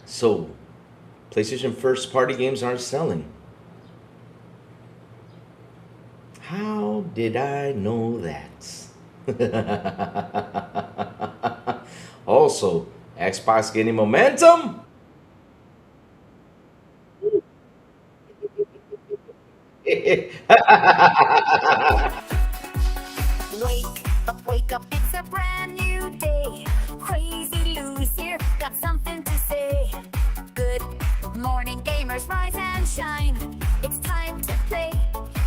So, PlayStation first party games aren't selling. How did I know that? Also, Xbox gaining momentum? Wake up, it's a brand new day. Crazy Lou's here, got something to say. Good morning, gamers, rise and shine. It's time to play,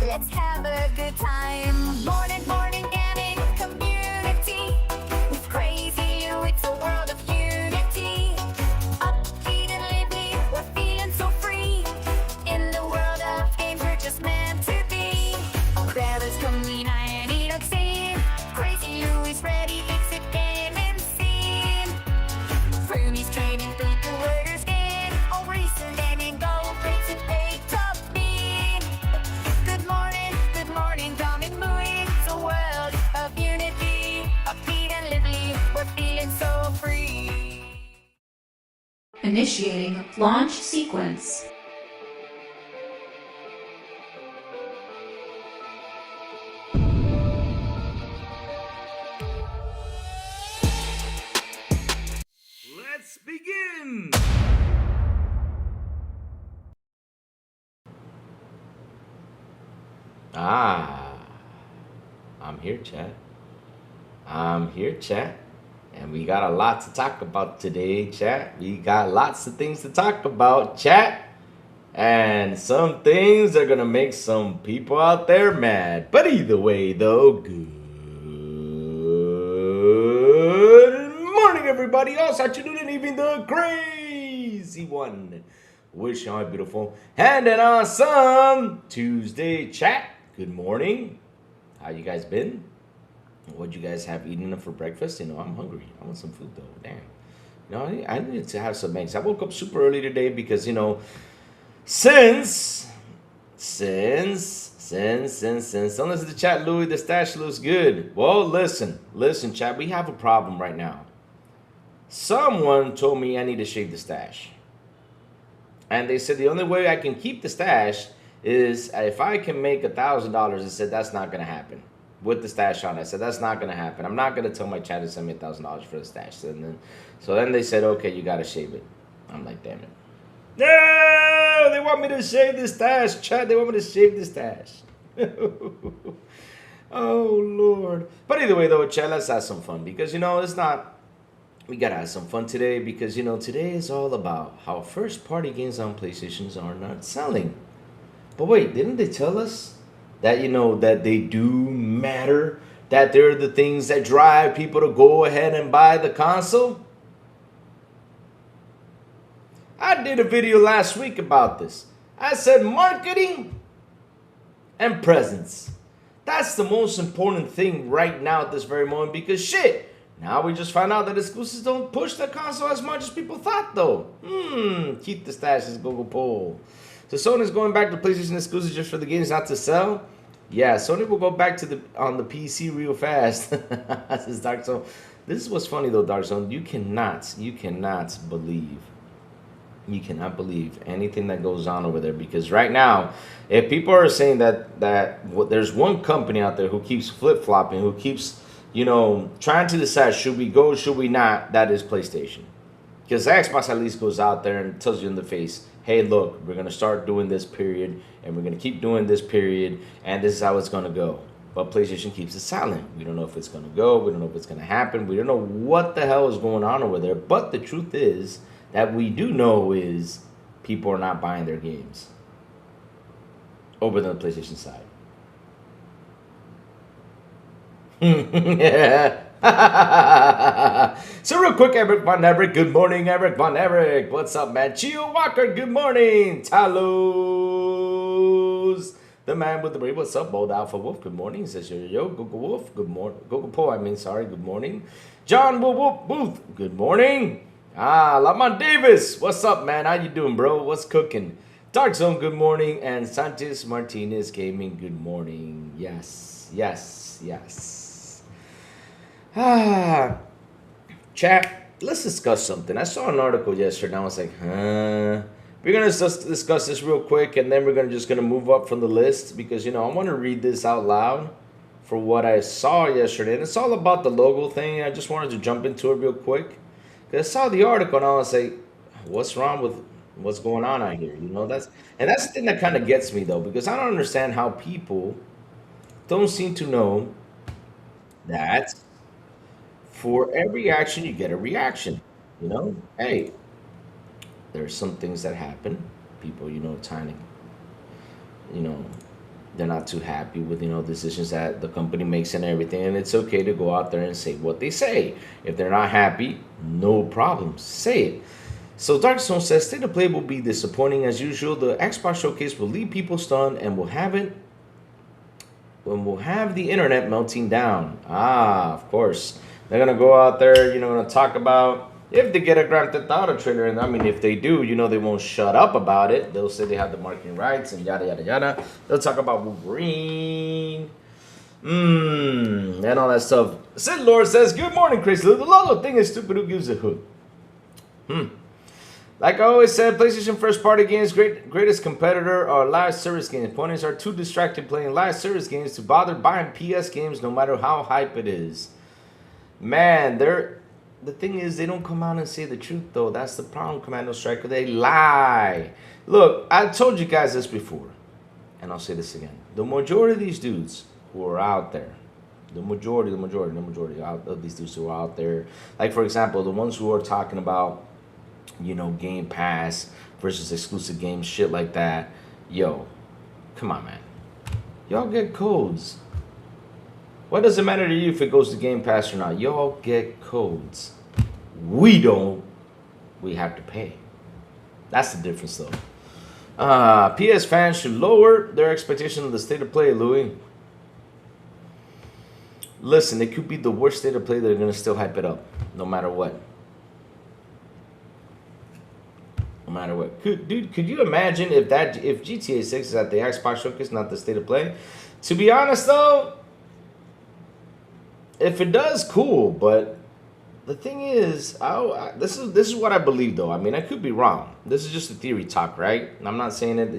let's have a good time. Morning, gaming community. With Crazy Lou, it's a world of unity. Upbeat and lively, we're feeling so free. In the world of games, we're just meant to be. Grab us coming and eat up scene. Crazy Lou is ready, it's a gaming scene. Fernie's trading through the word skin. All recent gaming go, it's an A top mean. Good morning, coming moving. It's a world of unity. Upbeat and lively, we're feeling so free. Initiating launch sequence. Let's begin! I'm here, chat. I'm here, chat. And we got a lot to talk about today, chat. We got lots of things to talk about, chat. And some things are gonna make some people out there mad. But either way, though, good morning, everybody. Also, afternoon and evening, the crazy one. Wish you all beautiful and an awesome Tuesday, chat. Good morning. How you guys been? What you guys have eaten for breakfast? You know, I'm hungry. I want some food though. Damn. You know, I need to have some eggs. I woke up super early today because, you know, since don't listen to chat, Louis, the stash looks good. Well, listen, chat, we have a problem right now. Someone told me I need to shave the stash. And they said the only way I can keep the stash is if I can make $1,000. I said that's not gonna happen with the stash on. I said that's not gonna happen. I'm not gonna tell my chat to send me $1,000 for the stash. So then they said, okay, you gotta shave it. I'm like, damn it. No, they want me to shave the stash, chat. They want me to shave the stash. Oh Lord. But either way though, chat, let's have some fun because you know it's not. We gotta have some fun today because you know today is all about how first party games on PlayStations are not selling. But wait, didn't they tell us that, you know, that they do matter? That they're the things that drive people to go ahead and buy the console? I did a video last week about this. I said marketing and presence. That's the most important thing right now at this very moment because shit, now we just found out that exclusives don't push the console as much as people thought though. Keep the stashes, Google poll. So Sony's going back to PlayStation exclusives just for the games not to sell? Yeah, Sony will go back to on the PC real fast. Says Dark Zone. This is what's funny though, Dark Zone. You cannot believe anything that goes on over there because right now, if people are saying that there's one company out there who keeps flip-flopping, who keeps, you know, trying to decide should we go, should we not, that is PlayStation. Because Xbox at least goes out there and tells you in the face, hey, look, we're going to start doing this period, and we're going to keep doing this period, and this is how it's going to go. But PlayStation keeps it silent. We don't know if it's going to go. We don't know if it's going to happen. We don't know what the hell is going on over there. But the truth is that we do know is people are not buying their games over on the PlayStation side. Yeah. So real quick, Eric Von Everett. Good morning, Eric Von Everett. What's up, man? Chio Walker. Good morning. Talos. The man with the brain. What's up, Bold Alpha Wolf? Good morning. Says yo, Google Wolf. Good morning. Google Poe. Sorry. Good morning. John Wolf Booth. Good morning. Lamont Davis. What's up, man? How you doing, bro? What's cooking? Dark Zone. Good morning. And Santos Martinez Gaming. Good morning. Yes. Chat, let's discuss something. I saw an article yesterday and I was like, huh? We're gonna just discuss this real quick and then we're gonna move up from the list because I want to read this out loud for what I saw yesterday. And it's all about the logo thing. I just wanted to jump into it real quick. Cause I saw the article and I was like, what's wrong with what's going on out here? That's the thing that kind of gets me though, because I don't understand how people don't seem to know that for every action you get a reaction. Hey, there's some things that happen. People, trying to, you know, they're not too happy with, decisions that the company makes and everything. And it's okay to go out there and say what they say. If they're not happy, no problem. Say it. So Darkstone says, State of Play will be disappointing as usual. The Xbox Showcase will leave people stunned and we'll have the internet melting down. Ah, of course. They're going to go out there, going to talk about if they get a Grand Theft Auto trailer. And I mean, if they do, they won't shut up about it. They'll say they have the marketing rights and yada, yada, yada. They'll talk about Wolverine. And all that stuff. Sid Lord says, good morning, Chris. The logo thing is stupid. Who gives a hoot? Like I always said, PlayStation first-party games, greatest competitor are live service games. Opponents are too distracted playing live service games to bother buying PS games no matter how hype it is. Man, the thing is, they don't come out and say the truth, though. That's the problem, Commando Striker. They lie. Look, I told you guys this before, and I'll say this again. The majority of these dudes who are out there, the majority of these dudes who are out there, like, for example, the ones who are talking about, Game Pass versus exclusive games, shit like that. Yo, come on, man. Y'all get codes. What does it matter to you if it goes to Game Pass or not? Y'all get codes. We don't. We have to pay. That's the difference, though. PS fans should lower their expectation of the State of Play, Louis. Listen, it could be the worst State of Play. They're going to still hype it up, no matter what. No matter what. Could you imagine if GTA 6 is at the Xbox Showcase, not the State of Play? To be honest, though, if it does, cool. But the thing is, this is what I believe, though. I mean, I could be wrong. This is just a theory talk, right? I'm not saying it,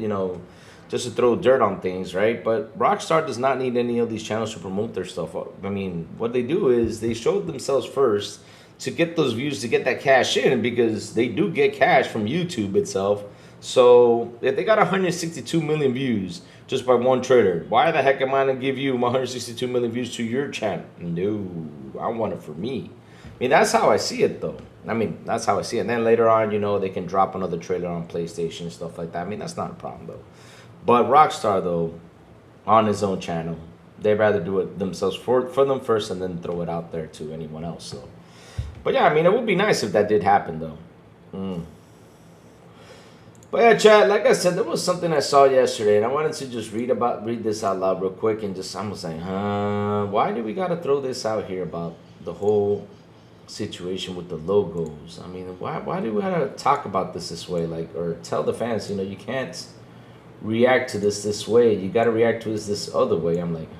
just to throw dirt on things, right? But Rockstar does not need any of these channels to promote their stuff. I mean, what they do is they show themselves first to get those views, to get that cash in, because they do get cash from YouTube itself. So if they got 162 million views just by one trailer, why the heck am I going to give you 162 million views to your channel? No, I want it for me. I mean, that's how I see it, though. That's how I see it. And then later on, they can drop another trailer on PlayStation and stuff like that. I mean, that's not a problem, though. But Rockstar, though, on his own channel, they'd rather do it themselves for them first and then throw it out there to anyone else, so. But yeah, I mean, it would be nice if that did happen, though. But yeah, chat, like I said, there was something I saw yesterday, and I wanted to just read this out loud real quick, and I was like, why do we gotta throw this out here about the whole situation with the logos? I mean, why do we gotta talk about this way, or tell the fans, you can't react to this way, you gotta react to this other way? I'm like,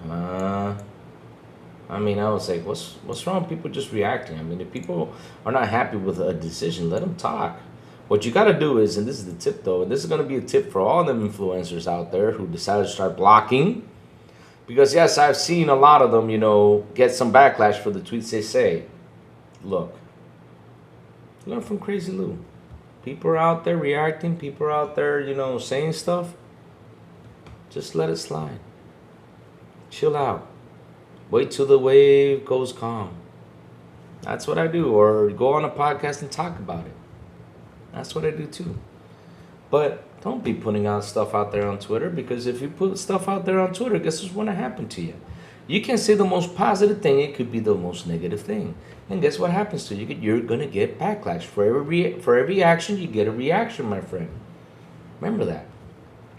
I mean, I was like, what's wrong with people just reacting? I mean, if people are not happy with a decision, let them talk. What you got to do is, and this is the tip, though, and this is going to be a tip for all them influencers out there who decided to start blocking. Because, yes, I've seen a lot of them, get some backlash for the tweets they say. Look, learn from Crazy Lou. People are out there reacting. People are out there, saying stuff. Just let it slide. Chill out. Wait till the wave goes calm. That's what I do. Or go on a podcast and talk about it. That's what I do too. But don't be putting out stuff out there on Twitter, because if you put stuff out there on Twitter, guess what's going to happen to you? You can say the most positive thing, it could be the most negative thing. And guess what happens to you? You're going to get backlash. For every action, you get a reaction, my friend. Remember that.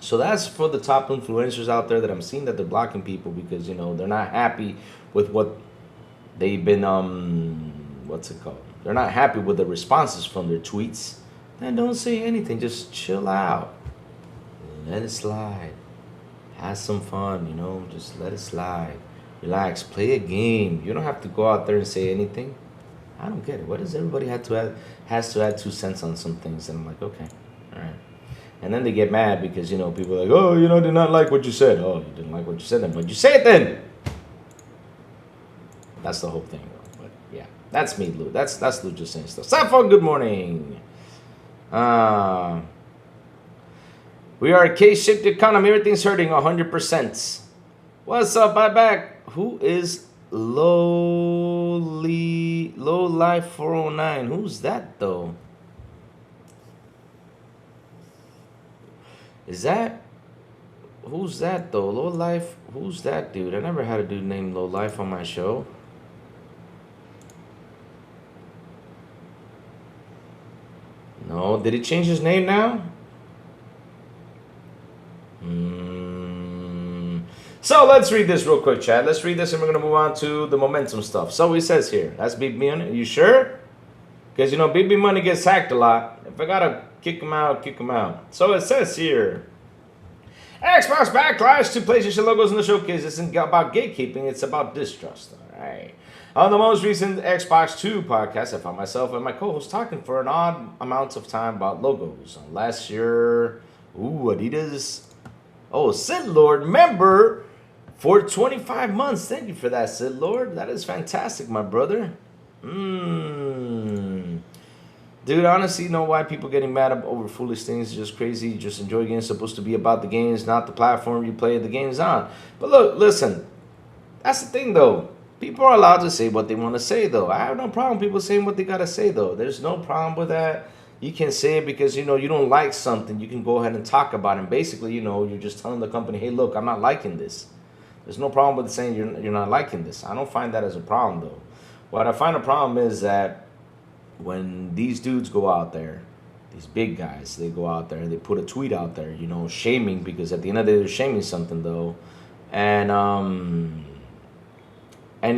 So that's for the top influencers out there that I'm seeing that they're blocking people because, they're not happy with what they've been, They're not happy with the responses from their tweets. Then don't say anything. Just chill out. Let it slide. Have some fun, just let it slide. Relax. Play a game. You don't have to go out there and say anything. I don't get it. What does everybody has to add 2 cents on some things? And I'm like, okay, all right. And then they get mad because, you know, people are like, oh, you know, did not like what you said. Oh, you didn't like what you said, then what'd you say it then? That's the whole thing, though. But yeah, that's me, Lou. That's Lou just saying stuff. Sappho, good morning. We are a K-shaped economy. Everything's hurting 100%. What's up, my back? Who is Low Life 409? Who's that, though? Is that? Who's that, though? Low Life? Who's that dude? I never had a dude named Low Life on my show. No, did he change his name now? So let's read this real quick, Chad. Let's read this and we're going to move on to the momentum stuff. So he says here, that's Big Money. You sure? Because, you know, Big Money gets hacked a lot. If I got to kick him out, kick him out. So it says here, Xbox backlash to PlayStation logos in the showcase isn't about gatekeeping, it's about distrust. All right. On the most recent Xbox 2 podcast, I found myself and my co-host talking for an odd amount of time about logos. Last year, Adidas. Oh, Sid Lord member for 25 months. Thank you for that, Sid Lord. That is fantastic, my brother. Dude, honestly, you know why people getting mad over foolish things? It's just crazy. Just enjoy games. It's supposed to be about the games, not the platform you play the games on. But look, listen. That's the thing, though. People are allowed to say what they want to say, though. I have no problem with people saying what they got to say, though. There's no problem with that. You can say it because, you know, you don't like something. You can go ahead and talk about it. And basically, you know, you're just telling the company, hey, look, I'm not liking this. There's no problem with saying you're not liking this. I don't find that as a problem, though. What I find a problem is that when these dudes go out there, these big guys, they go out there and they put a tweet out there, you know, shaming, because at the end of the day, they're shaming something, though. And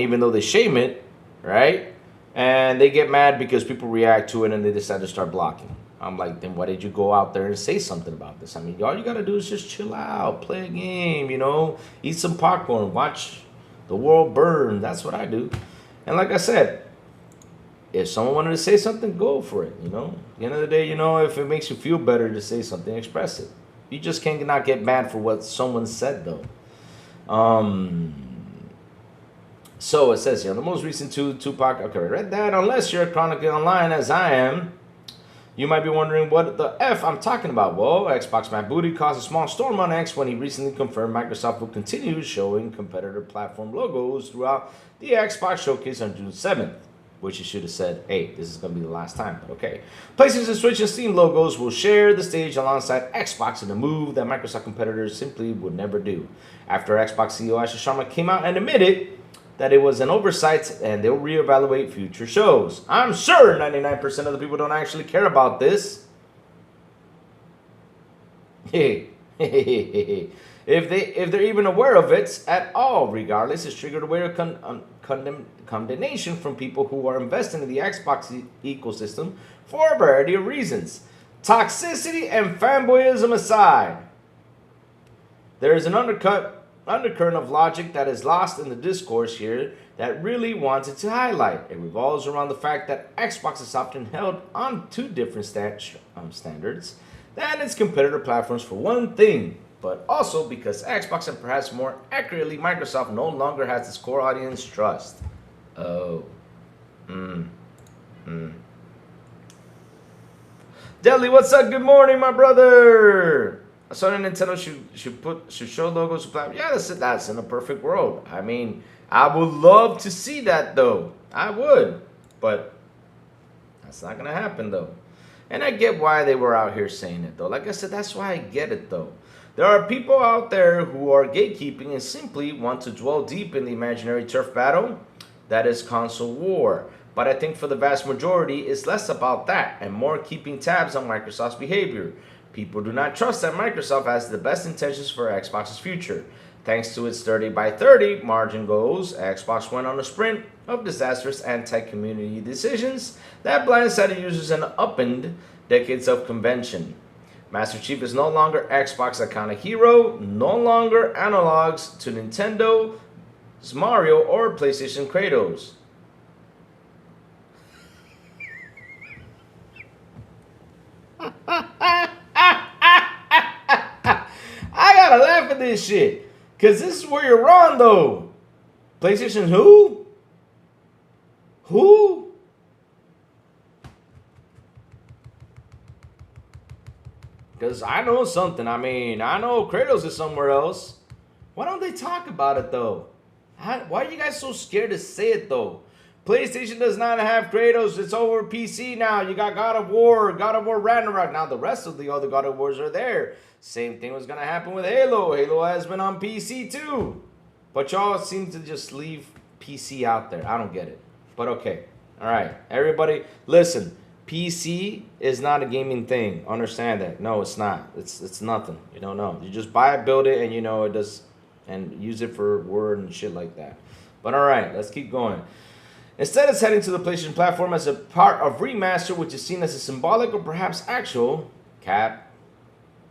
even though they shame it, right? And they get mad because people react to it and they decide to start blocking. I'm like, then why did you go out there and say something about this? I mean, all you got to do is just chill out, play a game, you know, eat some popcorn, watch the world burn. That's what I do. And like I said, if someone wanted to say something, go for it, you know. At the end of the day, you know, if it makes you feel better to say something, express it. You just cannot get mad for what someone said, though. So it says here, the most recent Tupac. Okay, I read that. Unless you're chronically online, as I am, you might be wondering what the F I'm talking about. Well, Xbox Matt Booty caused a small storm on X when he recently confirmed Microsoft will continue showing competitor platform logos throughout the Xbox showcase on June 7th. Which he should have said, hey, this is going to be the last time, but okay. PlayStation, Switch, and Steam logos will share the stage alongside Xbox in a move that Microsoft competitors simply would never do. After Xbox CEO Asher Sharma came out and admitted that it was an oversight and they'll reevaluate future shows. I'm sure 99% of the people don't actually care about this. If they're even aware of it at all, regardless, it's triggered aware condemnation from people who are investing in the Xbox ecosystem for a variety of reasons. Toxicity and fanboyism aside, there is an undercurrent of logic that is lost in the discourse here that really wanted to highlight. It revolves around the fact that Xbox is often held on two different standards than its competitor platforms for one thing, but also because Xbox and perhaps more accurately Microsoft no longer has its core audience trust. Deli, what's up? Good morning, my brother. So Nintendo should show logos to platforms. Yeah, that's in a perfect world. I mean, I would love to see that, though. I would, but that's not gonna happen, though. And I get why they were out here saying it, though. Like I said, that's why I get it, though. There are people out there who are gatekeeping and simply want to dwell deep in the imaginary turf battle that is console war. But I think for the vast majority, it's less about that and more keeping tabs on Microsoft's behavior. People do not trust that Microsoft has the best intentions for Xbox's future. Thanks to its 30 by 30 margin goals, Xbox went on a sprint of disastrous anti-community decisions that blindsided users and upended decades of convention. Master Chief is no longer Xbox iconic hero, no longer analogs to Nintendo's Mario or PlayStation Kratos. at this shit. Because this is where you're wrong, though. PlayStation who? Who? Because I know something. I mean, I know Kratos is somewhere else. Why don't they talk about it, though? Why are you guys so scared to say it, though? PlayStation does not have Kratos. It's over PC now. You got God of War Ragnarok. Now the rest of the other God of Wars are there. Same thing was going to happen with Halo. Halo has been on PC too. But y'all seem to just leave PC out there. I don't get it. But okay. All right. Everybody, listen. PC is not a gaming thing. Understand that. No, it's not. It's nothing. You don't know. You just buy it, build it, and you know it does, and use it for Word and shit like that. But all right, let's keep going. Instead, it's heading to the PlayStation platform as a part of Remaster, which is seen as a symbolic or perhaps actual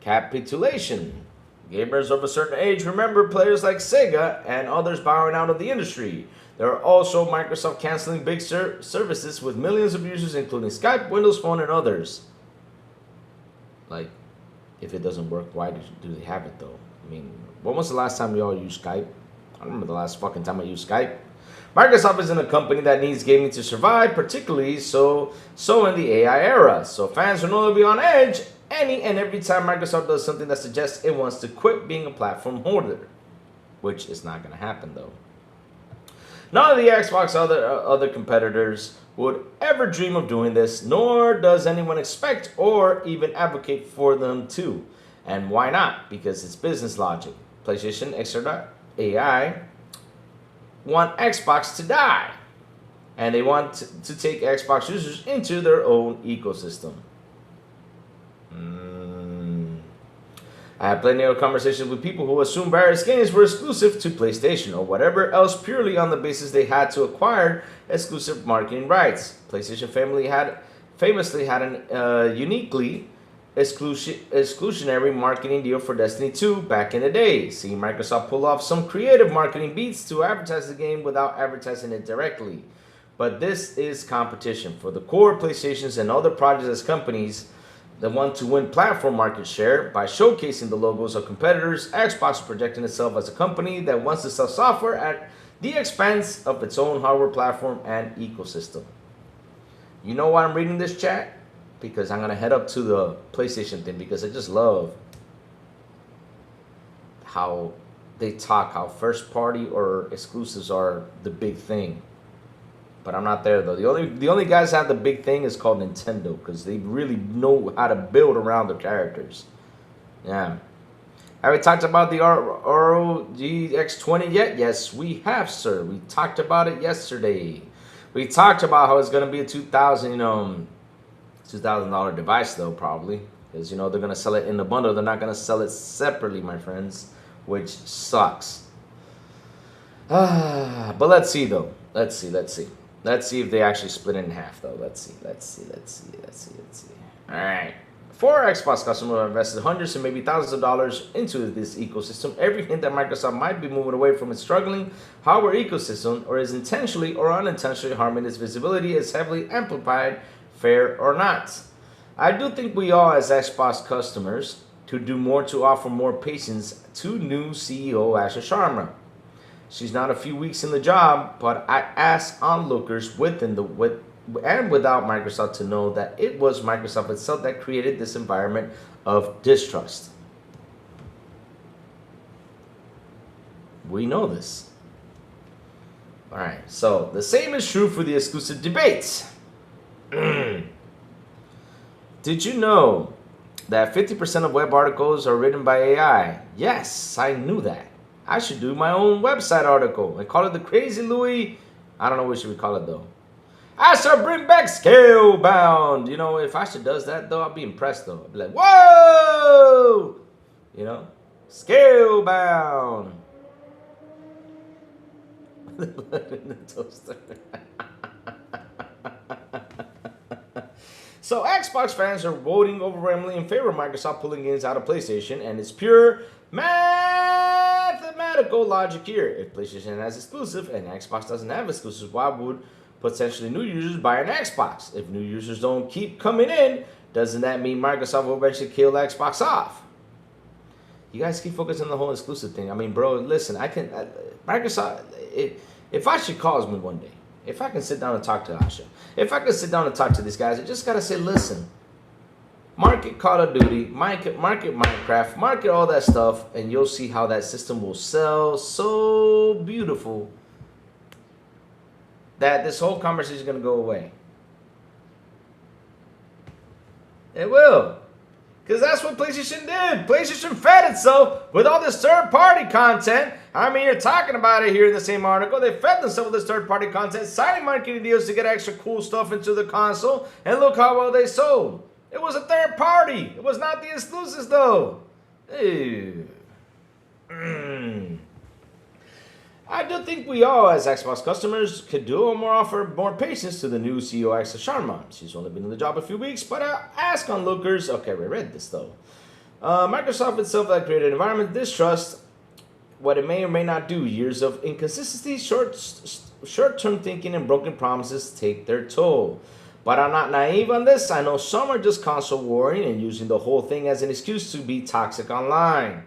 capitulation. Gamers of a certain age remember players like Sega and others bowing out of the industry. There are also Microsoft canceling big services with millions of users, including Skype, Windows Phone, and others. Like, if it doesn't work, why do they have it, though? I mean, when was the last time we all used Skype? I don't remember the last fucking time I used Skype. Microsoft isn't a company that needs gaming to survive, particularly so in the AI era. So fans will normally be on edge any and every time Microsoft does something that suggests it wants to quit being a platform holder, which is not going to happen, though. None of the Xbox other competitors would ever dream of doing this, nor does anyone expect or even advocate for them to. And why not? Because it's business logic. PlayStation, AI want Xbox to die, and they want to take Xbox users into their own ecosystem. I had plenty of conversations with people who assumed various games were exclusive to PlayStation or whatever else purely on the basis they had to acquire exclusive marketing rights. PlayStation famously had an uniquely exclusionary marketing deal for Destiny 2 back in the day, seeing Microsoft pull off some creative marketing beats to advertise the game without advertising it directly. But this is competition for the core PlayStations and other projects as companies that want to win platform market share by showcasing the logos of competitors. Xbox is projecting itself as a company that wants to sell software at the expense of its own hardware platform and ecosystem. You know why I'm reading this, chat? Because I'm going to head up to the PlayStation thing, because I just love how they talk, how first party or exclusives are the big thing. But I'm not there, though. The only guys that have the big thing is called Nintendo, because they really know how to build around their characters. Yeah. Have we talked about the ROG X20 yet? Yes, we have, sir. We talked about it yesterday. We talked about how it's going to be a $2,000 device, though, probably. Because, they're going to sell it in the bundle. They're not going to sell it separately, my friends, which sucks. But let's see, though. Let's see. Let's see if they actually split it in half, though. Let's see. All right. 4 Xbox customers have invested hundreds and maybe thousands of dollars into this ecosystem. Every hint that Microsoft might be moving away from its struggling hardware ecosystem or is intentionally or unintentionally harming its visibility is heavily amplified, fair or not. I do think we all, as Xbox customers, could do more to offer more patience to new CEO Asha Sharma. She's not a few weeks in the job, but I ask onlookers within and without Microsoft to know that it was Microsoft itself that created this environment of distrust. We know this. All right, so the same is true for the exclusive debates. Did you know that 50% of web articles are written by AI? Yes, I knew that. I should do my own website article and call it the Crazy Louis. I don't know what should we call it, though. I shall bring back Scalebound. If Asha does that, though, I'll be impressed, though. I'll be like, whoa! Scalebound. The toaster. So Xbox fans are voting overwhelmingly in favor of Microsoft pulling games out of PlayStation, and it's pure mathematical logic here. If PlayStation has exclusive and Xbox doesn't have exclusives, why would potentially new users buy an Xbox? If new users don't keep coming in, doesn't that mean Microsoft will eventually kill Xbox off? You guys keep focusing on the whole exclusive thing. I mean, bro, listen, Microsoft, if Asha calls me one day, if I can sit down and talk to Asha, if I can sit down and talk to these guys, I just got to say, listen, market Call of Duty, market Minecraft, market all that stuff, and you'll see how that system will sell so beautiful that this whole conversation is going to go away. It will. Because that's what PlayStation did. PlayStation fed itself with all this third-party content. I mean, you're talking about it here in the same article. They fed themselves with this third-party content, signing marketing deals to get extra cool stuff into the console. And look how well they sold. It was a third party. It was not the exclusives, though. Ew. I do think we all, as Xbox customers, could do or more offer more patience to the new CEO, Alexa Sharma. She's only been in the job a few weeks, but I ask onlookers. Okay, we read this, though. Microsoft itself had created an environment of distrust, what it may or may not do. Years of inconsistency, short-term thinking, and broken promises take their toll. But I'm not naive on this. I know some are just console warring and using the whole thing as an excuse to be toxic online.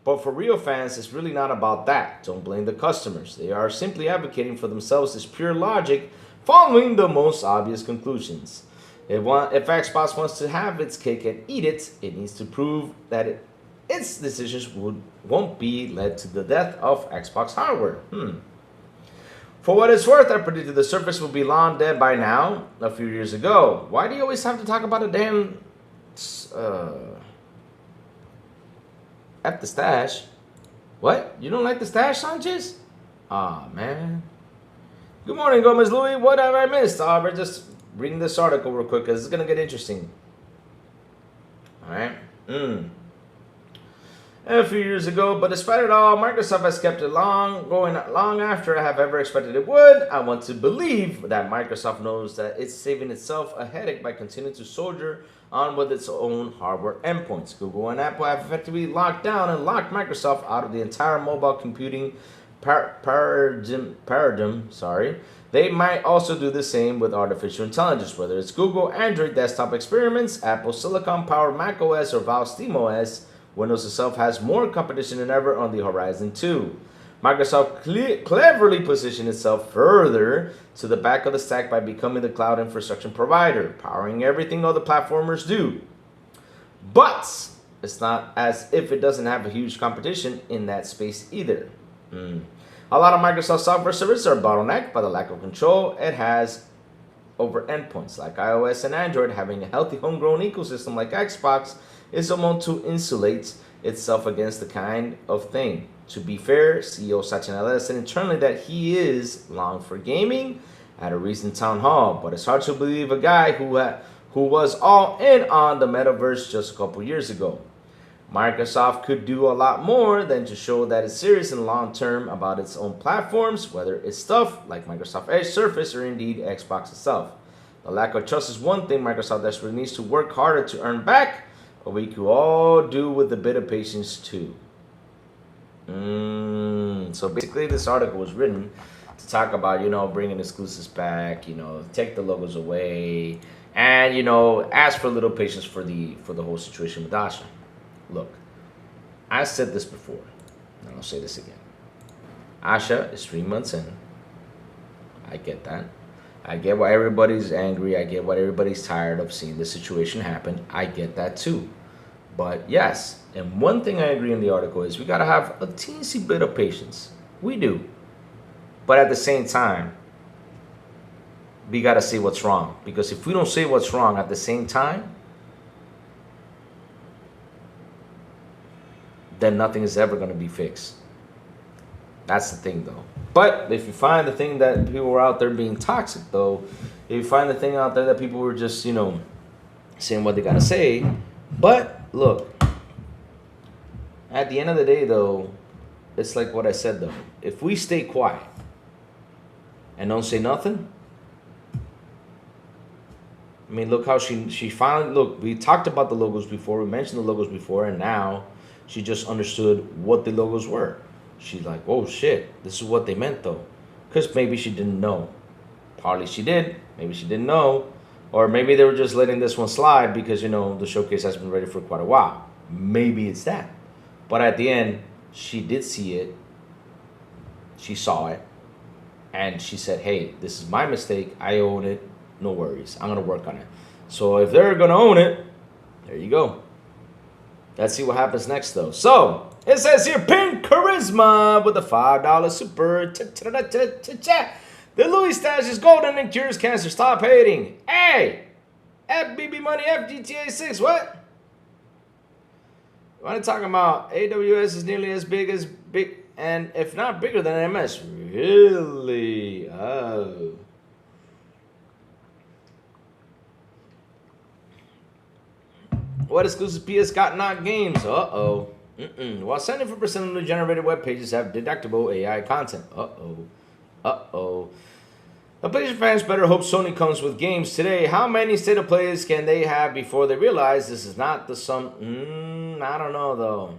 But for real fans, it's really not about that. Don't blame the customers. They are simply advocating for themselves as pure logic, following the most obvious conclusions. If Xbox wants to have its cake and eat it, it needs to prove that its decisions won't be led to the death of Xbox hardware. For what it's worth, I predicted the Surface will be long dead by now, a few years ago. Why do you always have to talk about a damn... F the stash. What? You don't like the stash, Sanchez? Aw, man. Good morning, Gomez Louis. What have I missed? We're just reading this article real quick because it's going to get interesting. Alright. A few years ago, but despite it all, Microsoft has kept it going long after I have ever expected it would. I want to believe that Microsoft knows that it's saving itself a headache by continuing to soldier on with its own hardware endpoints. Google and Apple have effectively locked down and locked Microsoft out of the entire mobile computing paradigm. They might also do the same with artificial intelligence, whether it's Google Android desktop experiments, Apple Silicon-powered macOS, or Valve SteamOS. Windows itself has more competition than ever on the horizon too. Microsoft cleverly positioned itself further to the back of the stack by becoming the cloud infrastructure provider, powering everything other platformers do. But it's not as if it doesn't have a huge competition in that space either. A lot of Microsoft software services are bottlenecked by the lack of control it has over endpoints. Like iOS and Android, having a healthy homegrown ecosystem like Xbox is among to insulate itself against the kind of thing. To be fair, CEO Satya Nadella said internally that he is long for gaming at a recent town hall, but it's hard to believe a guy who was all in on the metaverse just a couple years ago. Microsoft could do a lot more than to show that it's serious and long term about its own platforms, whether it's stuff like Microsoft Edge, Surface, or indeed Xbox itself. The lack of trust is one thing Microsoft desperately needs to work harder to earn back, but we could all do with a bit of patience too. So basically this article was written to talk about, bringing exclusives back, take the logos away, and, ask for a little patience for the whole situation with Asha. Look, I said this before, and I'll say this again. Asha is 3 months in. I get that. I get why everybody's angry. I get why everybody's tired of seeing this situation happen. I get that too. But yes, and one thing I agree in the article is we got to have a teensy bit of patience. We do. But at the same time, we got to say what's wrong. Because if we don't say what's wrong at the same time, then nothing is ever going to be fixed. That's the thing, though. But if you find the thing that people were out there being toxic, though, if you find the thing out there that people were just, saying what they got to say, but look, at the end of the day, though, it's like what I said, though. If we stay quiet and don't say nothing, I mean, look how she finally, look, we talked about the logos before, we mentioned the logos before, and now she just understood what the logos were. She's like, oh shit, this is what they meant though. Because maybe she didn't know. Partly she did, maybe she didn't know. Or maybe they were just letting this one slide because, you know, the showcase has been ready for quite a while. Maybe it's that. But at the end, she did see it. She saw it. And she said, hey, this is my mistake. I own it. No worries. I'm going to work on it. So if they're going to own it, there you go. Let's see what happens next, though. So it says here, Pink Charisma with a $5 super chat. The Louis stash is golden and cures cancer. Stop hating. Hey! FBB Money, FGTA 6. What? When I'm talking about AWS is nearly as big, and if not bigger than MS. Really? Oh. What exclusive PS got not games? Uh-oh. While 74% of the generated web pages have deductible AI content. Uh-oh. Uh-oh. The PlayStation fans better hope Sony comes with games today. How many state of plays can they have before they realize this is not the sum? I don't know, though.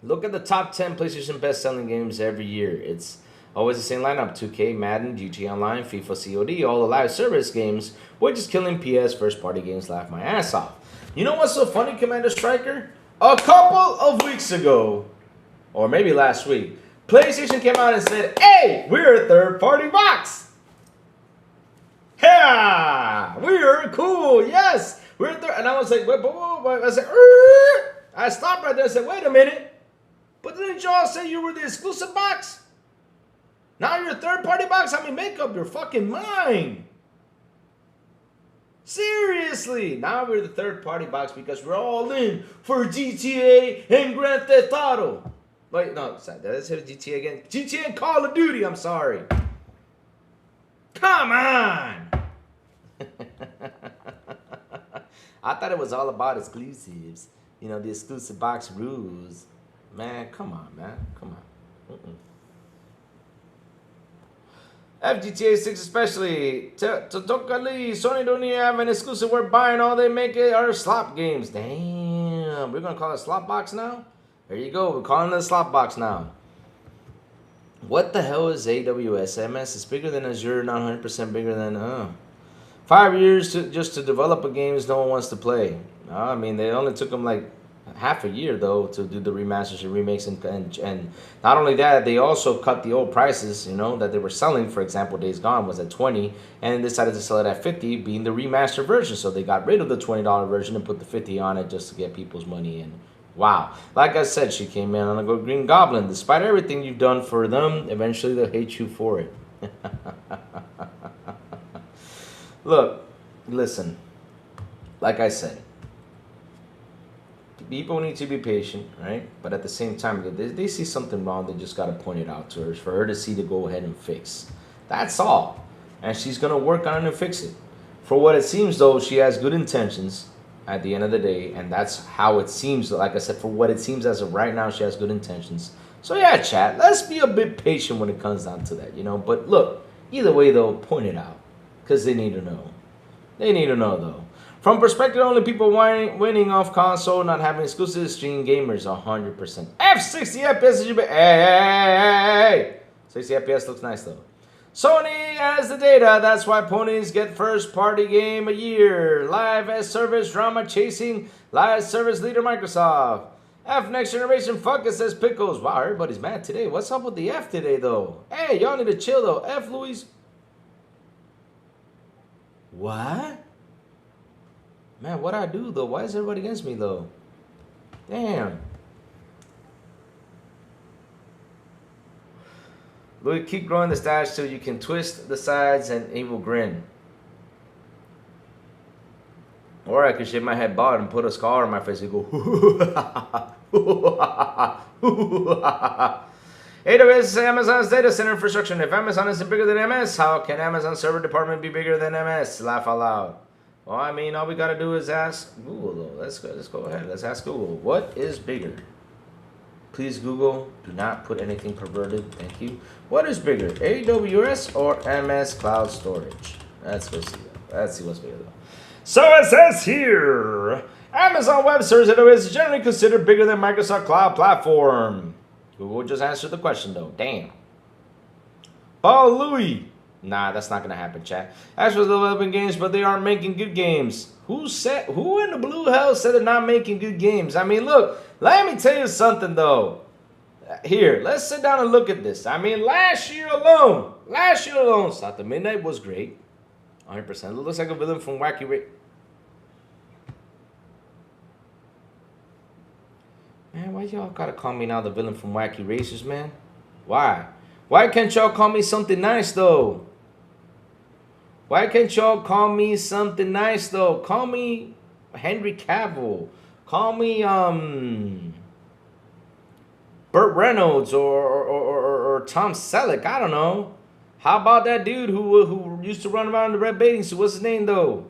Look at the top 10 PlayStation best-selling games every year. It's always the same lineup. 2K, Madden, GTA Online, FIFA, COD, all the live service games, which is killing PS first-party games. Laugh my ass off. You know what's so funny, Commander Striker? A couple of weeks ago, or maybe last week, PlayStation came out and said, hey, we're a third-party box. Yeah, we're cool. Yes, we're third. And I was like, wait. I said, I stopped right there and said, wait a minute. But didn't y'all say you were the exclusive box? Now you're a third-party box? I mean, make up your fucking mind. Seriously. Now we're the third-party box because we're all in for GTA and Grand Theft Auto. Wait, no, sorry, did I say GTA again? GTA and Call of Duty, I'm sorry. Come on. I thought it was all about exclusives. You know, the exclusive box rules. Man, come on, man. Come on. FGTA 6 especially. Totally, Sony don't even have an exclusive we're buying. All they make it are slop games. Damn. We're going to call it slop box now? There you go. We're calling it a slop box now. What the hell is AWS? MS is bigger than Azure, not 100% bigger than... 5 years just to develop a game no one wants to play. I mean, they only took them like half a year, though, to do the remasters and remakes. And not only that, they also cut the old prices, you know, that they were selling. For example, Days Gone was at 20 and decided to sell it at 50, being the remastered version. So they got rid of the $20 version and put the 50 on it just to get people's money in. Wow. Like I said, she came in on a Green Goblin. Despite everything you've done for them, eventually they'll hate you for it. Look, listen. Like I said, people need to be patient, right? But at the same time, if they see something wrong, they just got to point it out to her for her to see to go ahead and fix. That's all. And she's going to work on it and fix it. For what it seems, though, she has good intentions at the end of the day, and that's how it seems. Like I said, for what it seems as of right now, she has good intentions. So yeah, chat, let's be a bit patient when it comes down to that, you know. But look, either way, though, point it out, because they need to know. They need to know, though. From perspective, only people winning off console, not having exclusive stream gamers, 100%. F60 FPS, hey! 60 FPS looks nice, though. Sony has the data, that's why ponies get first party game a year. Live as service drama chasing live service leader Microsoft. F next generation fuck it, says Pickles. Wow, everybody's mad today. What's up with the F today, though? Hey, y'all need to chill, though. F Louis. What? Man, what I do, though? Why is everybody against me, though? Damn. Louis, keep growing the stash till you can twist the sides and evil grin. Or I could shave my head bald and put a scar on my face and go, AWS is Amazon's data center infrastructure. If Amazon isn't bigger than MS, how can Amazon's server department be bigger than MS? Laugh out loud. Well, I mean, all we gotta do is ask Google, though. Let's go ahead. Let's ask Google. What is bigger? Please, Google, do not put anything perverted. Thank you. What is bigger, AWS or MS Cloud Storage? Let's go see that. Let's see what's bigger, though. So it says here, Amazon Web Services AWS is generally considered bigger than Microsoft Cloud Platform. Google just answered the question, though. Damn. Paul Louis, Nah, that's not gonna happen, chat. Xbox developing games, but they aren't making good games. Who in the blue hell said they're not making good games? I mean, look, let me tell you something though. Here, let's sit down and look at this. I mean, last year alone, South of Midnight was great. 100%. It looks like a villain from Wacky Race. Man, why y'all gotta call me now the villain from Wacky Racers, man? Why? Why can't y'all call me something nice, though? Why can't y'all call me something nice, though? Call me Henry Cavill. Call me, Burt Reynolds or Tom Selleck. I don't know. How about that dude who used to run around in the red bathing suit? What's his name, though?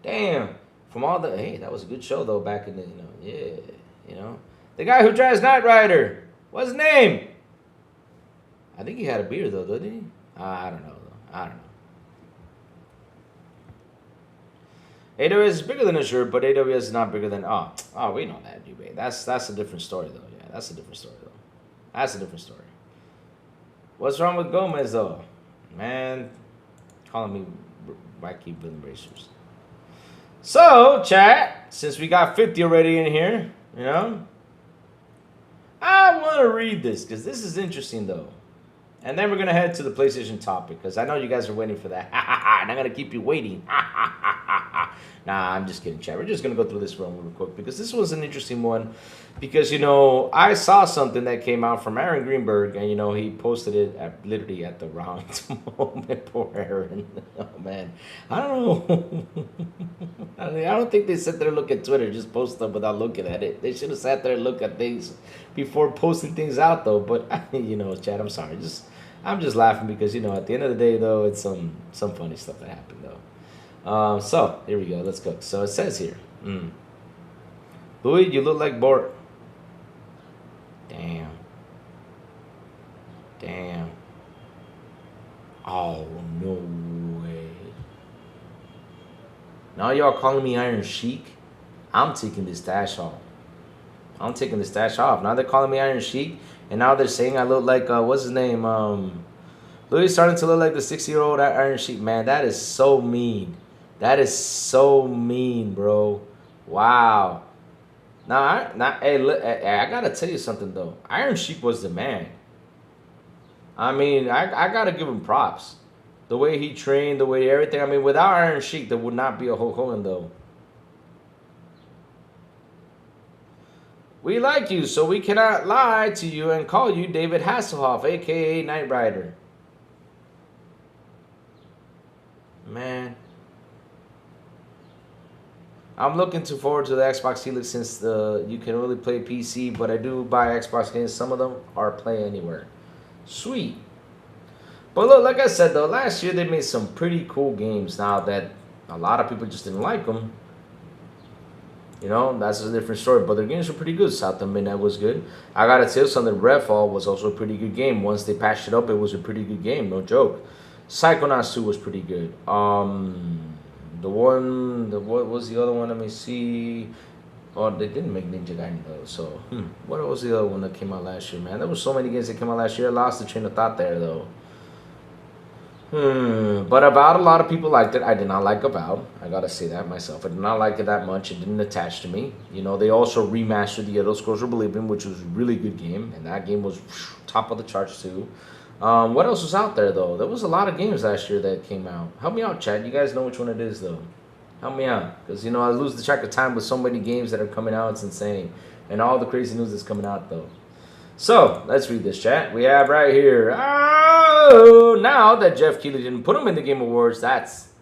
Damn. From all the... Hey, that was a good show, though, back in the... Yeah, The guy who drives Knight Rider. What's his name? I think he had a beard, though, didn't he? I don't know, though. I don't know. AWS is bigger than Azure, but AWS is not bigger than... Oh, we know that, dude. That's a different story, though. Yeah, that's a different story, though. That's a different story. What's wrong with Gomez, though? Man, calling me wacky villain racers. So, chat, since we got 50 already in here, I want to read this because this is interesting, though. And then we're going to head to the PlayStation topic because I know you guys are waiting for that. And I'm going to keep you waiting. Nah, I'm just kidding, chat. We're just going to go through this real quick because this was an interesting one. Because, I saw something that came out from Aaron Greenberg, and, he posted it literally at the wrong moment. Poor Aaron. Oh, man. I don't know. I don't think they sat there and look at Twitter, just post them without looking at it. They should have sat there and looked at things before posting things out, though. But, chat, I'm sorry. I'm just laughing because, at the end of the day, though, it's some funny stuff that happened, though. So, here we go. Let's go. So, it says here. Louis, you look like Bort. Damn. Oh, no way. Now y'all calling me Iron Sheik? I'm taking this stash off. Now they're calling me Iron Sheik, and now they're saying I look like, what's his name? Louis starting to look like the 60-year-old Iron Sheik. Man, that is so mean. Bro. Wow. Hey, look, I gotta tell you something though. Iron Sheik was the man. I mean, I gotta give him props. The way he trained, the way everything. I mean, without Iron Sheik, there would not be a Hulk Hogan though. We like you, so we cannot lie to you and call you David Hasselhoff, aka Knight Rider. Man. I'm looking forward to the Xbox Helix since you can only play PC, but I do buy Xbox games. Some of them are play anywhere. Sweet. But look, like I said, though, last year they made some pretty cool games. Now that a lot of people just didn't like them, that's a different story. But their games were pretty good. South of Midnight was good. I gotta tell you something, Redfall was also a pretty good game. Once they patched it up, it was a pretty good game, no joke. Psychonauts 2 was pretty good. What was the other one? Let me see. Oh, they didn't make Ninja Gaiden though. So, what was the other one that came out last year, man? There were so many games that came out last year. I lost the train of thought there though. But Avowed, a lot of people liked it. I did not like Avowed. I gotta say that myself. I did not like it that much. It didn't attach to me. They also remastered the Elder Scrolls Oblivion, which was a really good game, and that game was top of the charts too. What else was out there though? There was a lot of games last year that came out. Help me out, Chad. You guys know which one it is though. Help me out, because I lose the track of time with so many games that are coming out. It's insane, and all the crazy news that's coming out though. So let's read this, chat. We have right here. Oh, now that Jeff Keighley didn't put him in the Game Awards, that's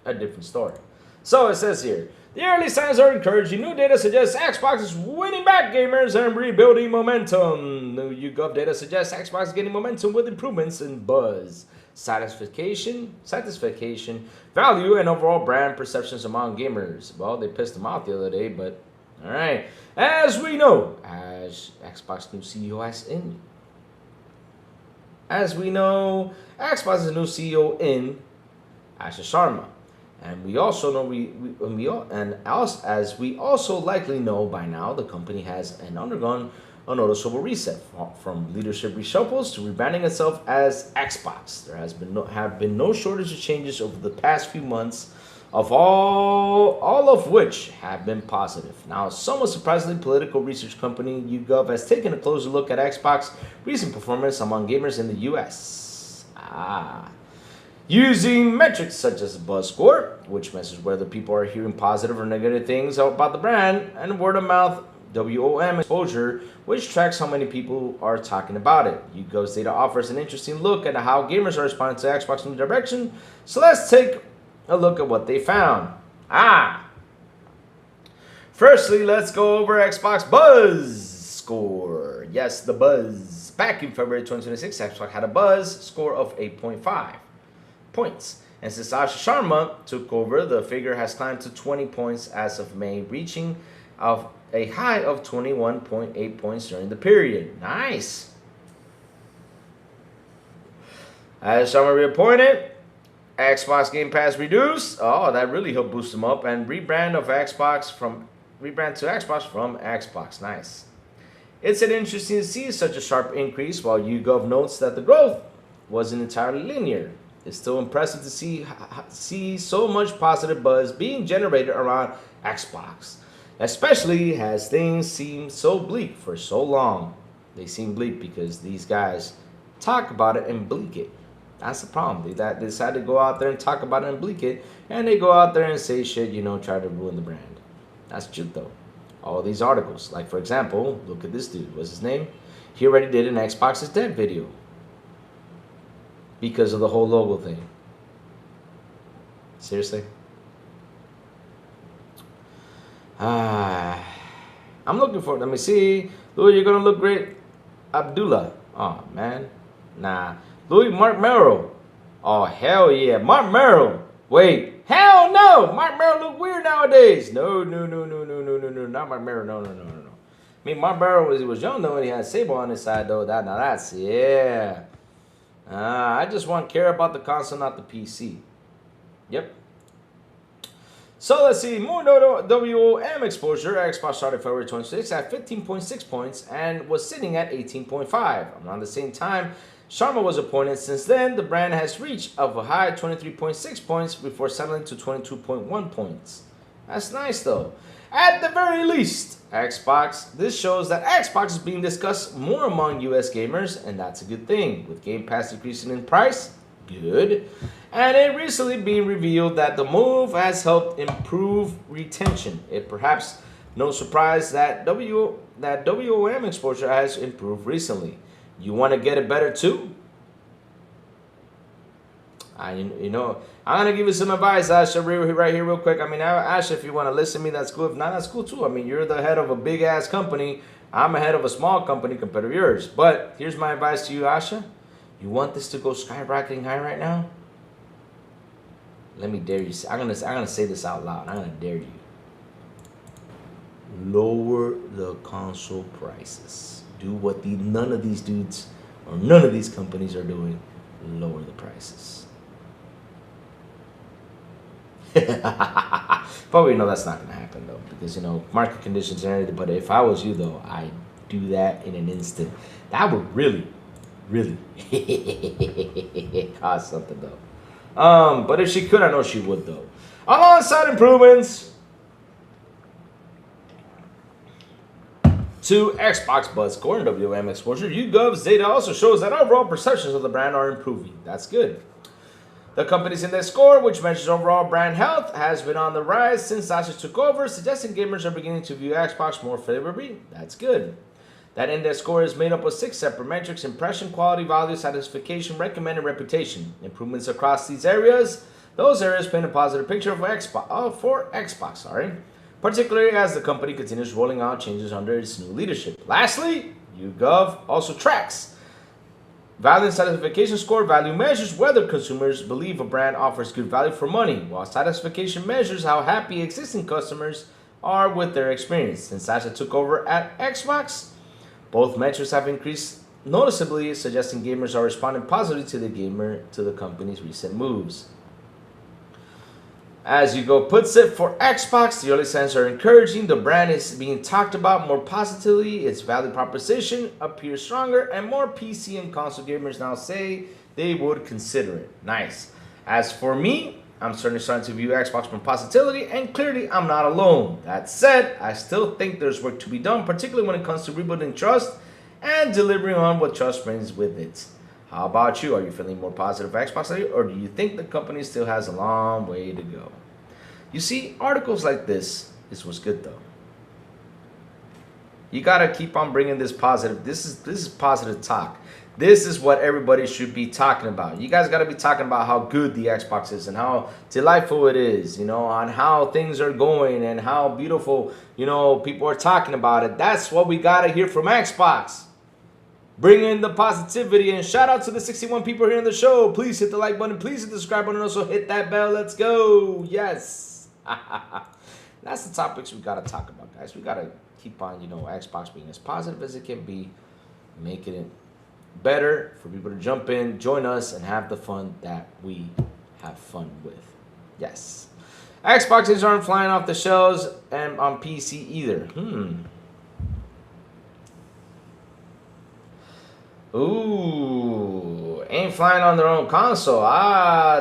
a different story. So it says here. The early signs are encouraging. New data suggests Xbox is winning back gamers and rebuilding momentum. New YouGov data suggests Xbox is getting momentum with improvements in buzz, satisfaction, value, and overall brand perceptions among gamers. Well, they pissed them off the other day, but all right. As we know, as Xbox new CEO has in. As we know, Xbox's new CEO in Asher Sharma. And we also know, as we also likely know by now, the company has undergone a noticeable reset from leadership reshuffles to rebranding itself as Xbox. There have been no shortage of changes over the past few months, of all of which have been positive. Now, somewhat surprisingly, political research company YouGov has taken a closer look at Xbox recent performance among gamers in the U.S. Using metrics such as buzz score, which measures whether people are hearing positive or negative things about the brand, and word of mouth WOM exposure, which tracks how many people are talking about it. YouGov's data offers an interesting look at how gamers are responding to Xbox new direction. So let's take a look at what they found. Firstly, let's go over Xbox Buzz score. Yes, the buzz. Back in February 2026, Xbox had a buzz score of 8.5 points. And since Asha Sharma took over, the figure has climbed to 20 points as of May, reaching a high of 21.8 points during the period. Nice. As Sharma reported, Xbox Game Pass reduced. Oh, that really helped boost them up. And rebrand to Xbox from Xbox. Nice. It's interesting to see such a sharp increase, while YouGov notes that the growth wasn't entirely linear. It's still impressive to see so much positive buzz being generated around Xbox, especially as things seem so bleak for so long. They seem bleak because these guys talk about it and bleak it. That's the problem. They decide to go out there and talk about it and bleak it, and they go out there and say shit, try to ruin the brand. That's true though. All these articles, like for example, look at this dude. What's his name? He already did an Xbox is Dead video because of the whole logo thing. Seriously? I'm looking for it. Let me see. Louis, you're gonna look great. Abdullah. Oh man. Nah. Louis, Mark Merrill. Oh hell yeah. Mark Merrill. Wait. Hell no. Mark Merrill look weird nowadays. No. Not Mark Merrill. No. I mean, Mark Merrill was young though, and he had Sable on his side though. That's yeah. I just care about the console, not the PC. Yep. So let's see, more WOM exposure. Xbox started February 26 at 15.6 points and was sitting at 18.5. Around the same time Sharma was appointed. Since then, the brand has reached of a high 23.6 points before settling to 22.1 points. That's nice though. At the very least, this shows that Xbox is being discussed more among US gamers, and that's a good thing. With Game Pass decreasing in price, good. And it recently being revealed that the move has helped improve retention. It perhaps no surprise that WOM exposure has improved recently. You want to get it better too? I'm going to give you some advice, Asha, right here real quick. I mean, Asha, if you want to listen to me, that's cool. If not, that's cool too. I mean, you're the head of a big-ass company. I'm a head of a small company compared to yours. But here's my advice to you, Asha. You want this to go skyrocketing high right now? Let me dare you. I'm gonna say this out loud. I'm gonna dare you. Lower the console prices. Do what none of these dudes or none of these companies are doing. Lower the prices. But we know that's not gonna happen though, because market conditions and everything. But if I was you though, I'd do that in an instant. That would really cost something though. But if she could, I know she would though. Alongside improvements to Xbox Buzz score and WM exposure, YouGov's data also shows that overall perceptions of the brand are improving. That's good. The company's index score, which measures overall brand health, has been on the rise since Sasha took over, suggesting gamers are beginning to view Xbox more favorably. That's good. That index score is made up of 6 separate metrics: impression, quality, value, satisfaction, recommend, and reputation. Improvements across those areas paint a positive picture for Xbox, particularly as the company continues rolling out changes under its new leadership. Lastly, YouGov also tracks value and satisfaction score. Value measures whether consumers believe a brand offers good value for money, while satisfaction measures how happy existing customers are with their experience. Since Sasha took over at Xbox, both metrics have increased noticeably, suggesting gamers are responding positively to the company's recent moves. As Hugo puts it, for Xbox, the early signs are encouraging. The brand is being talked about more positively. Its value proposition appears stronger, and more PC and console gamers now say they would consider it. Nice. As for me, I'm certainly starting to view Xbox from positivity, and clearly I'm not alone. That said, I still think there's work to be done, particularly when it comes to rebuilding trust and delivering on what trust brings with it. How about you? Are you feeling more positive for Xbox lately, or do you think the company still has a long way to go? You see, articles like this is what's good though. You gotta keep on bringing this positive. This is positive talk. This is what everybody should be talking about. You guys gotta be talking about how good the Xbox is and how delightful it is, you know, on how things are going and how beautiful, you know, people are talking about it. That's what we gotta hear from Xbox. Bring in the positivity, and shout out to the 61 people here in the show. Please hit the like button. Please hit the subscribe button. Also hit that bell. Let's go. Yes. That's the topics we got to talk about, guys. We got to keep on, you know, Xbox being as positive as it can be, making it better for people to jump in, join us, and have the fun that we have fun with. Yes. Xboxes aren't flying off the shelves and on PC either. Ooh, ain't flying on their own console.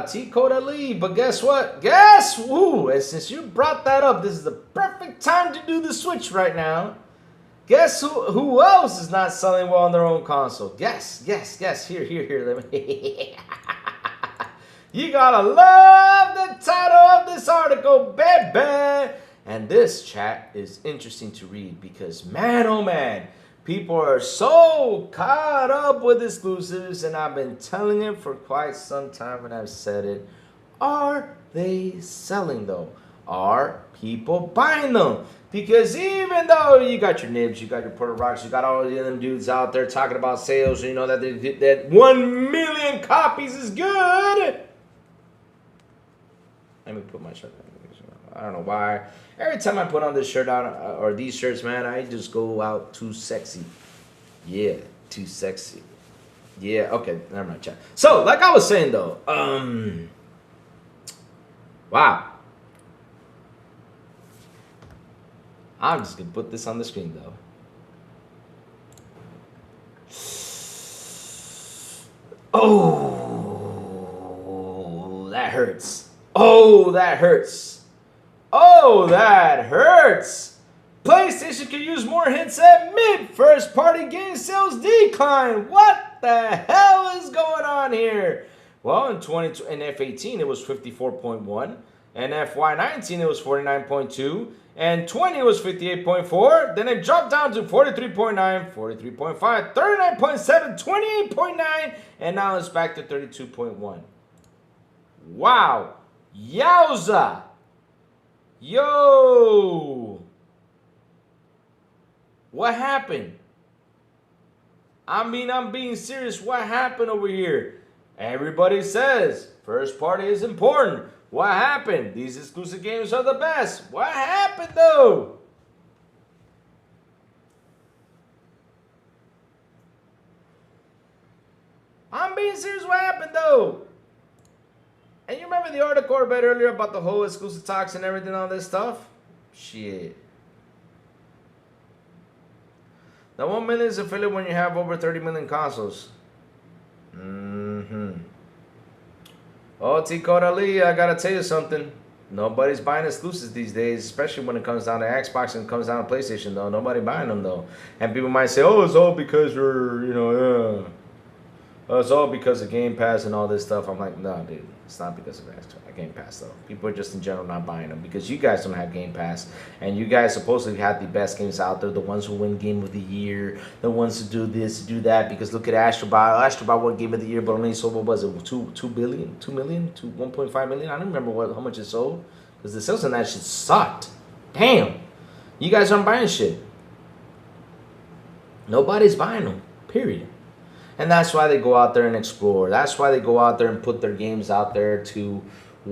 T-Code Ali. But guess what? And since you brought that up, this is the perfect time to do the Switch right now. Guess who else is not selling well on their own console? Guess. Here. Let me. You gotta love the title of this article, baby. And this, chat, is interesting to read because, man, oh man, people are so caught up with exclusives, and I've been telling it for quite some time, and I've said it. Are they selling, though? Are people buying them? Because even though you got your Nibs, you got your Puerto Rocks, you got all of them dudes out there talking about sales, you know, that 1 million copies is good. Let me put my shirt on. I don't know why. Every time I put on this shirt on, or these shirts, man, I just go out too sexy. Yeah, too sexy. Yeah, okay, never mind, chat. So, like I was saying, though, wow. I'm just going to put this on the screen, though. Oh, that hurts. Oh, that hurts. Oh, that hurts. PlayStation could use more hints at mid first party game sales decline. What the hell is going on here? Well, in F18 it was 54.1, and FY19 it was 49.2, and 20 it was 58.4. Then it dropped down to 43.9, 43.5, 39.7, 28.9, and now it's back to 32.1. Wow. Yowza. Yo! What happened? I mean, I'm being serious. What happened over here? Everybody says first party is important. What happened? These exclusive games are the best. What happened, though? I'm being serious. What happened, though? And you remember the article I read earlier about the whole exclusive talks and everything, all this stuff? Shit. The 1 million is a filler when you have over 30 million consoles. Oh, T-Code Ali, I gotta tell you something. Nobody's buying exclusives these days, especially when it comes down to Xbox and comes down to PlayStation, though. Nobody buying them, though. And people might say, oh, it's all because you're, you know, yeah. It's all because of Game Pass and all this stuff. I'm like, no, dude. It's not because of Game Pass, though. People are just in general not buying them because you guys don't have Game Pass. And you guys supposedly have the best games out there. The ones who win Game of the Year. The ones who do this, do that. Because look at Astrobot. Astrobot won Game of the Year, but only sold, what was it, 2 billion? 2 million? 1.5 million? I don't remember how much it sold. Because the sales on that shit sucked. Damn. You guys aren't buying shit. Nobody's buying them. Period. And that's why they go out there and explore. That's why they go out there and put their games out there to, to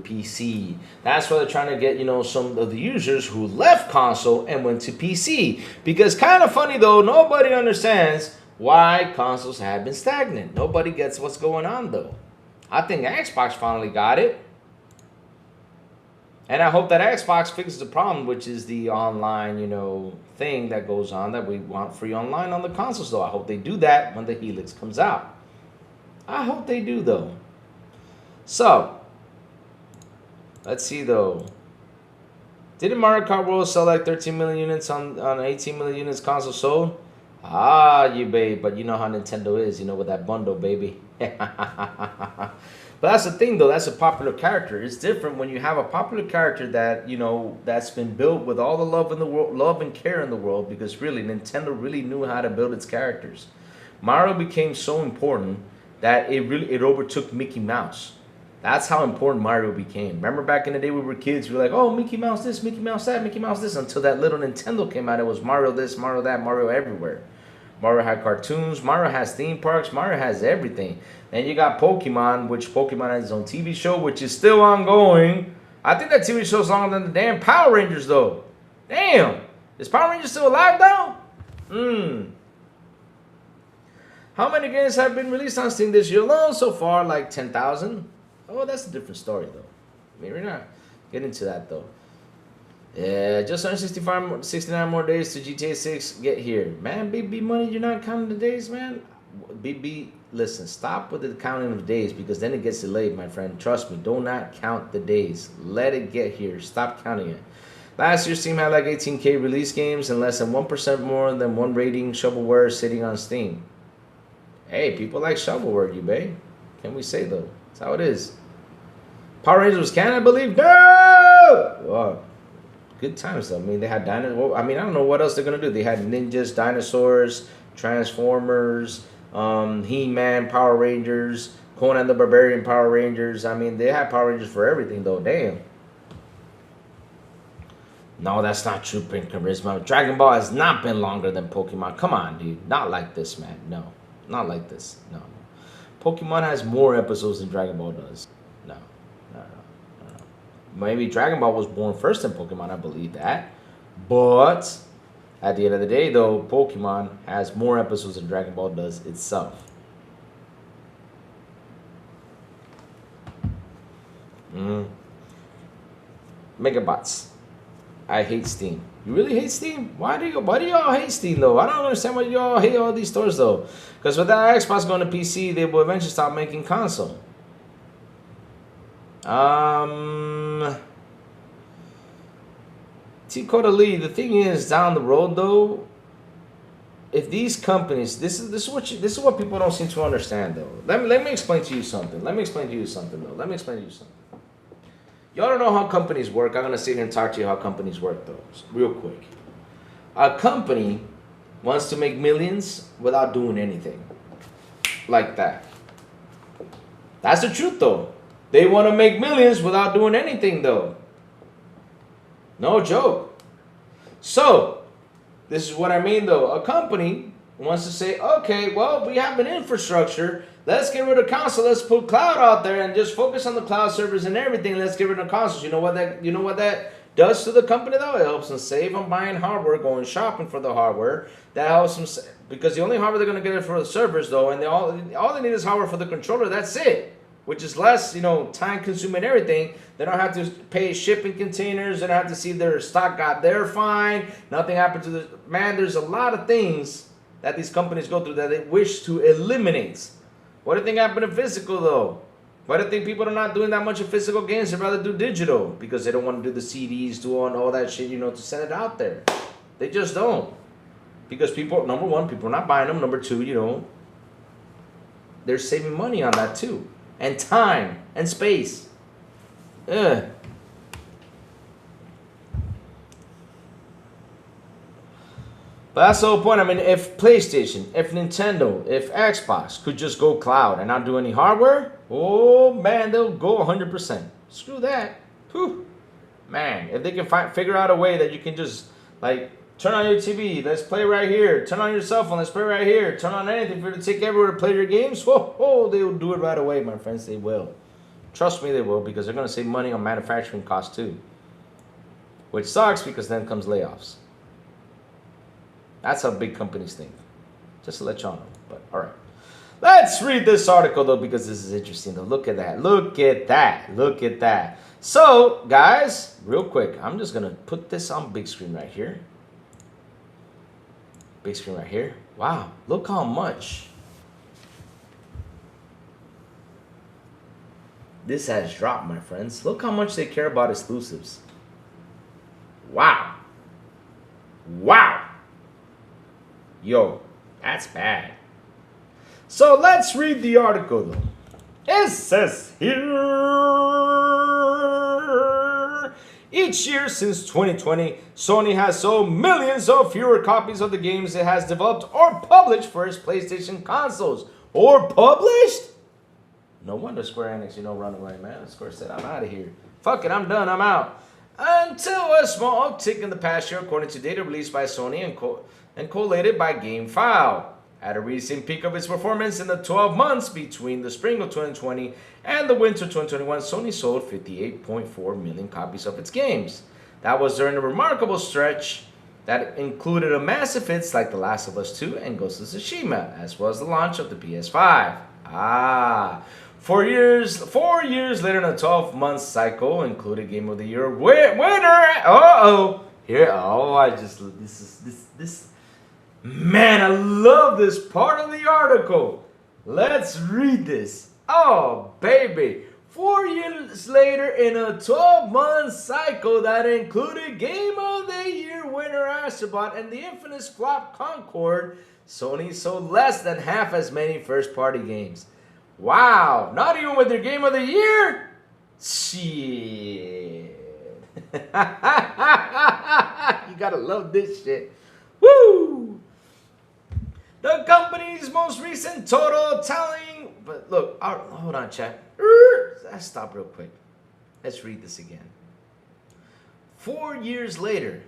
PC. That's why they're trying to get, you know, some of the users who left console and went to PC. Because kind of funny, though, nobody understands why consoles have been stagnant. Nobody gets what's going on, though. I think Xbox finally got it. And I hope that Xbox fixes the problem, which is the online, thing that goes on that we want free online on the consoles, though. I hope they do that when the Helix comes out. I hope they do, though. So, let's see, though. Didn't Mario Kart World sell like 13 million units on 18 million units console sold? Ah, you babe, but you know how Nintendo is, with that bundle, baby. But that's the thing, though. That's a popular character. It's different when you have a popular character that, that's been built with all the love in the world, love and care in the world, because really, Nintendo really knew how to build its characters. Mario became so important that it overtook Mickey Mouse. That's how important Mario became. Remember back in the day we were kids, we were like, oh, Mickey Mouse this, Mickey Mouse that, Mickey Mouse this, until that little Nintendo came out. It was Mario this, Mario that, Mario everywhere. Mario had cartoons, Mario has theme parks, Mario has everything. Then you got Pokemon, which Pokemon has its own TV show, which is still ongoing. I think that TV show is longer than the damn Power Rangers, though. Damn. Is Power Rangers still alive, though? How many games have been released on Steam this year alone so far? Like 10,000? Oh, that's a different story, though. Maybe not get into that, though. Yeah, just 69 more days to GTA 6 get here. Man, BB Money, you're not counting the days, man? BB, listen, stop with the counting of days, because then it gets delayed, my friend. Trust me, do not count the days. Let it get here. Stop counting it. Last year, Steam had like 18K release games and less than 1% more than one rating shovelware sitting on Steam. Hey, people like shovelware, you babe. Can we say, though? That's how it is. Power Rangers was canon, I believe. No! Well, good times, though. I mean, they had dinosaurs. I mean, I don't know what else they're going to do. They had ninjas, dinosaurs, Transformers, He-Man, Power Rangers, Conan the Barbarian Power Rangers. I mean, they had Power Rangers for everything, though. Damn. No, that's not true, Pink Charisma. Dragon Ball has not been longer than Pokemon. Come on, dude. Not like this, man. No. Not like this. No. Pokemon has more episodes than Dragon Ball does. No. Maybe Dragon Ball was born first in Pokemon. I believe that. But at the end of the day, though, Pokemon has more episodes than Dragon Ball does itself. Megabots. I hate Steam. You really hate Steam? Why do y'all hate Steam, though? I don't understand why y'all hate all these stores, though. Because with that Xbox going to PC, they will eventually stop making console. T-Coda Lee, the thing is, down the road, though, if these companies, this is what people don't seem to understand, though. Let me explain to you something. Y'all don't know how companies work. I'm going to sit here and talk to you how companies work, though, real quick. A company wants to make millions without doing anything. Like that. That's the truth, though. They want to make millions without doing anything, though. No joke. So, this is what I mean, though. A company wants to say, okay, well, we have an infrastructure. Let's get rid of console. Let's put cloud out there and just focus on the cloud servers and everything. Let's get rid of consoles. You know what that does to the company, though? It helps them save on buying hardware, going shopping for the hardware. That helps them, because the only hardware they're going to get is for the servers, though, and all they need is hardware for the controller. That's it. Which is less, time consuming and everything. They don't have to pay shipping containers. They don't have to see if their stock got there fine. Nothing happened to the... Man, there's a lot of things that these companies go through that they wish to eliminate. What do you think happened to physical, though? Why do you think people are not doing that much of physical games? They'd rather do digital. Because they don't want to do the CDs, do all that shit, to send it out there. They just don't. Because people, number one, people are not buying them. Number two, they're saving money on that, too. And time and space. But that's the whole point. I mean, if PlayStation, if Nintendo, if Xbox could just go cloud and not do any hardware, oh man, they'll go 100%. Screw that. Whew. Man, if they can figure out a way that you can just turn on your TV, let's play right here. Turn on your cell phone, let's play right here. Turn on anything for you to take everywhere to play your games. Whoa, they will do it right away, my friends. They will. Trust me, they will, because they're going to save money on manufacturing costs too. Which sucks, because then comes layoffs. That's how big companies think. Just to let y'all know. But, all right. Let's read this article, though, because this is interesting, though. Look at that. Look at that. Look at that. So, guys, real quick, I'm just going to put this on big screen right here. Big screen right here. Wow, look how much this has dropped, my friends. Look how much they care about exclusives. Wow. Wow. Yo, that's bad. So let's read the article, though. It says here, each year since 2020, Sony has sold millions of fewer copies of the games it has developed or published for its PlayStation consoles. Or published? No wonder Square Enix, run away, man. Square said, I'm out of here. Fuck it, I'm done, I'm out. Until a small uptick in the past year, according to data released by Sony and collated by GameFile. At a recent peak of its performance in the 12 months between the spring of 2020 and the winter 2021, Sony sold 58.4 million copies of its games. That was during a remarkable stretch that included a massive hits like The Last of Us 2 and Ghost of Tsushima, as well as the launch of the PS5. 4 years later in a 12-month cycle, included Game of the Year winner. Man, I love this part of the article. Let's read this. Oh, baby. 4 years later in a 12-month cycle that included Game of the Year winner Astrobot and the infamous flop Concord, Sony sold less than half as many first-party games. Wow. Not even with their Game of the Year? Shit. You gotta love this shit. Woo! The company's most recent total tallying... But look, hold on, chat. Let's stop real quick. Let's read this again. 4 years later.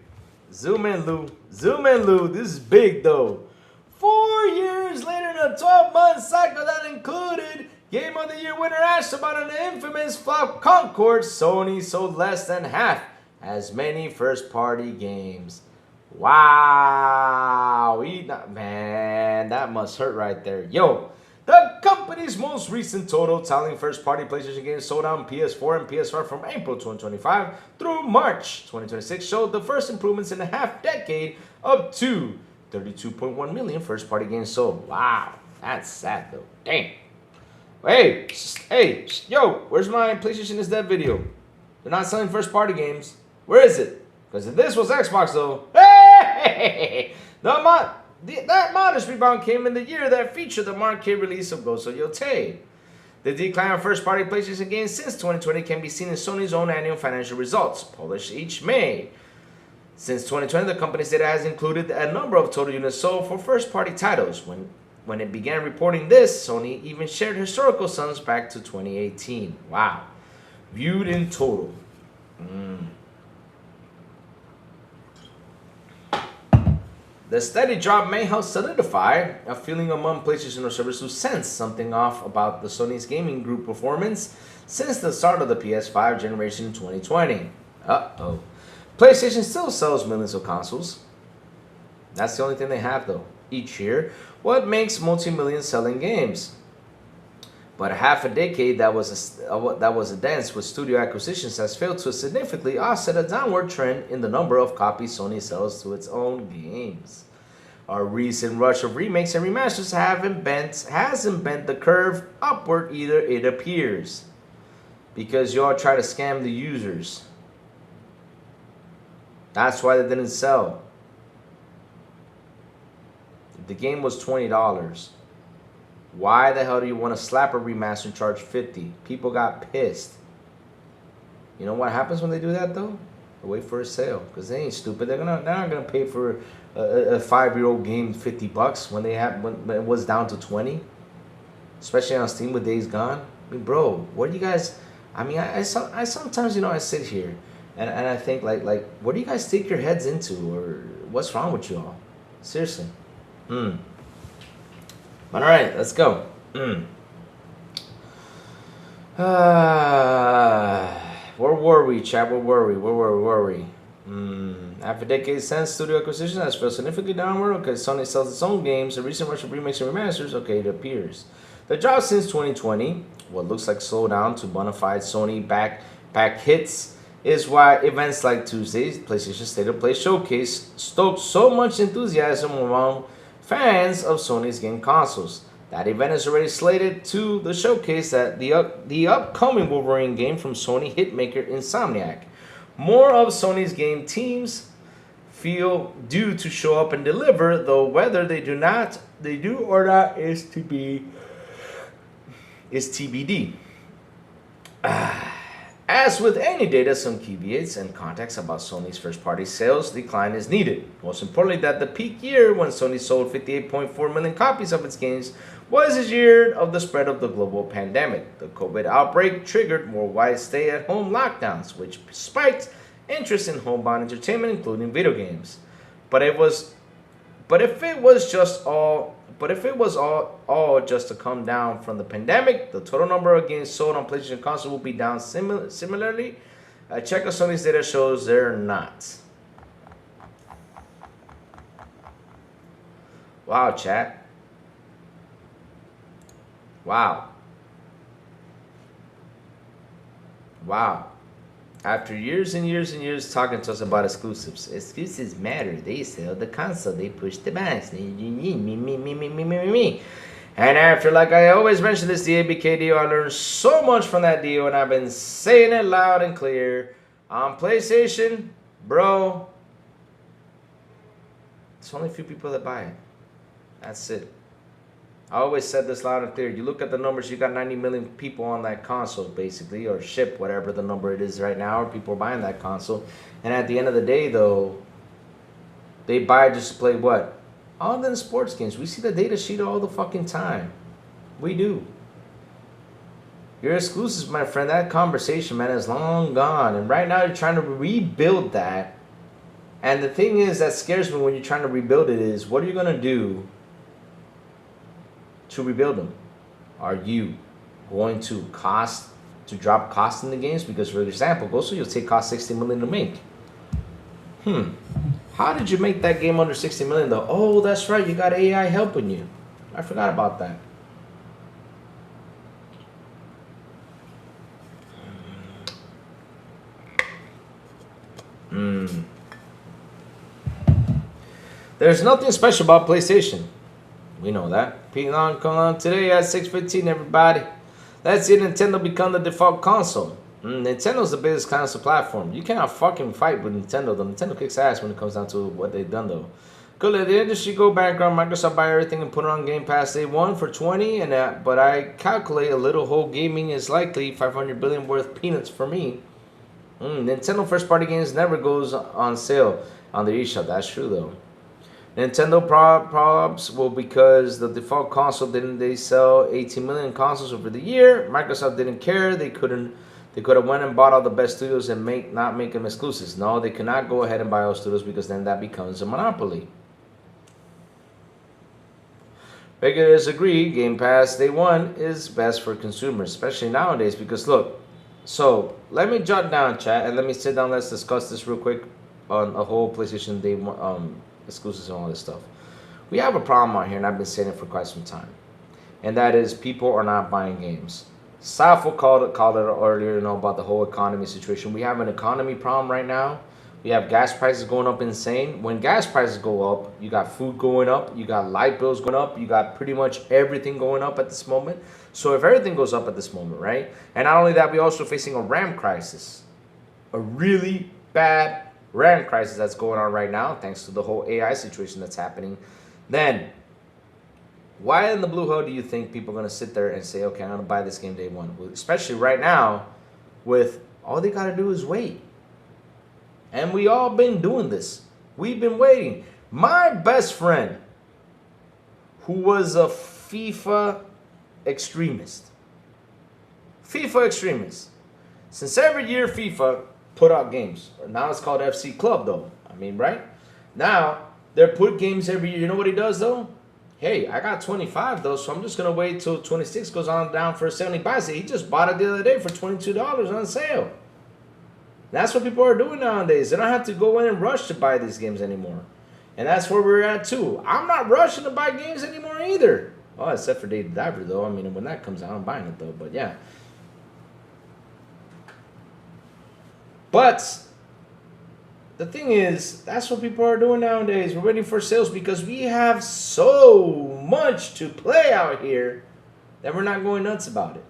Zoom in, Lou. Zoom in, Lou. This is big, though. 4 years later in a 12-month cycle that included Game of the Year winner Astrobot and the infamous flop Concord, Sony sold less than half as many first-party games. Wow, man, that must hurt right there. Yo, the company's most recent total tallying first-party PlayStation games sold on PS4 and PS5 from April 2025 through March 2026 showed the first improvements in a half-decade up to 32.1 million first-party games sold. Wow, that's sad though. Damn. Hey, yo, where's my PlayStation is Dead video? They're not selling first-party games. Where is it? Because if this was Xbox though, hey, that modest rebound came in the year that featured the marquee release of Ghost of Yotei. The decline of first-party PlayStation games since 2020 can be seen in Sony's own annual financial results, published each May. Since 2020, the company's data has included a number of total units sold for first-party titles. When it began reporting this, Sony even shared historical sums back to 2018. Wow. Viewed in total. The steady drop may help solidify a feeling among PlayStation observers who sense something off about the Sony's gaming group performance since the start of the PS5 generation in 2020. Uh-oh. PlayStation still sells millions of consoles. That's the only thing they have, though, each year. What makes multi-million selling games? But half a decade that was a dance with studio acquisitions has failed to significantly offset a downward trend in the number of copies Sony sells to its own games. Our recent rush of remakes and remasters hasn't bent the curve upward either, it appears. Because y'all try to scam the users. That's why they didn't sell. The game was $20. Why the hell do you want to slap a remaster and charge $50? People got pissed. You know what happens when they do that though? They wait for a sale because they ain't stupid. They're not gonna pay for a 5-year-old game $50 when it was down to 20. Especially on Steam with Days Gone. I mean, bro, what do you guys? I mean, I sometimes I sit here and I think like what do you guys take your heads into, or what's wrong with you all? Seriously. All right, let's go. Where were we, chat? Where were we? After decades since studio acquisition has fell significantly downward because Sony sells its own games, a recent rush of remakes and remasters, okay, it appears. The drop since 2020, what looks like slowdown to bona fide Sony back hits, is why events like Tuesday's PlayStation State of Play Showcase stoked so much enthusiasm among fans of Sony's game consoles. That event is already slated to the showcase that the upcoming Wolverine game from Sony hitmaker Insomniac. More of Sony's game teams feel due to show up and deliver, though whether they do or not is TBD. As with any data, some caveats and context about Sony's first-party sales decline is needed. Most importantly, that the peak year when Sony sold 58.4 million copies of its games was a year of the spread of the global pandemic. The COVID outbreak triggered more wide stay-at-home lockdowns, which spiked interest in homebound entertainment, including video games. But if it was all just to come down from the pandemic, the total number of games sold on PlayStation console will be down similarly. A check of Sony's data shows they're not. Wow, chat. Wow. After years and years and years talking to us about exclusives matter. They sell the console. They push the buttons. Me. And after, like I always mention this, the ABK deal, I learned so much from that deal, and I've been saying it loud and clear. On PlayStation, bro, it's only a few people that buy it. That's it. I always said this loud and clear. You look at the numbers, you got 90 million people on that console, basically, or ship, whatever the number it is right now, or people are buying that console. And at the end of the day, though, they buy just to play what? All the sports games. We see the data sheet all the fucking time. We do. Your exclusives, my friend, that conversation, man, is long gone. And right now, you're trying to rebuild that. And the thing is that scares me when you're trying to rebuild it is, what are you going to do to rebuild them? Are you going to drop cost in the games? Because for example, Ghost will take cost 60 million to make. How did you make that game under 60 million though? Oh, that's right, you got AI helping you. I forgot about that. There's nothing special about PlayStation. We know that. Come on today at 6:15, everybody. Let's see Nintendo become the default console. Nintendo's the biggest console platform. You cannot fucking fight with Nintendo. The Nintendo kicks ass when it comes down to what they've done, though. Could let the industry go bankrupt, Microsoft buy everything and put it on Game Pass day one for 20, but I calculate a little whole gaming is likely 500 billion worth peanuts for me. Nintendo first-party games never goes on sale on the eShop. That's true, though. Nintendo props will because the default console they sell 18 million consoles over the year. Microsoft didn't care. They could have went and bought all the best studios and not make them exclusives. No, they cannot go ahead and buy all studios because then that becomes a monopoly. Regulators agree Game Pass day one is best for consumers, especially nowadays because look. So let me jot down, chat, and let me sit down. Let's discuss this real quick on a whole PlayStation day one. Exclusives and all this stuff. We have a problem out here, and I've been saying it for quite some time, and that is people are not buying games. Safo called it earlier, about the whole economy situation. We have an economy problem right now. We have gas prices going up insane. When gas prices go up, you got food going up, you got light bills going up, you got pretty much everything going up at this moment. So if everything goes up at this moment, right? And not only that, we're also facing a RAM crisis, a really bad RAM crisis that's going on right now, thanks to the whole AI situation that's happening. Then, why in the blue hell do you think people are going to sit there and say, okay, I'm going to buy this game day one? Especially right now, with all they got to do is wait. And we all been doing this. We've been waiting. My best friend, who was a FIFA extremist. Since every year FIFA put out games. Now it's called FC Club, though. I mean, right? Now, they're put games every year. You know what he does, though? Hey, I got 25, though, so I'm just going to wait till 26 goes on down for 70 buys it. He just bought it the other day for $22 on sale. That's what people are doing nowadays. They don't have to go in and rush to buy these games anymore. And that's where we're at too. I'm not rushing to buy games anymore either. Oh, except for Dave the Diver though. I mean, when that comes out, I'm buying it though. But yeah. But the thing is, that's what people are doing nowadays. We're waiting for sales because we have so much to play out here that we're not going nuts about it.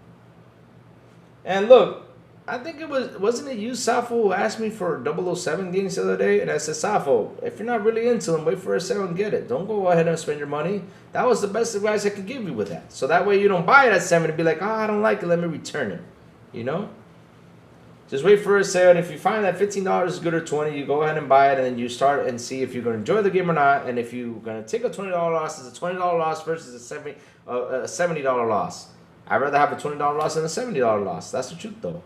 And look, I think wasn't it you, Safo, who asked me for 007 games the other day? And I said, Safo, if you're not really into them, wait for a sale and get it. Don't go ahead and spend your money. That was the best advice I could give you with that. So that way you don't buy it at 7 and be like, oh, I don't like it, let me return it. You know? Just wait for a sale, and if you find that $15 is good or $20, you go ahead and buy it, and then you start and see if you're going to enjoy the game or not. And if you're going to take a $20 loss, it's a $20 loss versus a $70 loss. I'd rather have a $20 loss than a $70 loss. That's the truth, though.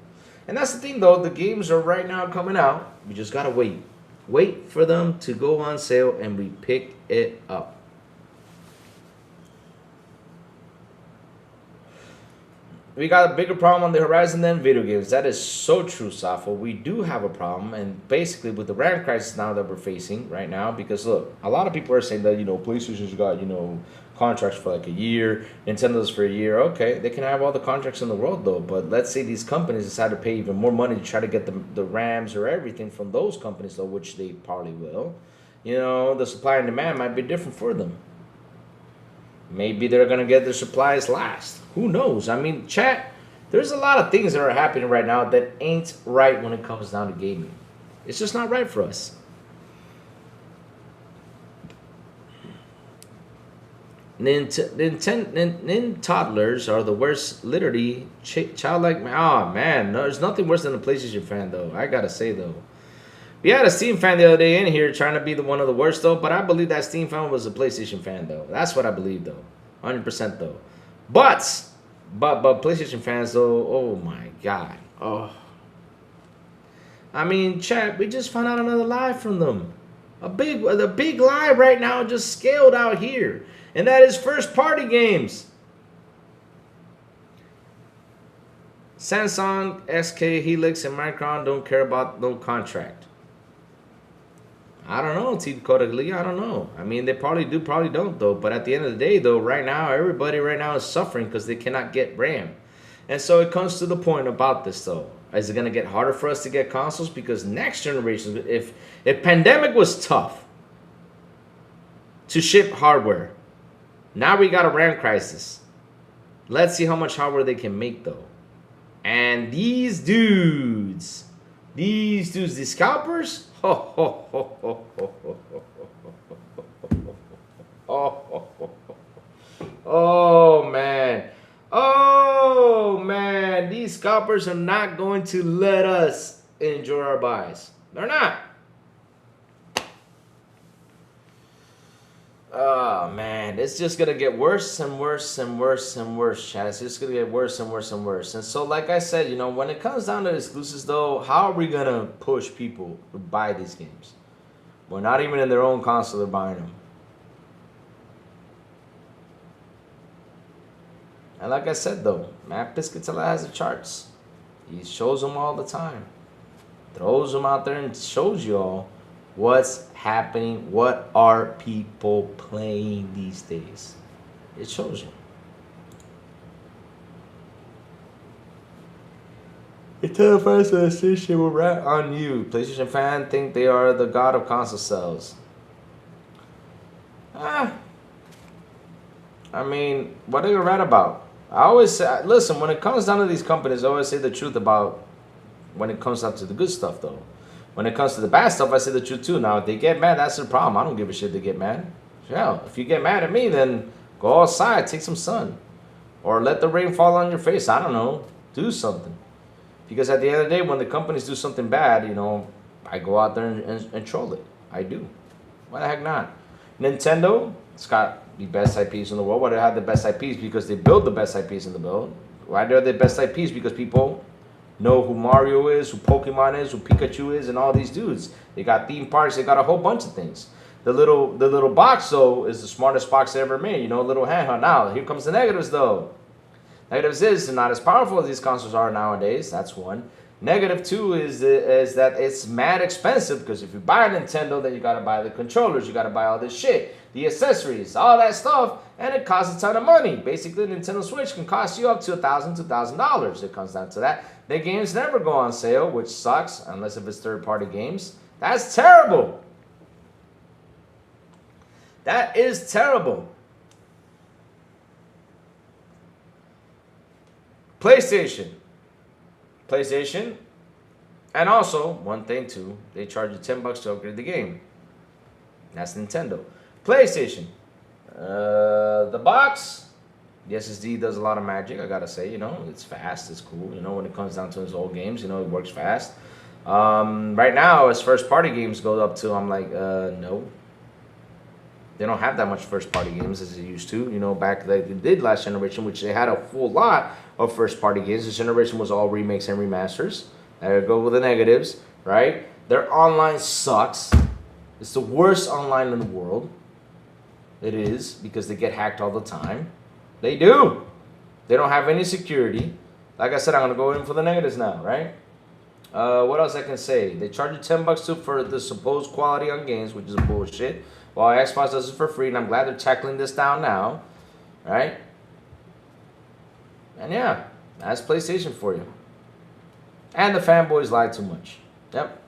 And that's the thing, though. The games are right now coming out. We just got to wait. Wait for them to go on sale, and we pick it up. We got a bigger problem on the horizon than video games. That is so true, Safo. We do have a problem, and basically with the RAM crisis now that we're facing right now, because look, a lot of people are saying that, you know, PlayStation's got, you know, contracts for like a year, Nintendo's for a year. Okay, they can have all the contracts in the world though, but let's say these companies decide to pay even more money to try to get the RAMs or everything from those companies though, which they probably will. You know, the supply and demand might be different for them. Maybe they're going to get their supplies last. Who knows? I mean, chat, there's a lot of things that are happening right now that ain't right when it comes down to gaming. It's just not right for us. Toddlers are the worst. Literally, childlike. Oh, man. No, there's nothing worse than a PlayStation fan, though. I got to say, though. We had a Steam fan the other day in here trying to be the one of the worst, though. But I believe that Steam fan was a PlayStation fan, though. That's what I believe, though. 100%, though. But PlayStation fans, though, oh, my God. Oh. I mean, chat, we just found out another lie from them. The big lie right now just scaled out here. And that is first-party games. Samsung, SK, Helix, and Micron don't care about no contract. I don't know, T. Kodagli, I don't know. I mean, they probably do, probably don't, though. But at the end of the day, though, right now, everybody right now is suffering because they cannot get RAM. And so it comes to the point about this, though. Is it going to get harder for us to get consoles? Because next generation, if pandemic was tough to ship hardware, now we got a RAM crisis. Let's see how much hardware they can make, though. And these dudes, these scalpers, oh man, these scalpers are not going to let us enjoy our buys. They're not. Oh man, it's just gonna get worse and worse and worse and worse, chat. It's just gonna get worse and worse and worse. And so, like I said, you know, when it comes down to exclusives, though, how are we gonna push people to buy these games? We're not even in their own console; they're buying them. And like I said, though, Matt Piscatella has the charts. He shows them all the time, throws them out there, and shows you all what's happening, what are people playing these days. It shows you. Nintendo fans association will rat on you. PlayStation fans think they are the god of console sales. I mean, what are they gonna rat about? I always say, listen, when it comes down to these companies, I always say the truth about when it comes down to the good stuff, though. When it comes to the bad stuff, I say the truth too. Now, if they get mad, that's their problem. I don't give a shit if they get mad. Yeah, if you get mad at me, then go outside, take some sun. Or let the rain fall on your face. I don't know. Do something. Because at the end of the day, when the companies do something bad, you know, I go out there and troll it. I do. Why the heck not? Nintendo, it's got the best IPs in the world. Why do they have the best IPs? Because they build the best IPs in the world. Why are they the best IPs? Because people know who Mario is, who Pokemon is, who Pikachu is, and all these dudes. They got theme parks. They got a whole bunch of things. The little box, though, is the smartest box they ever made. You know, a little handheld. Now, here comes the negatives, though. Negatives is they're not as powerful as these consoles are nowadays. That's one. Negative two is that it's mad expensive, because if you buy a Nintendo, then you gotta buy the controllers, you gotta buy all this shit, the accessories, all that stuff, and it costs a ton of money. Basically, Nintendo Switch can cost you up to $1,000, $2,000. It comes down to that. The games never go on sale, which sucks, unless if it's third-party games. That's terrible. That is terrible. PlayStation, and also one thing too, they charge you $10 to upgrade the game. That's Nintendo. PlayStation, the box, the SSD does a lot of magic. I gotta say, you know, it's fast, it's cool. You know, when it comes down to his old games, you know, it works fast. Right now, as first party games go up to, I'm like, no. They don't have that much first party games as they used to. You know, back like they did last generation, which they had a full lot of first party games. This generation was all remakes and remasters. There go with the negatives, right? Their online sucks. It's the worst online in the world. It is, because they get hacked all the time. They do. They don't have any security. Like I said, I'm gonna go in for the negatives now, right? What else I can say? They charge you $10 too for the supposed quality on games, which is bullshit. While Xbox does it for free, and I'm glad they're tackling this down now, right? And yeah, that's PlayStation for you. And the fanboys lie too much. Yep.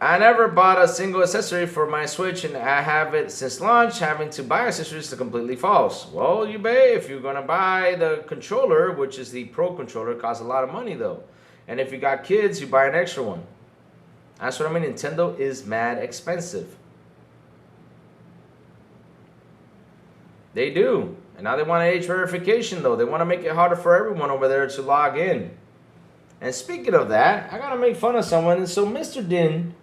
I never bought a single accessory for my Switch, and I have it since launch. Having to buy accessories is completely false. Well, you may, if you're gonna buy the controller, which is the Pro controller, it costs a lot of money though. And if you got kids, you buy an extra one. That's what I mean. Nintendo is mad expensive. They do. And now they want age verification though. They want to make it harder for everyone over there to log in. And speaking of that, I gotta make fun of someone. And so Mr. Din,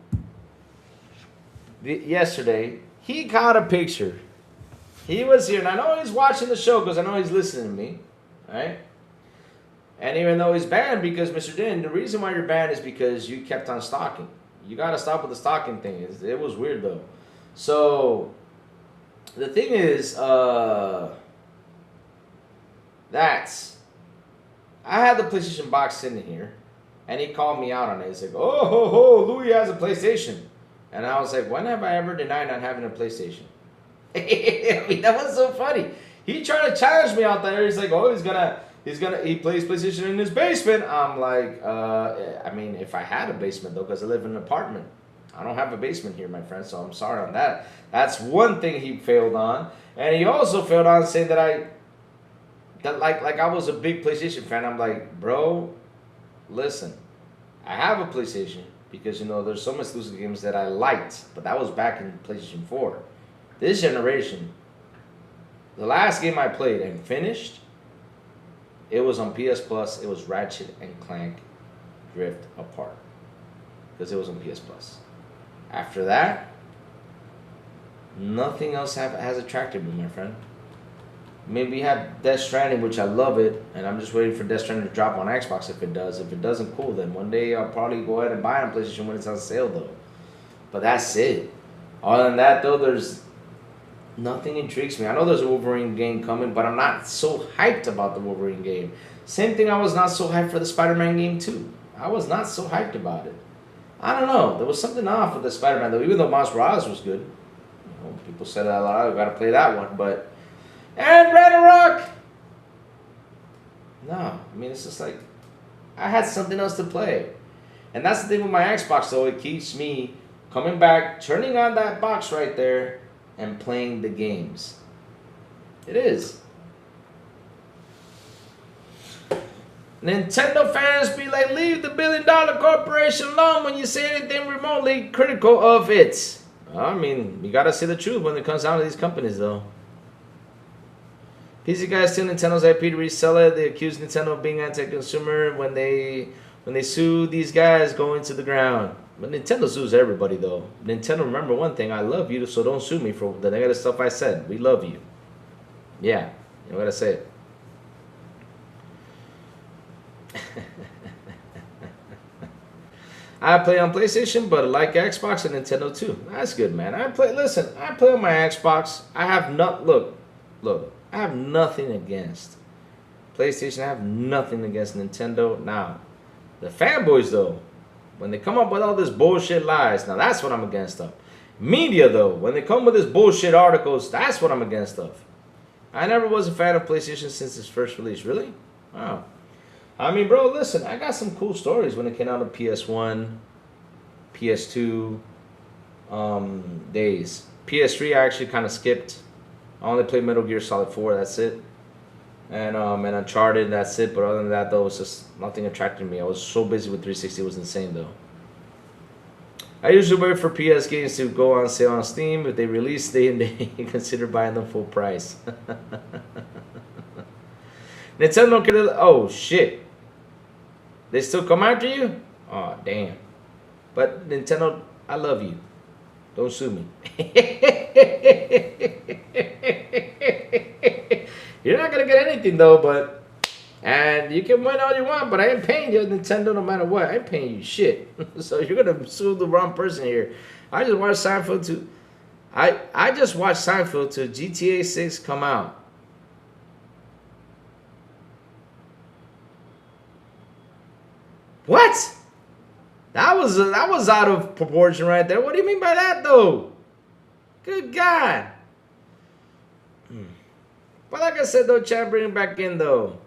yesterday, he caught a picture. He was here, and I know he's watching the show because I know he's listening to me, right? And even though he's banned, because Mr. Din, the reason why you're banned is because you kept on stalking. You gotta stop with the stalking thing. It was weird though. So the thing is, I had the PlayStation box sitting here, and he called me out on it. He's like, "Oh, ho, ho, Louis has a PlayStation," and I was like, "When have I ever denied not having a PlayStation?" I mean, that was so funny. He tried to challenge me out there. He's like, "Oh, he plays PlayStation in his basement." I'm like, I mean, if I had a basement though, because I live in an apartment. I don't have a basement here, my friend, so I'm sorry on that. That's one thing he failed on, and he also failed on saying that like I was a big PlayStation fan. I'm like, bro, listen, I have a PlayStation because, you know, there's some exclusive games that I liked, but that was back in PlayStation 4. This generation, the last game I played and finished, it was on PS Plus. It was Ratchet and Clank Drift Apart, because it was on PS Plus. After that, nothing else has attracted me, my friend. Maybe you have Death Stranding, which I love it, and I'm just waiting for Death Stranding to drop on Xbox if it does. If it doesn't, cool, then one day I'll probably go ahead and buy it on PlayStation when it's on sale, though. But that's it. Other than that, though, there's nothing intrigues me. I know there's a Wolverine game coming, but I'm not so hyped about the Wolverine game. Same thing, I was not so hyped for the Spider-Man game, too. I was not so hyped about it. I don't know. There was something off with the Spider-Man, though, even though Miles Morales was good. You know, people said that a lot. I got to play that one, but... And Ragnarok! No, I mean, it's just like, I had something else to play. And that's the thing with my Xbox, though. It keeps me coming back, turning on that box right there, and playing the games. It is. Nintendo fans be like, leave the billion-dollar corporation alone when you say anything remotely critical of it. I mean, you gotta say the truth when it comes down to these companies, though. PC guys steal Nintendo's IP to resell it. They accuse Nintendo of being anti-consumer when they sue these guys going to the ground. But Nintendo sues everybody, though. Nintendo, remember one thing: I love you, so don't sue me for the negative stuff I said. We love you. Yeah, you gotta say it. I play on PlayStation, but I like Xbox and Nintendo too. That's good, man. I play on my Xbox. I have look, I have nothing against PlayStation. I have nothing against Nintendo. Now, the fanboys though, when they come up with all this bullshit lies, now that's what I'm against of. Media though, when they come with this bullshit articles, that's what I'm against of. I never was a fan of PlayStation since its first release. Really? Wow. I mean, bro, listen, I got some cool stories when it came out of PS1, PS2 days. PS3 I actually kind of skipped. I only played Metal Gear Solid 4, that's it. And Uncharted, that's it. But other than that, though, it was just nothing attracted me. I was so busy with 360, it was insane, though. I usually wait for PS games to go on sale on Steam. If they release day and day, consider buying them full price. Nintendo could. Oh, shit. They still come after you? Oh, damn. But Nintendo, I love you. Don't sue me. You're not going to get anything, though, but... And you can win all you want, but I ain't paying you, Nintendo, no matter what. I ain't paying you shit. So you're going to sue the wrong person here. I just watched Seinfeld to... I just watched Seinfeld to GTA 6 come out. What? That was out of proportion right there. What do you mean by that, though? Good God. But like I said, though, chat, bring it back in, though.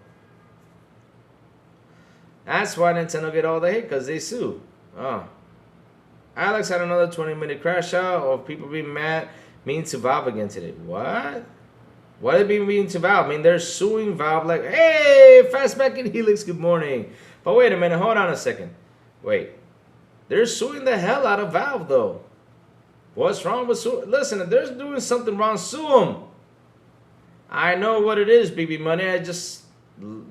That's why Nintendo get all the hate, because they sue. Oh. Alex had another 20-minute crash out of people being mean to Valve again today. What? Why are they being mean to Valve? I mean, they're suing Valve like, hey, Fastback and Helix, good morning. But wait a minute, hold on a second. Wait. They're suing the hell out of Valve, though. What's wrong with suing? Listen, if they're doing something wrong, sue them. I know what it is, BB Money.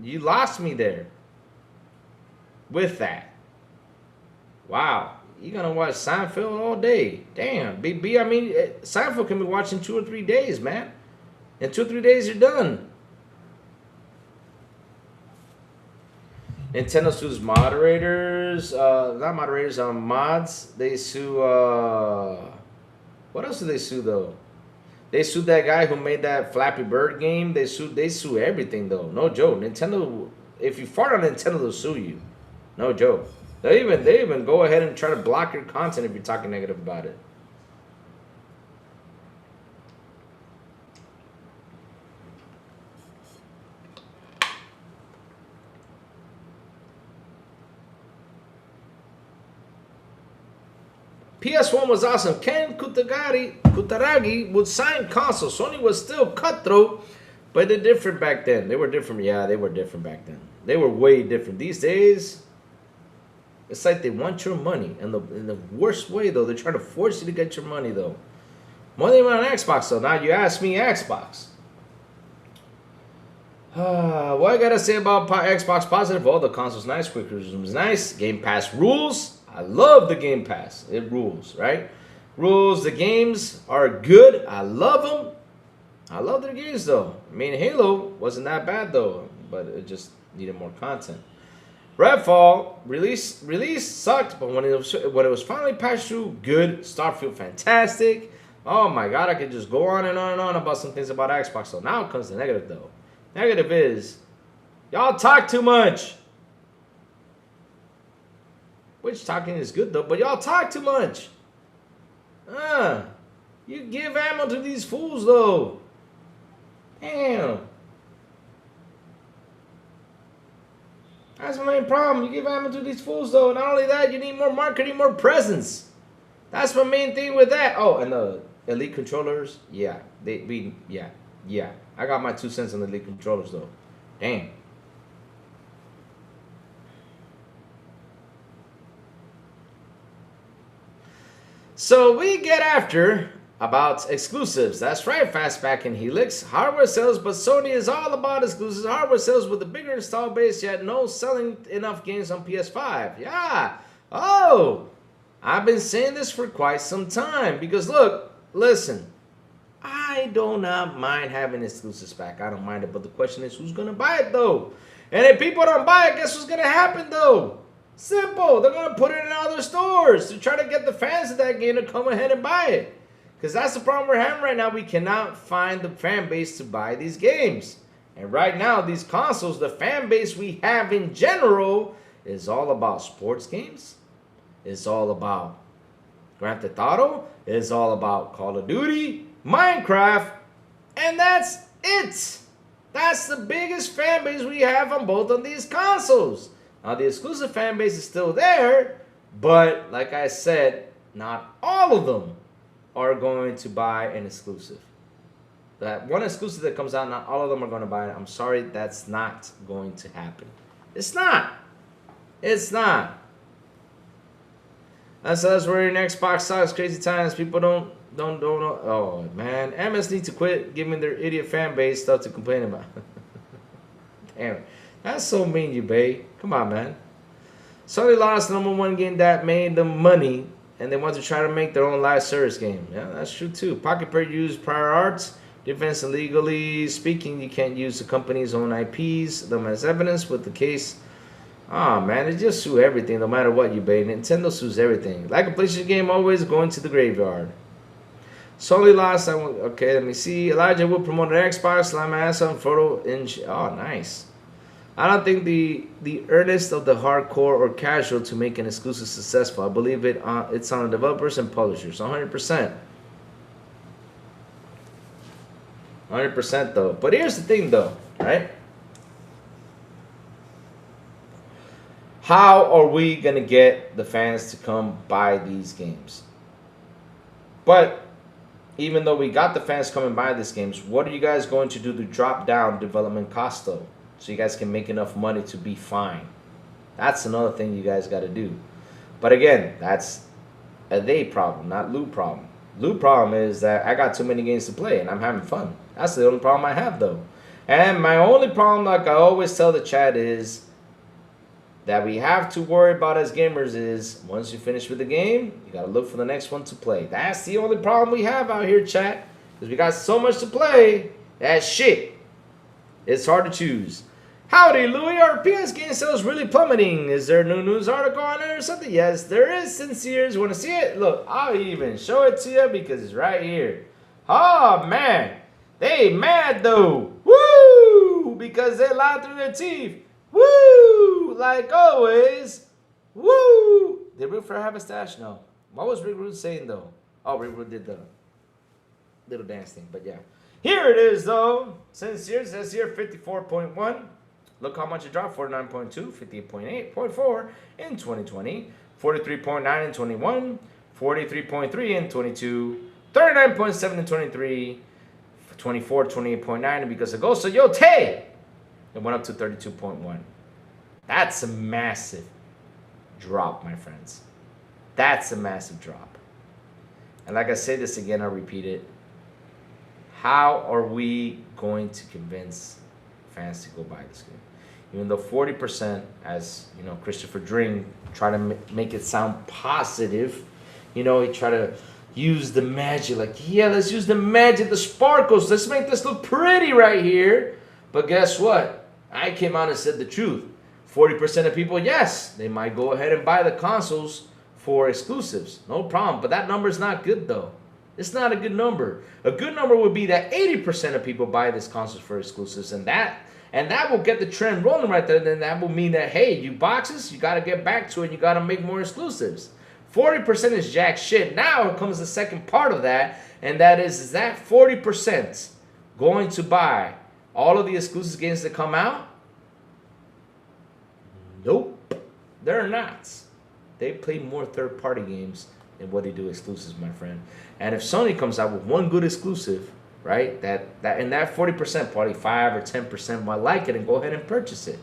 You lost me there. With that. Wow. You're going to watch Seinfeld all day. Damn, BB. I mean, Seinfeld can be watched in 2 or 3 days, man. In 2 or 3 days, you're done. Nintendo sues moderators. Not moderators, mods. They sue... What else do they sue, though? They sued that guy who made that Flappy Bird game. They sue everything, though. No joke. Nintendo... If you fart on Nintendo, they'll sue you. No joke. They even go ahead and try to block your content if you're talking negative about it. PS1 was awesome. Ken Kutaragi would sign consoles. Sony was still cutthroat, but they're different back then. They were different. Yeah, they were different back then. They were way different. These days, it's like they want your money. And in the worst way, though, they're trying to force you to get your money, though. More than on Xbox, though. Now you ask me Xbox. What I gotta say about Xbox positive? All the consoles nice, quick resumes nice. Game Pass rules. I love the Game Pass. It rules, right? Rules. The games are good. I love them. I love their games, though. I mean, Halo wasn't that bad, though, but it just needed more content. Redfall release sucked, but when it was finally patched through, good. Starfield, fantastic. Oh my God, I could just go on and on and on about some things about Xbox. So now comes the negative, though. Negative is y'all talk too much. Which talking is good, though, but y'all talk too much. You give ammo to these fools, though. Damn. That's my main problem. You give ammo to these fools, though. Not only that, you need more marketing, more presence. That's my main thing with that. Oh, and the Elite controllers. Yeah. Yeah. I got my 2 cents on the Elite controllers, though. Damn. So we get after about exclusives. That's right, Fastback and Helix. Hardware sales, but Sony is all about exclusives. Hardware sales with a bigger install base, yet no selling enough games on PS5. Yeah. Oh, I've been saying this for quite some time. Because look, listen, I do not mind having exclusives back. I don't mind it. But the question is, who's going to buy it, though? And if people don't buy it, guess what's going to happen, though? Simple. They're going to put it in other stores to try to get the fans of that game to come ahead and buy it. Because that's the problem we're having right now. We cannot find the fan base to buy these games. And right now, these consoles, the fan base we have in general is all about sports games. It's all about Grand Theft Auto. It's all about Call of Duty, Minecraft, and that's it. That's the biggest fan base we have on both of these consoles. Now, the exclusive fan base is still there, but like I said, not all of them are going to buy an exclusive. That one exclusive that comes out, not all of them are going to buy it. I'm sorry, that's not going to happen. It's not. It's not. That's where your Xbox sucks. Crazy times. People don't know. Oh man, MS need to quit giving their idiot fan base stuff to complain about. Damn it, that's so mean, you babe. Come on, man. Sony lost the #1 game that made them money, and they want to try to make their own live service game. Yeah, that's true too. Pocket Pair used prior arts. Defense and legally speaking, you can't use the company's own IPs, them as evidence with the case. Oh man, they just sue everything, no matter what you bait. Nintendo sues everything. Like a PlayStation game, always going to the graveyard. Solely lost. Okay, let me see. Elijah Wood promoted Xbox. Slam ass on photo. Oh, nice. I don't think the earnest of the hardcore or casual to make an exclusive successful. I believe it's on the developers and publishers. 100%. 100% though. But here's the thing though, right? How are we going to get the fans to come buy these games? But even though we got the fans coming by these games, what are you guys going to do to drop down development cost though? So you guys can make enough money to be fine. That's another thing you guys got to do. But again, that's a they problem, not Lou problem. Lou problem is that I got too many games to play and I'm having fun. That's the only problem I have though. And my only problem, like I always tell the chat, is that we have to worry about as gamers is once you finish with the game, you got to look for the next one to play. That's the only problem we have out here, chat. Because we got so much to play. That shit. It's hard to choose. Howdy, Louie. Are PS game sales really plummeting? Is there a new news article on it or something? Yes, there is. Sincere. You want to see it? Look, I'll even show it to you because it's right here. Oh, man. They mad, though. Woo! Because they lied through their teeth. Woo! Like always. Woo! Did Rick Flair have a stash? No. What was Rick Rude saying, though? Oh, Rick Rude did the little dance thing, but yeah. Here it is, though. Sincere says here 54.1. Look how much it dropped. 49.2, 58.8, 0.4 in 2020, 43.9 in 21, 43.3 in 22, 39.7 in 23, 24, 28.9, and because of Ghost of Yote, it went up to 32.1. That's a massive drop, my friends. That's a massive drop. And like I say this again, I'll repeat it. How are we going to convince fans to go buy this game? Even though 40%, as you know, Christopher Dring tried to make it sound positive, you know, he tried to use the magic, like, yeah, let's use the magic, the sparkles, let's make this look pretty right here. But guess what? I came out and said the truth. 40% of people, yes, they might go ahead and buy the consoles for exclusives. No problem. But that number is not good, though. It's not a good number. A good number would be that 80% of people buy this consoles for exclusives, and that will get the trend rolling right there. Then that will mean that, hey, you boxes, you got to get back to it. You got to make more exclusives. 40% is jack shit. Now comes the second part of that, and that is that 40% going to buy all of the exclusive games that come out? Nope, they're not. They play more third-party games than what they do exclusives, my friend. And if Sony comes out with one good exclusive, right, that 40%, probably 5 or 10% might like it and go ahead and purchase it.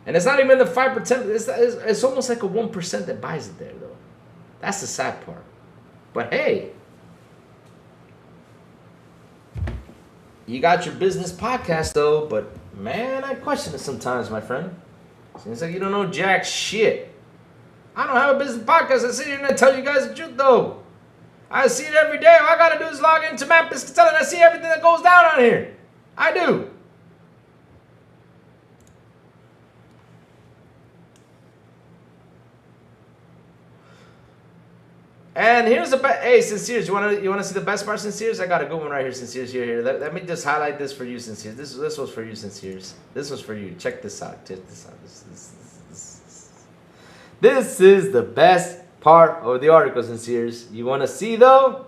And it's not even the 5%. It's almost like a 1% that buys it there, though. That's the sad part. But hey, you got your business podcast, though. But man, I question it sometimes, my friend. Seems like you don't know jack shit. I don't have a business podcast. I sit here and I tell you guys the truth, though. I see it every day. All I gotta do is log into Matt Piscatella and I see everything that goes down on here. I do. And here's the best. Hey, Sinceres, you wanna see the best part, Sinceres? I got a good one right here, Sinceres. Here. Let me just highlight this for you, Sinceres. This was for you, Sinceres. This was for you. Check this out. Check this out. This is the best part of the article, Sinceres. You wanna see though?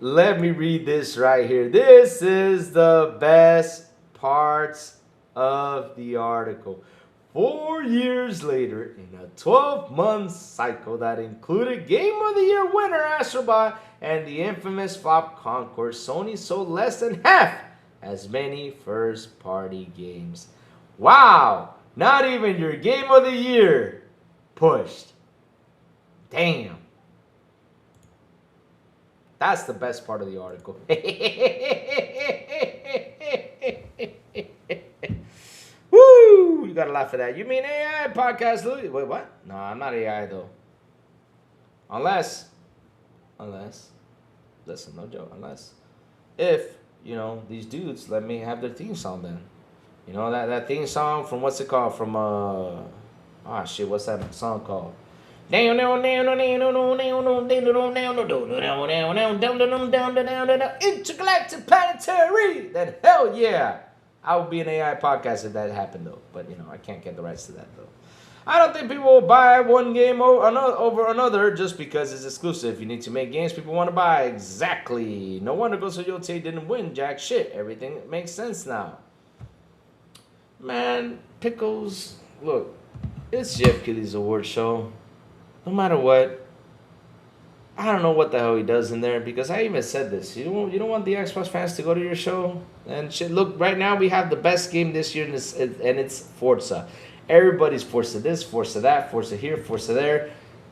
Let me read this right here. This is the best parts of the article. 4 years later, in a 12-month cycle that included Game of the Year winner Astrobot and the infamous flop Concord, Sony sold less than half as many first-party games. Wow! Not even your Game of the Year pushed. Damn. That's the best part of the article. Woo! You gotta laugh at that. You mean AI podcast, Louis? Wait, what? No, I'm not AI though. Unless, listen, no joke. Unless, if these dudes let me have their theme song, then that theme song from what's it called? From what's that song called? Intergalactic planetary. Then hell yeah. I would be an AI podcast if that happened, though. But, I can't get the rights to that, though. I don't think people will buy one game over another just because it's exclusive. You need to make games people want to buy. Exactly. No wonder Ghost Yote didn't win jack shit. Everything makes sense now. Man, Pickles, look, it's Jeff Keighley's award show. No matter what, I don't know what the hell he does in there, because I even said this. You don't want the Xbox fans to go to your show and shit. Look, right now we have the best game this year, and it's Forza. Everybody's Forza this, Forza that, Forza here, Forza there.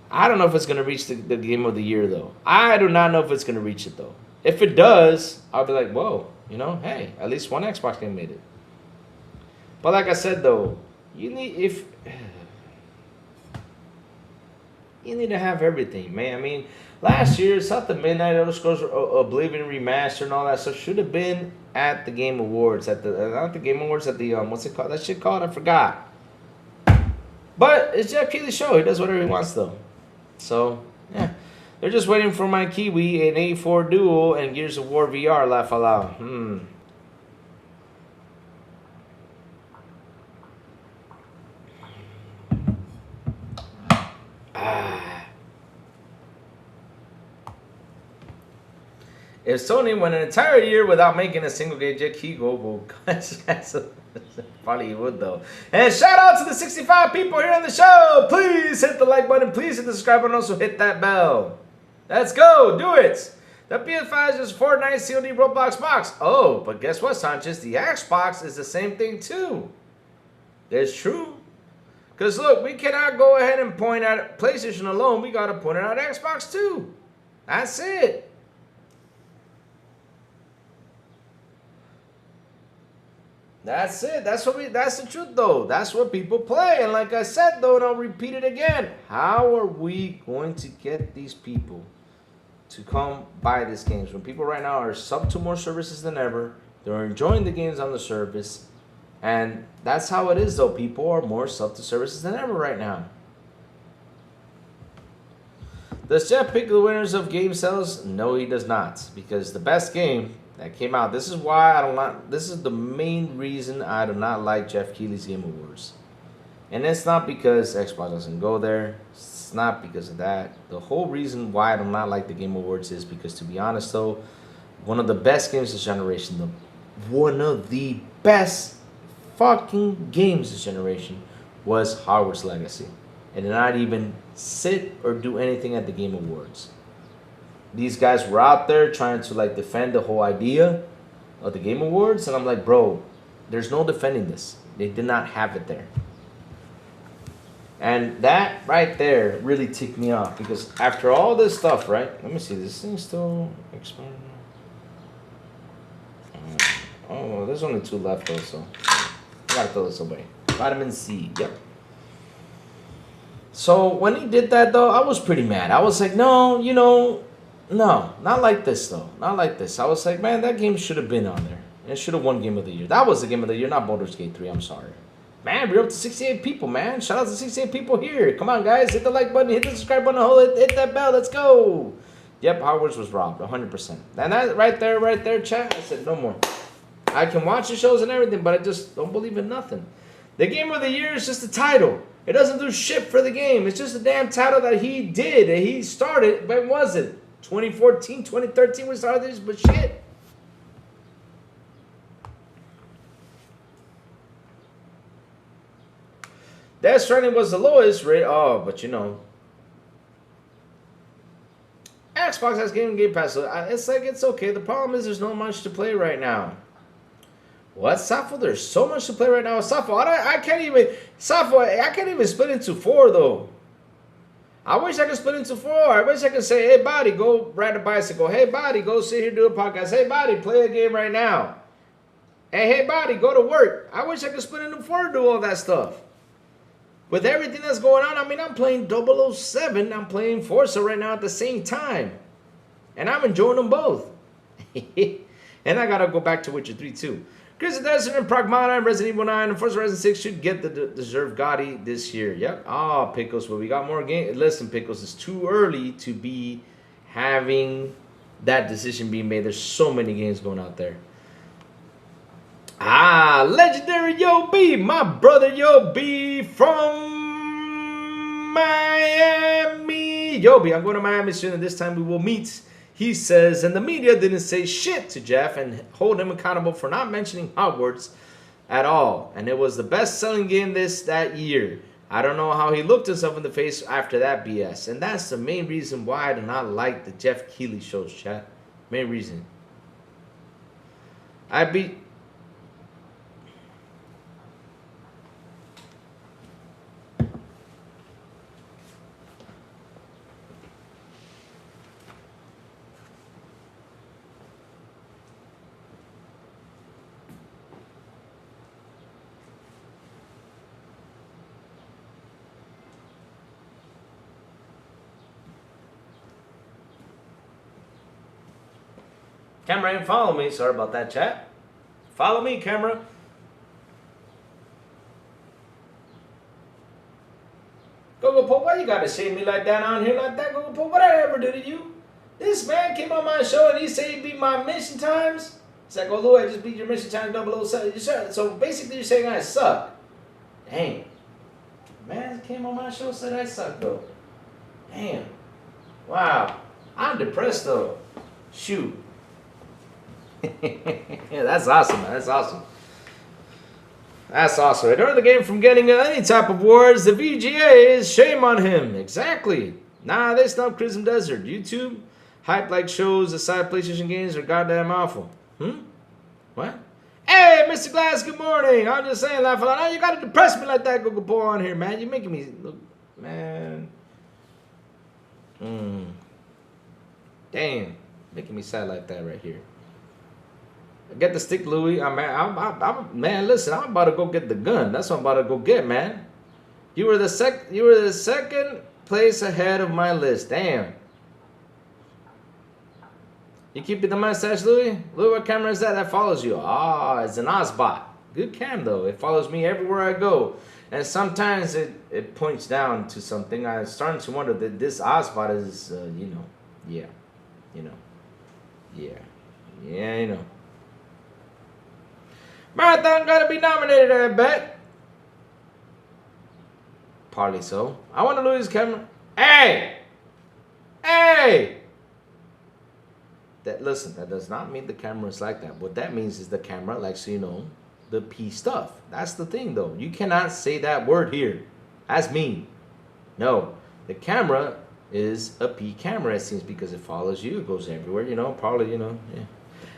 I don't know if it's gonna reach the Game of the Year though. I do not know if it's gonna reach it though. If it does, I'll be like, whoa, hey, at least one Xbox game made it. But like I said though, you need to have everything, man. I mean, last year, South of Midnight, Elder Scrolls Oblivion Remastered and all that stuff should have been at the Game Awards. Not the Game Awards, at the, what's it called? That shit called? I forgot. But it's Jeff Keighley's show. He does whatever he wants, though. So, yeah. They're just waiting for my Kiwi, an A4 Dual, and Gears of War VR, laugh aloud. If Sony went an entire year without making a single game, Jack Kigo, probably he would though. And shout out to the 65 people here on the show. Please hit the like button. Please hit the subscribe button. Also hit that bell. Let's go. Do it. The PS5 is Fortnite COD Roblox box. Oh, but guess what, Sanchez? The Xbox is the same thing too. That's true. Because look, we cannot go ahead and point at PlayStation alone. We got to point it out Xbox too. That's it. That's it. That's the truth though. That's what people play. And like I said though, and I'll repeat it again, how are we going to get these people to come buy these games when people right now are sub to more services than ever? They're enjoying the games on the service. And that's how it is though. People are more sub to services than ever right now. Does Jeff pick the winners of game sales? No, he does not. Because the best game that came out, this is the main reason I do not like Jeff Keighley's Game Awards. And it's not because Xbox doesn't go there. It's not because of that. The whole reason why I do not like the Game Awards is because, to be honest though, one of the best games this generation, one of the best fucking games this generation was Hogwarts Legacy. And did not even sit or do anything at the Game Awards. These guys were out there trying to like defend the whole idea of the Game Awards, and I'm like, bro, there's no defending this. They did not have it there. And that right there really ticked me off, because after all this stuff, right? Let me see, this thing's still expiring. Oh, there's only 2 left though, so I gotta throw this away. Vitamin C, yep. So when he did that though, I was pretty mad. I was like, no, no, not like this though. Not like this. I was like, man, that game should have been on there. It should have won Game of the Year. That was the Game of the Year, not Baldur's Gate 3. I'm sorry. Man, we're up to 68 people, man. Shout out to 68 people here. Come on, guys. Hit the like button. Hit the subscribe button. Hit that bell. Let's go. Yep, Hogwarts was robbed. 100%. And that right there, chat. I said no more. I can watch the shows and everything, but I just don't believe in nothing. The Game of the Year is just a title. It doesn't do shit for the game. It's just a damn title that he did. And he started. When was it? 2014, 2013 we started this, but shit. Death Stranding was the lowest rate. Oh, but you know. Xbox has Game Pass. It's like, it's okay. The problem is there's not much to play right now. What, Safo? There's so much to play right now. Safo, I can't even... Safo, I can't even split into 4, though. I wish I could split into 4. I wish I could say, hey, buddy, go ride a bicycle. Hey, buddy, go sit here, do a podcast. Hey, buddy, play a game right now. Hey, buddy, go to work. I wish I could split into 4 and do all that stuff. With everything that's going on, I mean, I'm playing 007. I'm playing Forza right now at the same time. And I'm enjoying them both. And I got to go back to Witcher 3, too. Chris the Desert and Pragmata and Resident Evil 9 and Forza Horizon 6 should get the deserved Gotti this year. Yep. Oh, Pickles, well, we got more games. Listen, Pickles, it's too early to be having that decision being made. There's so many games going out there. Ah, legendary Yo B, my brother Yo B from Miami. Yo B, I'm going to Miami soon, and this time we will meet. He says, and the media didn't say shit to Jeff and hold him accountable for not mentioning Hogwarts at all. And it was the best-selling game that year. I don't know how he looked himself in the face after that BS. And that's the main reason why I do not like the Jeff Keighley shows, chat. Main reason. I beat... Camera ain't follow me. Sorry about that, chat. Follow me, camera. Gogo Pope, why you gotta shame me like that on here like that, Gogo Pope? What I ever did to you? This man came on my show and he said he beat my mission times. It's like, oh, Lou, I just beat your mission time 007. So basically you're saying I suck. Dang. Man came on my show and said I suck, though. Damn. Wow. I'm depressed, though. Shoot. Yeah, that's awesome, man. That's awesome. That's awesome. In order the game from getting any type of awards, the VGA is shame on him. Exactly. Nah, they snubbed Crimson Desert. YouTube hype like shows aside PlayStation games are goddamn awful. What? Hey, Mr. Glass, good morning. I'm just saying, laugh a lot. Oh, you gotta depress me like that, Google Boy on here, man. You're making me look, man. Damn, making me sad like that right here. Get the stick, Louis. Man, listen, I'm about to go get the gun. That's what I'm about to go get, man. You were the second place ahead of my list. Damn. You keep the mustache, Louis? Louis, what camera is that follows you? Ah, it's an Ozbot. Good cam, though. It follows me everywhere I go. And sometimes it points down to something. I'm starting to wonder that this Ozbot is, yeah. Marathon gotta be nominated, I bet. Partly so. I want to lose camera. Hey! Listen, that does not mean the camera is like that. What that means is the camera likes, the P stuff. That's the thing, though. You cannot say that word here. That's mean. No. The camera is a P camera, it seems, because it follows you. It goes everywhere, probably, yeah.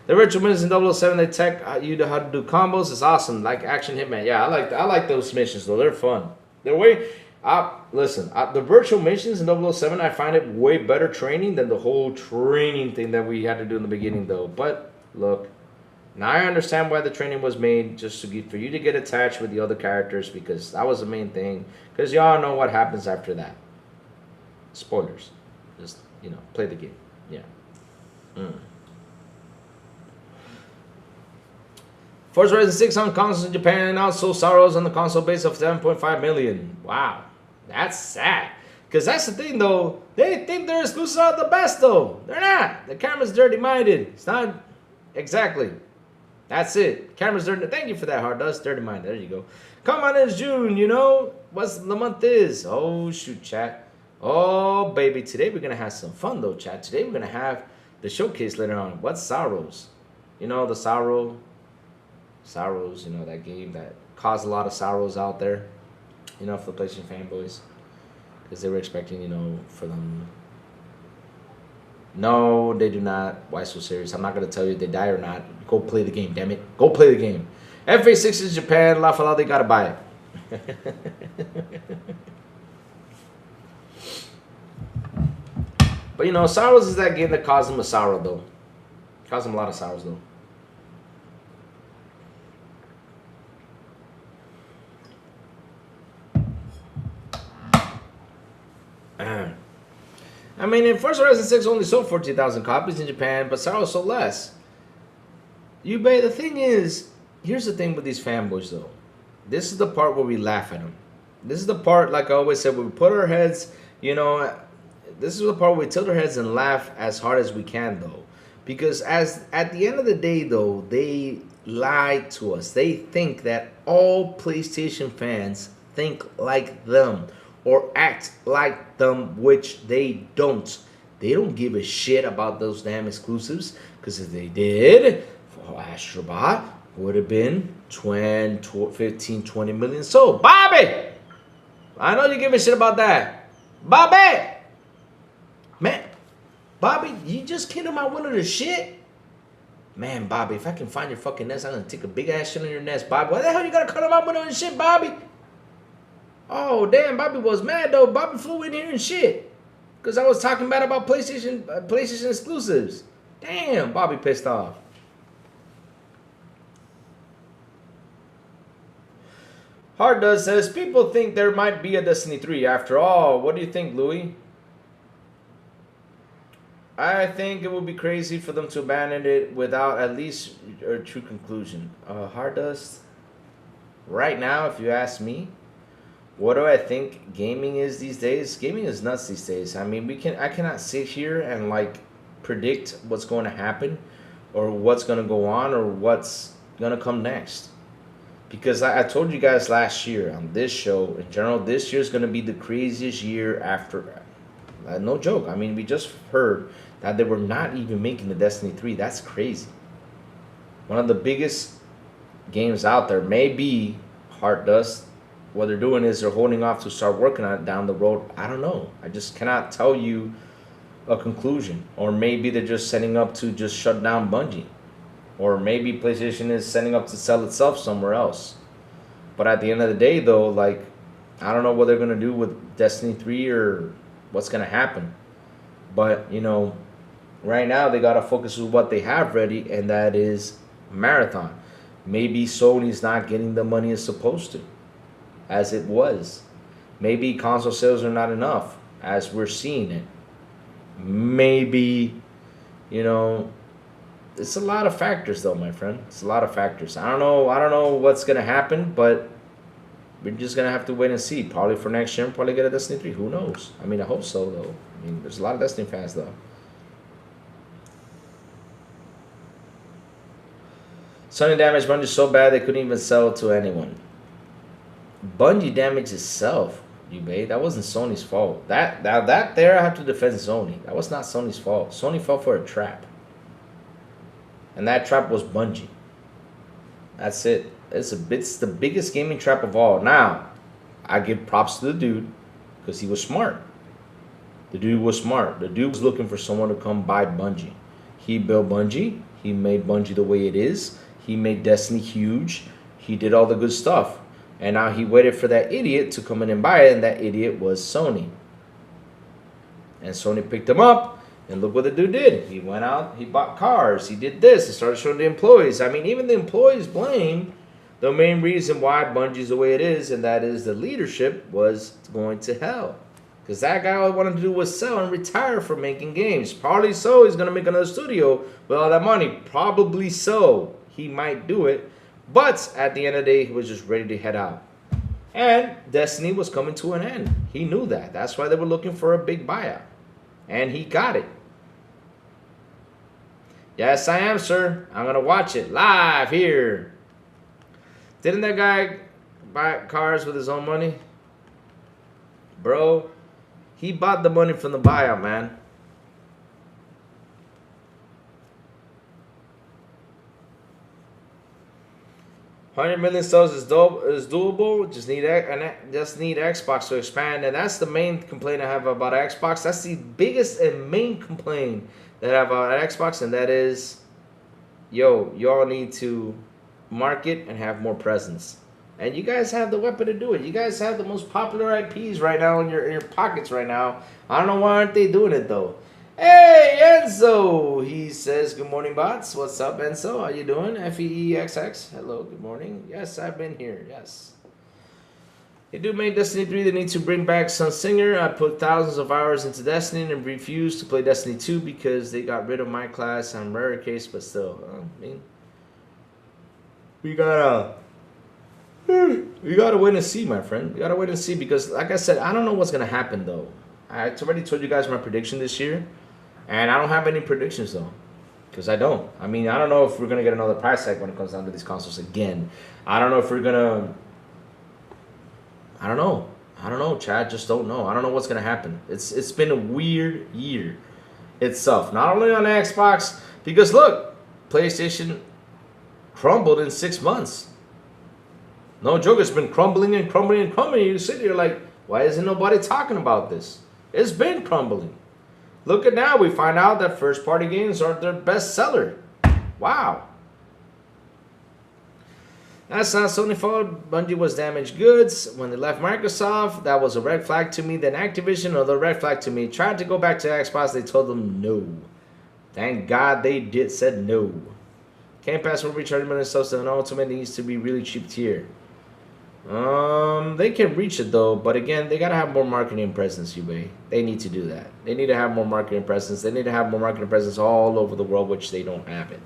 The virtual missions in 007, they tech you to how to do combos. It's awesome, like Action Hitman. Yeah, I like those missions, though. They're fun. They're way... the virtual missions in 007, I find it way better training than the whole training thing that we had to do in the beginning, though. But, look, now I understand why the training was made, just for you to get attached with the other characters, because that was the main thing. Because y'all know what happens after that. Spoilers. Just, play the game. Yeah. Forza Horizon 6 on consoles in Japan and also Sorrows on the console base of 7.5 million. Wow, that's sad. Because that's the thing, though. They think their exclusives are the best, though. They're not. The camera's dirty-minded. It's not exactly. That's it. Camera's dirty. Thank you for that, Hard Dust. Dirty-minded. There you go. Come on, it's June, you know. What's the month is? Oh, shoot, chat. Oh, baby. Today we're going to have some fun, though, chat. Today we're going to have the showcase later on. What's Sorrows? You know, the Sorrows, you know, that game that caused a lot of sorrows out there. You know, for the PlayStation fanboys. Because they were expecting, you know, for them. No, they do not. Why so serious? I'm not going to tell you if they die or not. Go play the game, damn it. Go play the game. FA6 is Japan. La they got to buy it. But, you know, Sorrows is that game that caused them a sorrow, though. Caused them a lot of sorrows, though. I mean, in Forza Horizon 6 only sold 14,000 copies in Japan, but Sorrows sold less. The thing is, here's the thing with these fanboys, though. This is the part where we laugh at them. This is the part, like I always said, where we put our heads, you know, this is the part where we tilt our heads and laugh as hard as we can, though. Because at the end of the day, though, they lie to us. They think that all PlayStation fans think like them or act like them, which they don't. They don't give a shit about those damn exclusives, because if they did, Astrobot would have been 15, 20 million sold. Bobby! I know you give a shit about that. Bobby! Man, Bobby, you just kidding about one of the shit? Man, Bobby, if I can find your fucking nest, I'm gonna take a big ass shit on your nest, Bobby. Why the hell you gotta cut him out with the shit, Bobby? Oh, damn, Bobby was mad, though. Bobby flew in here and shit. Because I was talking bad about PlayStation exclusives. Damn, Bobby pissed off. Hard Does says, people think there might be a Destiny 3 after all. What do you think, Louis? I think it would be crazy for them to abandon it without at least a true conclusion. Hard Does, right now, if you ask me, what do I think gaming is these days? Gaming is nuts these days. I mean, I cannot sit here and like predict what's going to happen or what's going to go on or what's going to come next. Because I told you guys last year on this show, in general, this year is going to be the craziest year after. No joke. I mean, we just heard that they were not even making the Destiny 3. That's crazy. One of the biggest games out there may be Heart Dust. What they're doing is they're holding off to start working on it down the road. I don't know. I just cannot tell you a conclusion. Or maybe they're just setting up to just shut down Bungie. Or maybe PlayStation is setting up to sell itself somewhere else. But at the end of the day, though, like, I don't know what they're going to do with Destiny 3 or what's going to happen. But, you know, right now they got to focus on what they have ready, and that is Marathon. Maybe Sony's not getting the money it's supposed to, as it was. Maybe console sales are not enough, as we're seeing it. Maybe, you know, it's a lot of factors, though, my friend. It's a lot of factors. I don't know what's gonna happen, but we're just gonna have to wait and see. Probably for next year, probably get a Destiny 3. Who knows? I mean, I hope so, though. I mean, there's a lot of Destiny fans, though. Sony damaged Bungie so bad they couldn't even sell it to anyone. Bungie damaged itself, eBay. That wasn't Sony's fault. That there I have to defend Sony. That was not Sony's fault. Sony fell for a trap. And that trap was Bungie. That's it. It's the biggest gaming trap of all. Now, I give props to the dude because he was smart. The dude was smart. The dude was looking for someone to come buy Bungie. He built Bungie. He made Bungie the way it is. He made Destiny huge. He did all the good stuff. And now he waited for that idiot to come in and buy it, and that idiot was Sony. And Sony picked him up, and look what the dude did. He went out, he bought cars, he did this, he started showing the employees. I mean, even the employees blame the main reason why Bungie's the way it is, and that is the leadership was going to hell. Because that guy all he wanted to do was sell and retire from making games. Probably so, he's going to make another studio with all that money. Probably so, he might do it. But at the end of the day, he was just ready to head out. And Destiny was coming to an end. He knew that. That's why they were looking for a big buyout. And he got it. Yes, I am, sir. I'm going to watch it live here. Didn't that guy buy cars with his own money? Bro, he bought the money from the buyout, man. $100 million subs is doable. Just need Xbox to expand, and that's the main complaint I have about Xbox. That's the biggest and main complaint that I have about Xbox, and that is, yo, y'all need to market and have more presence. And you guys have the weapon to do it. You guys have the most popular IPs right now in your pockets right now. I don't know why aren't they doing it though. Hey, Enzo! He says, good morning, bots. What's up, Enzo? How you doing? FEEXX. Hello, good morning. Yes, I've been here. Yes. They do make Destiny 3. They need to bring back Sun Singer. I put thousands of hours into Destiny and refused to play Destiny 2 because they got rid of my class. I'm rare case, but still. I mean, we gotta wait and see, my friend. We gotta wait and see because, like I said, I don't know what's gonna happen though. I already told you guys my prediction this year. And I don't have any predictions, though. Because I don't. I mean, I don't know if we're going to get another price tag when it comes down to these consoles again. I don't know if we're going to... I don't know. I don't know, Chad. Just don't know. I don't know what's going to happen. It's been a weird year itself. Not only on the Xbox. Because, look, PlayStation crumbled in 6 months. No joke. It's been crumbling and crumbling and crumbling. You sit here like, why isn't nobody talking about this? It's been crumbling. Look at now, we find out that first-party games are their best seller. Wow. That's not Sony fault. Bungie was damaged goods. When they left Microsoft, that was a red flag to me. Then Activision, another red flag to me. Tried to go back to Xbox, they told them no. Thank God they said no. Game Pass will reach 30 million subs and Ultimate needs to be really cheap tier. They can reach it though, but again, they gotta have more marketing presence, Ube. They need to do that. They need to have more marketing presence. They need to have more marketing presence all over the world, which they don't have it.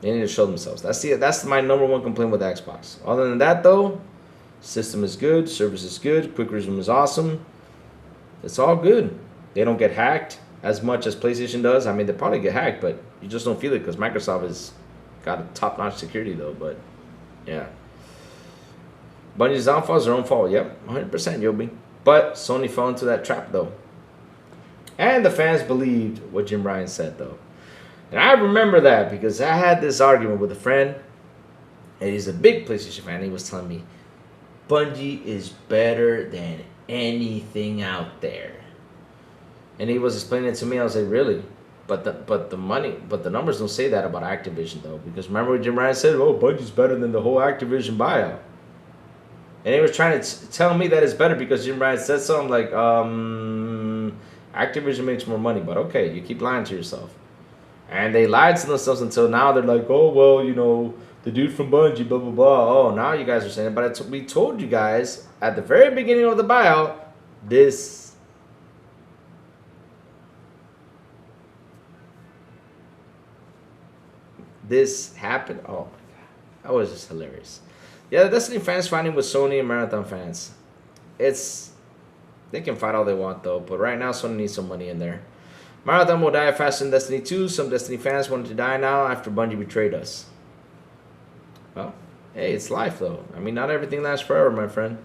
They need to show themselves. That's my number one complaint with Xbox. Other than that though, system is good, service is good, quick resume is awesome. It's all good. They don't get hacked as much as PlayStation does. I mean, they probably get hacked, but you just don't feel it because Microsoft has got a top-notch security though, but yeah. Bungie's downfall is their own fault. Yep, 100%, Yobi. But Sony fell into that trap, though. And the fans believed what Jim Ryan said, though. And I remember that because I had this argument with a friend. And he's a big PlayStation fan. He was telling me, Bungie is better than anything out there. And he was explaining it to me. I was like, really? But the numbers don't say that about Activision, though. Because remember what Jim Ryan said? Oh, Bungie's better than the whole Activision buyout. And he was trying to tell me that it's better because Jim Ryan said so. I'm like, Activision makes more money. But okay, you keep lying to yourself. And they lied to themselves until now they're like, oh, well, you know, the dude from Bungie, blah, blah, blah. Oh, now you guys are saying it. But we told you guys at the very beginning of the buyout, this happened. Oh, my God. That was just hilarious. Yeah, the Destiny fans fighting with Sony and Marathon fans. They can fight all they want, though. But right now, Sony needs some money in there. Marathon will die faster than Destiny 2. Some Destiny fans wanted to die now after Bungie betrayed us. Well, hey, it's life, though. I mean, not everything lasts forever, my friend.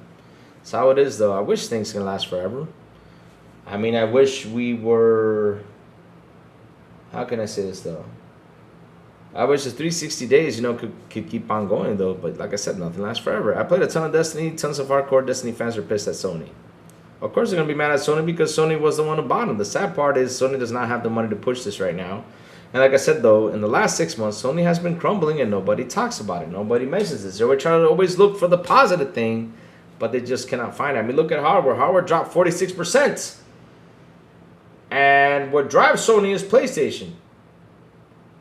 That's how it is, though. I wish things can last forever. I mean, I wish we were... How can I say this, though? I wish the 360 days, you know, could keep on going, though. But like I said, nothing lasts forever. I played a ton of Destiny. Tons of hardcore Destiny fans are pissed at Sony. Of course they're going to be mad at Sony because Sony was the one who bought them. The sad part is Sony does not have the money to push this right now. And like I said, though, in the last 6 months, Sony has been crumbling and nobody talks about it. Nobody mentions this. They're trying to always look for the positive thing, but they just cannot find it. I mean, look at hardware. Hardware dropped 46%. And what drives Sony is PlayStation.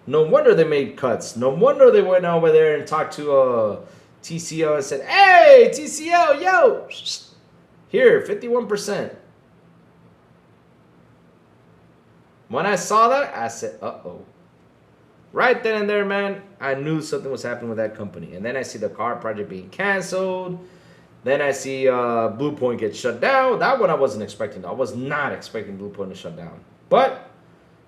No wonder they made cuts. No wonder they went over there and talked to TCL and said, hey, TCL, yo, here, 51%. When I saw that, I said, uh-oh. Right then and there, man, I knew something was happening with that company. And then I see the car project being canceled. Then I see Blue Point get shut down. That one I wasn't expecting. I was not expecting Blue Point to shut down. But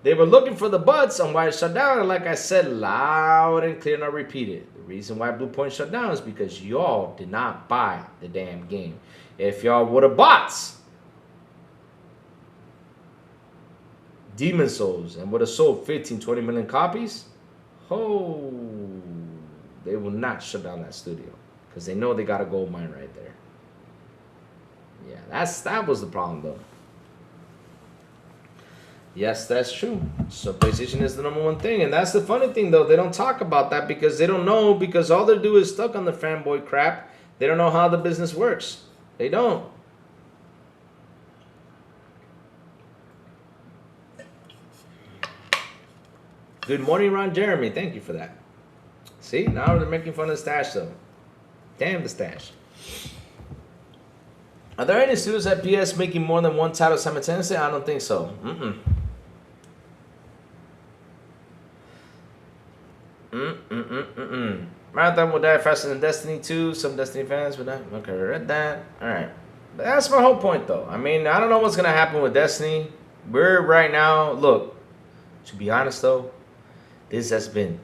they were looking for the buts on why it shut down. And like I said, loud and clear, and I repeat it. The reason why Blue Point shut down is because y'all did not buy the damn game. If y'all would have bought Demon Souls and would have sold 15, 20 million copies, oh, they will not shut down that studio because they know they got a gold mine right there. Yeah, that was the problem though. Yes, that's true. So PlayStation is the #1 thing, and that's the funny thing though. They don't talk about that because they don't know, because all they do is stuck on the fanboy crap. They don't know how the business works. They don't. Good morning, Ron Jeremy. Thank you for that. See, now they're making fun of the stash, though. Damn the stash. Are there any studios at PS making more than one title simultaneously? I don't think so. Marathon will die faster than Destiny 2. Some Destiny fans would die. Okay, I read that. All right. But that's my whole point, though. I mean, I don't know what's going to happen with Destiny. We're right now, look, to be honest, though, this has been,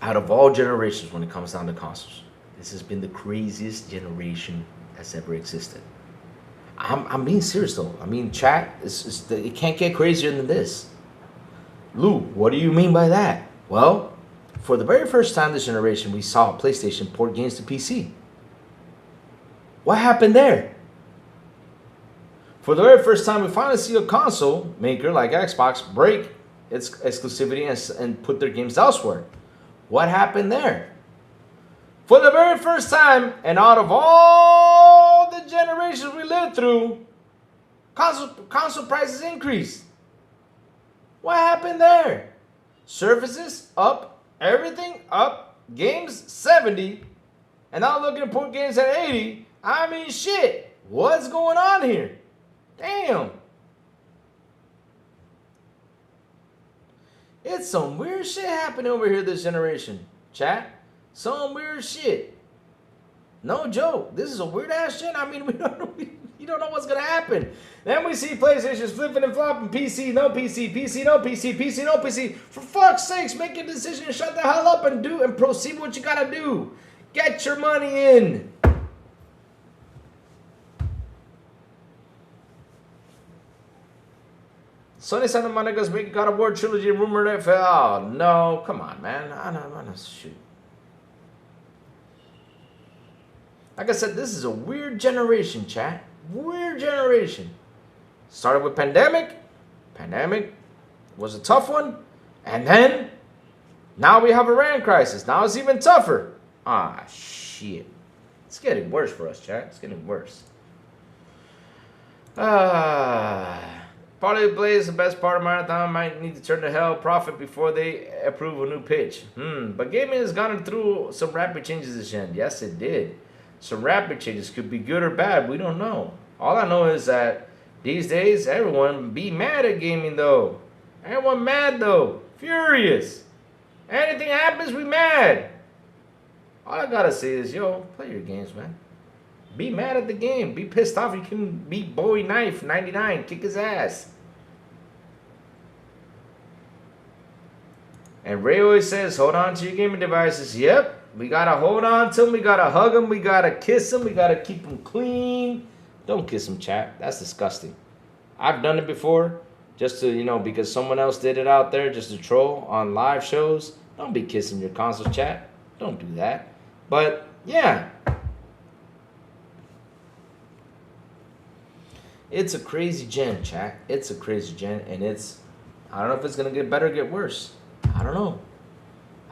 out of all generations when it comes down to consoles, this has been the craziest generation that's ever existed. I'm being serious, though. I mean, chat, it can't get crazier than this. Lou, what do you mean by that? Well, for the very first time this generation, we saw PlayStation port games to PC. What happened there? For the very first time, we finally see a console maker like Xbox break its exclusivity and put their games elsewhere. What happened there? For the very first time, and out of all the generations we lived through, console prices increased. What happened there? Services up, everything up, games 70, and now looking to put games at 80. I mean, shit, what's going on here? Damn. It's some weird shit happening over here this generation, chat. Some weird shit. No joke. This is a weird ass shit. I mean, you don't know what's gonna happen. Then we see PlayStation's flipping and flopping. PC, no PC, PC, no PC, PC, no PC. For fuck's sakes, make a decision and shut the hell up and proceed what you gotta do. Get your money in. Sony Santa Monica's making God of War trilogy rumored that fell. Oh, no, come on, man. I don't shoot. Like I said, this is a weird generation, chat. Weird generation. Started with pandemic. Pandemic was a tough one. And then, now we have Iran crisis. Now it's even tougher. Ah, shit. It's getting worse for us, chat. It's getting worse. Party play is the best part of Marathon. Might need to turn to hell profit before they approve a new pitch. But gaming has gone through some rapid changes this gen. Yes, it did. Some rapid changes could be good or bad. We don't know. All I know is that these days, everyone be mad at gaming, though. Everyone mad, though. Furious. Anything happens, we mad. All I gotta say is, yo, play your games, man. Be mad at the game. Be pissed off. You can beat Bowie Knife 99. Kick his ass. And Ray always says, hold on to your gaming devices. Yep. We got to hold on to them. We got to hug them. We got to kiss them. We got to keep them clean. Don't kiss them, chat. That's disgusting. I've done it before. Just to, because someone else did it out there. Just to troll on live shows. Don't be kissing your console, chat. Don't do that. But, yeah. It's a crazy gen, chat. It's a crazy gen. And I don't know if it's going to get better or get worse. I don't know.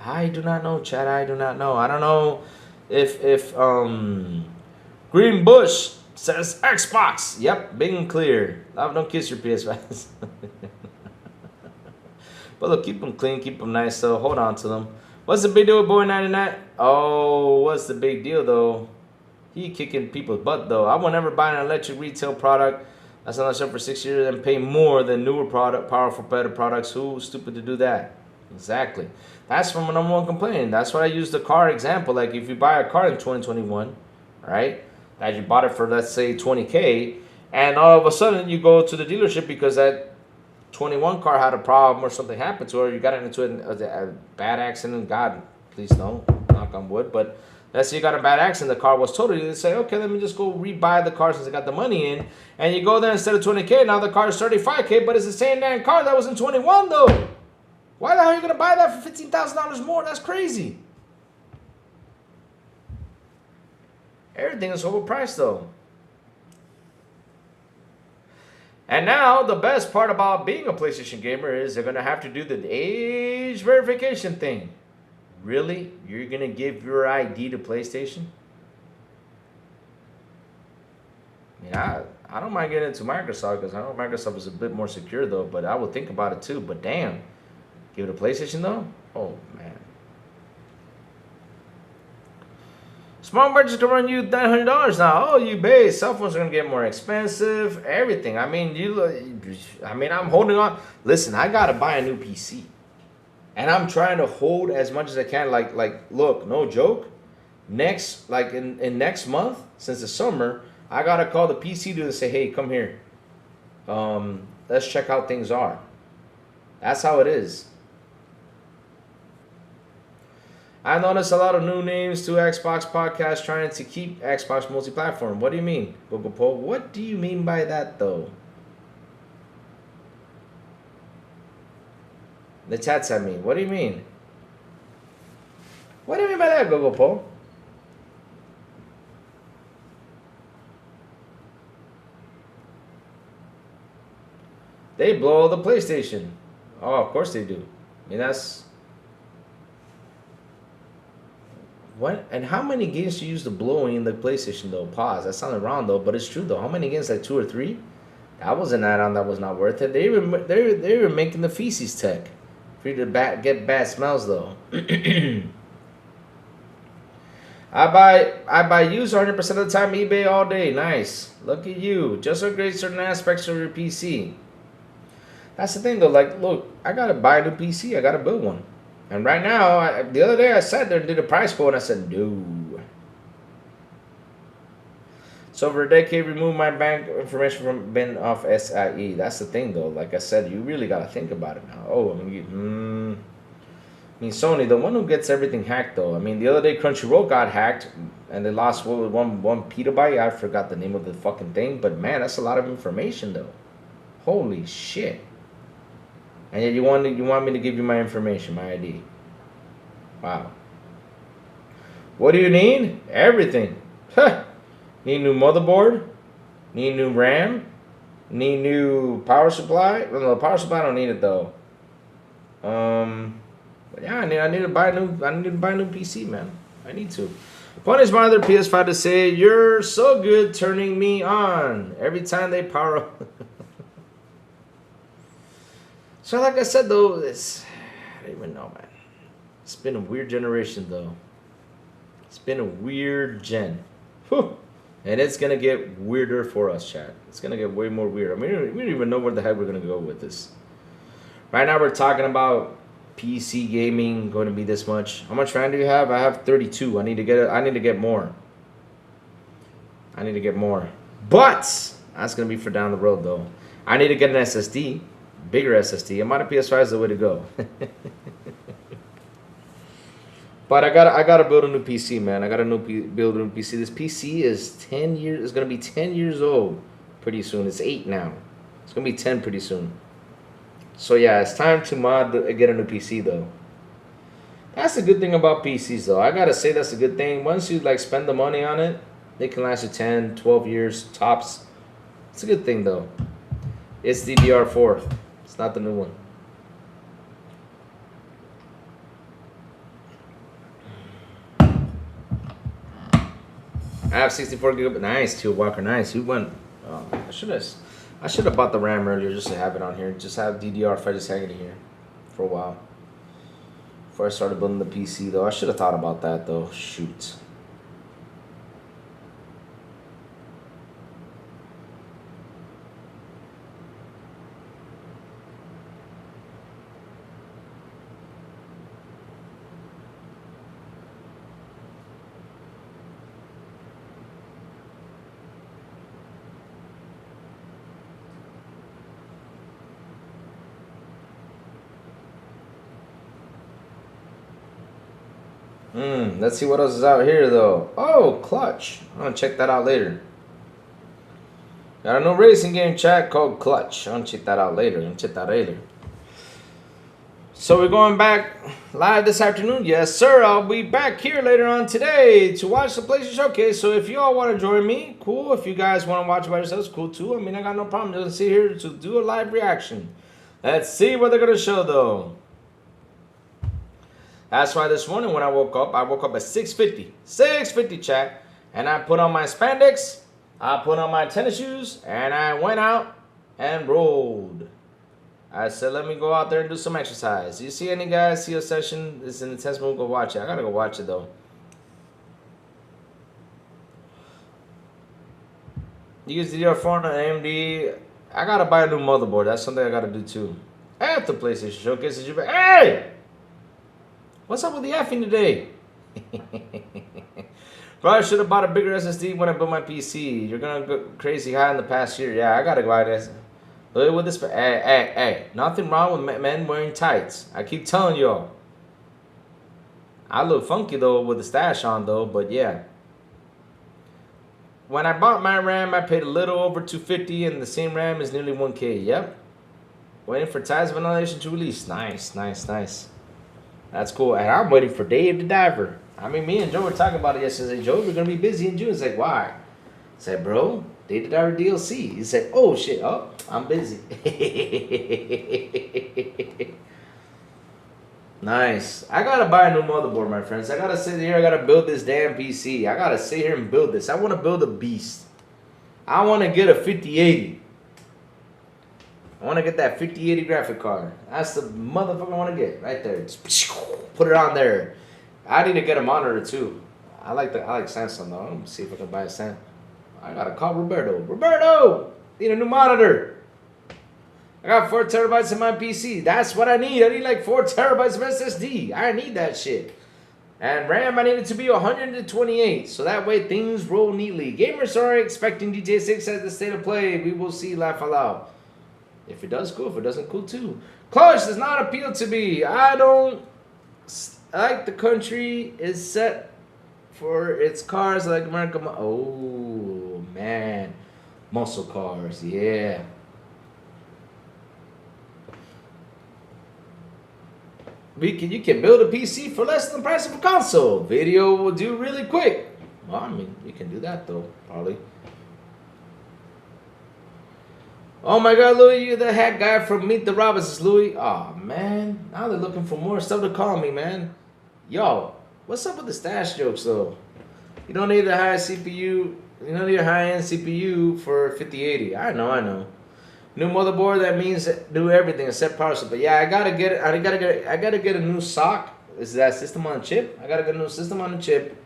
I do not know, chat. I do not know. I don't know if Green Bush says Xbox. Yep, big and clear. Don't kiss your PS5s. But look, keep them clean, keep them nice, so hold on to them. What's the big deal with Boy 99? Oh, what's the big deal, though? He kicking people's butt, though. I will never buy an electric retail product that's on the shelf for 6 years and pay more than newer powerful, better products. Who's stupid to do that? Exactly. That's from my number one complaint. That's why I use the car example. Like if you buy a car in 2021, right? That you bought it for, let's say, 20K, and all of a sudden you go to the dealership because that 21 car had a problem or something happened to her. You got into a bad accident. God, please don't. Knock on wood. But let's say you got a bad accident. The car was totaled. You say, okay, let me just go rebuy the car since I got the money in. And you go there instead of 20K. Now the car is 35K, but it's the same damn car that was in 21 though. Why the hell are you going to buy that for $15,000 more? That's crazy. Everything is overpriced though. And now the best part about being a PlayStation gamer is they're going to have to do the age verification thing. Really? You're going to give your ID to PlayStation? I mean, I don't mind getting into Microsoft because I know Microsoft is a bit more secure though, but I would think about it too. But damn. Give it a PlayStation though? Oh man. Small budgets can run you $900 now. Oh, you base. Cell phones are gonna get more expensive. Everything. I mean, I'm holding on. Listen, I gotta buy a new PC, and I'm trying to hold as much as I can. Like, look, no joke. Next, like in next month, since the summer, I gotta call the PC dude and say, hey, come here. Let's check how things are. That's how it is. I noticed a lot of new names to Xbox podcasts trying to keep Xbox multi-platform. What do you mean, Google Poll? What do you mean by that, though? The chats at me. What do you mean? What do you mean by that, Google Poll? They blow the PlayStation. Oh, of course they do. I mean, that's... What? And how many games do you use the blowing in the PlayStation though? Pause. That sounded wrong though, but it's true though. How many games? Like 2 or 3? That was an add-on that was not worth it. They were making the feces tech for you to get bad smells though. I buy used 100% of the time. eBay all day. Nice. Look at you. Just upgrade certain aspects of your PC. That's the thing though. Like, look, I gotta buy a new PC. I gotta build one. And right now, the other day I sat there and did a price quote and I said, no. So for a decade, remove my bank information from bin off SIE. That's the thing though. Like I said, you really got to think about it now. Oh, I mean, Sony, the one who gets everything hacked though. I mean, the other day Crunchyroll got hacked and they lost one petabyte. I forgot the name of the fucking thing. But man, that's a lot of information though. Holy shit. And yet you want me to give you my information, my ID. Wow. What do you need? Everything. Huh. Need new motherboard? Need new RAM? Need new power supply? Well, no, power supply I don't need it though. But yeah, I need to buy a new PC, man. I need to. Punish my other PS5 to say, you're so good turning me on every time they power up. So like I said though, I don't even know, man. It's been a weird generation though. It's been a weird gen. Whew. And it's gonna get weirder for us, chat. It's gonna get way more weird. I mean, we don't even know where the heck we're gonna go with this. Right now we're talking about PC gaming going to be this much. How much RAM do you have? I have 32. I need to get more. I need to get more. But that's gonna be for down the road though. I need to get an SSD. Bigger SSD. Amount of PS5 is the way to go. But I gotta build a new PC, man. I gotta build a new PC. This PC is 10 years. It's gonna be 10 years old pretty soon. It's 8 now. It's gonna be 10 pretty soon. So yeah, it's time to get a new PC though. That's the good thing about PCs though. I gotta say that's a good thing. Once you like spend the money on it, they can last you 10, 12 years tops. It's a good thing though. It's DDR4. It's not the new one. I have 64 gigabyte. Nice, Teal Walker. Nice. You went. Oh, I should have bought the RAM earlier just to have it on here. Just have DDR5 just hanging here for a while. Before I started building the PC though, I should have thought about that though. Shoot. Let's see what else is out here, though. Oh, Clutch. I'm going to check that out later. Got a new racing game chat called Clutch. I'm going to check that out later. So we're going back live this afternoon. Yes, sir. I'll be back here later on today to watch the PlayStation Showcase. So if you all want to join me, cool. If you guys want to watch it by yourselves, cool too. I mean, I got no problem. Just sit here to do a live reaction. Let's see what they're going to show, though. That's why this morning when I woke up at 6:50. 6:50, chat. And I put on my spandex, I put on my tennis shoes, and I went out and rolled. I said, let me go out there and do some exercise. You see any guys see a session? It's an intense move. Go watch it. I got to go watch it, though. Use DDR4 and AMD. I got to buy a new motherboard. That's something I got to do, too. At the PlayStation Showcase. Hey! What's up with the effing today? Probably should have bought a bigger SSD when I built my PC. You're gonna go crazy high in the past year. Yeah, I gotta go out there. Look with this. Hey. Nothing wrong with men wearing tights. I keep telling y'all. I look funky though with the stash on though, but yeah. When I bought my RAM, I paid a little over $250, and the same RAM is nearly $1K. Yep. Waiting for Tides of Annihilation to release. Nice. That's cool. And I'm waiting for Dave the Diver. I mean, me and Joe were talking about it yesterday. Joe, we're going to be busy in June. It's like, why? I said, bro, Dave the Diver DLC. He said, oh, shit. Oh, I'm busy. Nice. I got to buy a new motherboard, my friends. I got to sit here. I got to build this damn PC. I got to sit here and build this. I want to build a beast. I want to get a 5080. I want to get that 5080 graphic card. That's the motherfucker I want to get right there. Just put it on there. I need to get a monitor too. I like Samsung though. Let me see if I can buy a Samsung. I gotta call Roberto. Roberto, need a new monitor. I got 4 terabytes in my PC. That's what I need. I need like 4 terabytes of SSD. I need that shit. And RAM, I need it to be 128, so that way things roll neatly. Gamers are expecting GTA 6 as the state of play. We will see. Laugh aloud. If it does, cool. If it doesn't, cool too. Clutch does not appeal to me. I don't like the country is set for its cars like America. Oh, man. Muscle cars, yeah. You can build a PC for less than the price of a console. Video will do really quick. Well, I mean, you can do that though, probably. Oh my God, Louis, you're the hat guy from Meet the Robinsons, Louis. Oh man, now they're looking for more stuff to call me, man. Yo, what's up with the stash jokes though? You don't need a high CPU. You don't need a high-end CPU for 5080. I know. New motherboard, that means do everything except power supply. Yeah, I gotta get a new sock. Is that system on a chip? I gotta get a new system on a chip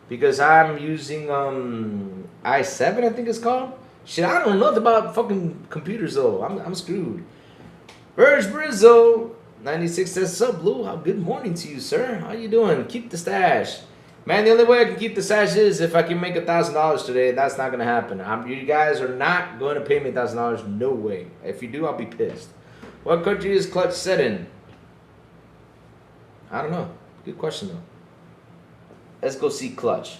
because I'm using i7, I think it's called. Shit, I don't know nothing about fucking computers though. I'm screwed. Verge Brizzo 96 says, "Sup, Blue? How good morning to you, sir? How you doing? Keep the stash." Man, the only way I can keep the stash is if I can make $1,000 today. That's not gonna happen. You guys are not going to pay me $1,000. No way. If you do, I'll be pissed. What country is Clutch set in? I don't know. Good question though. Let's go see Clutch.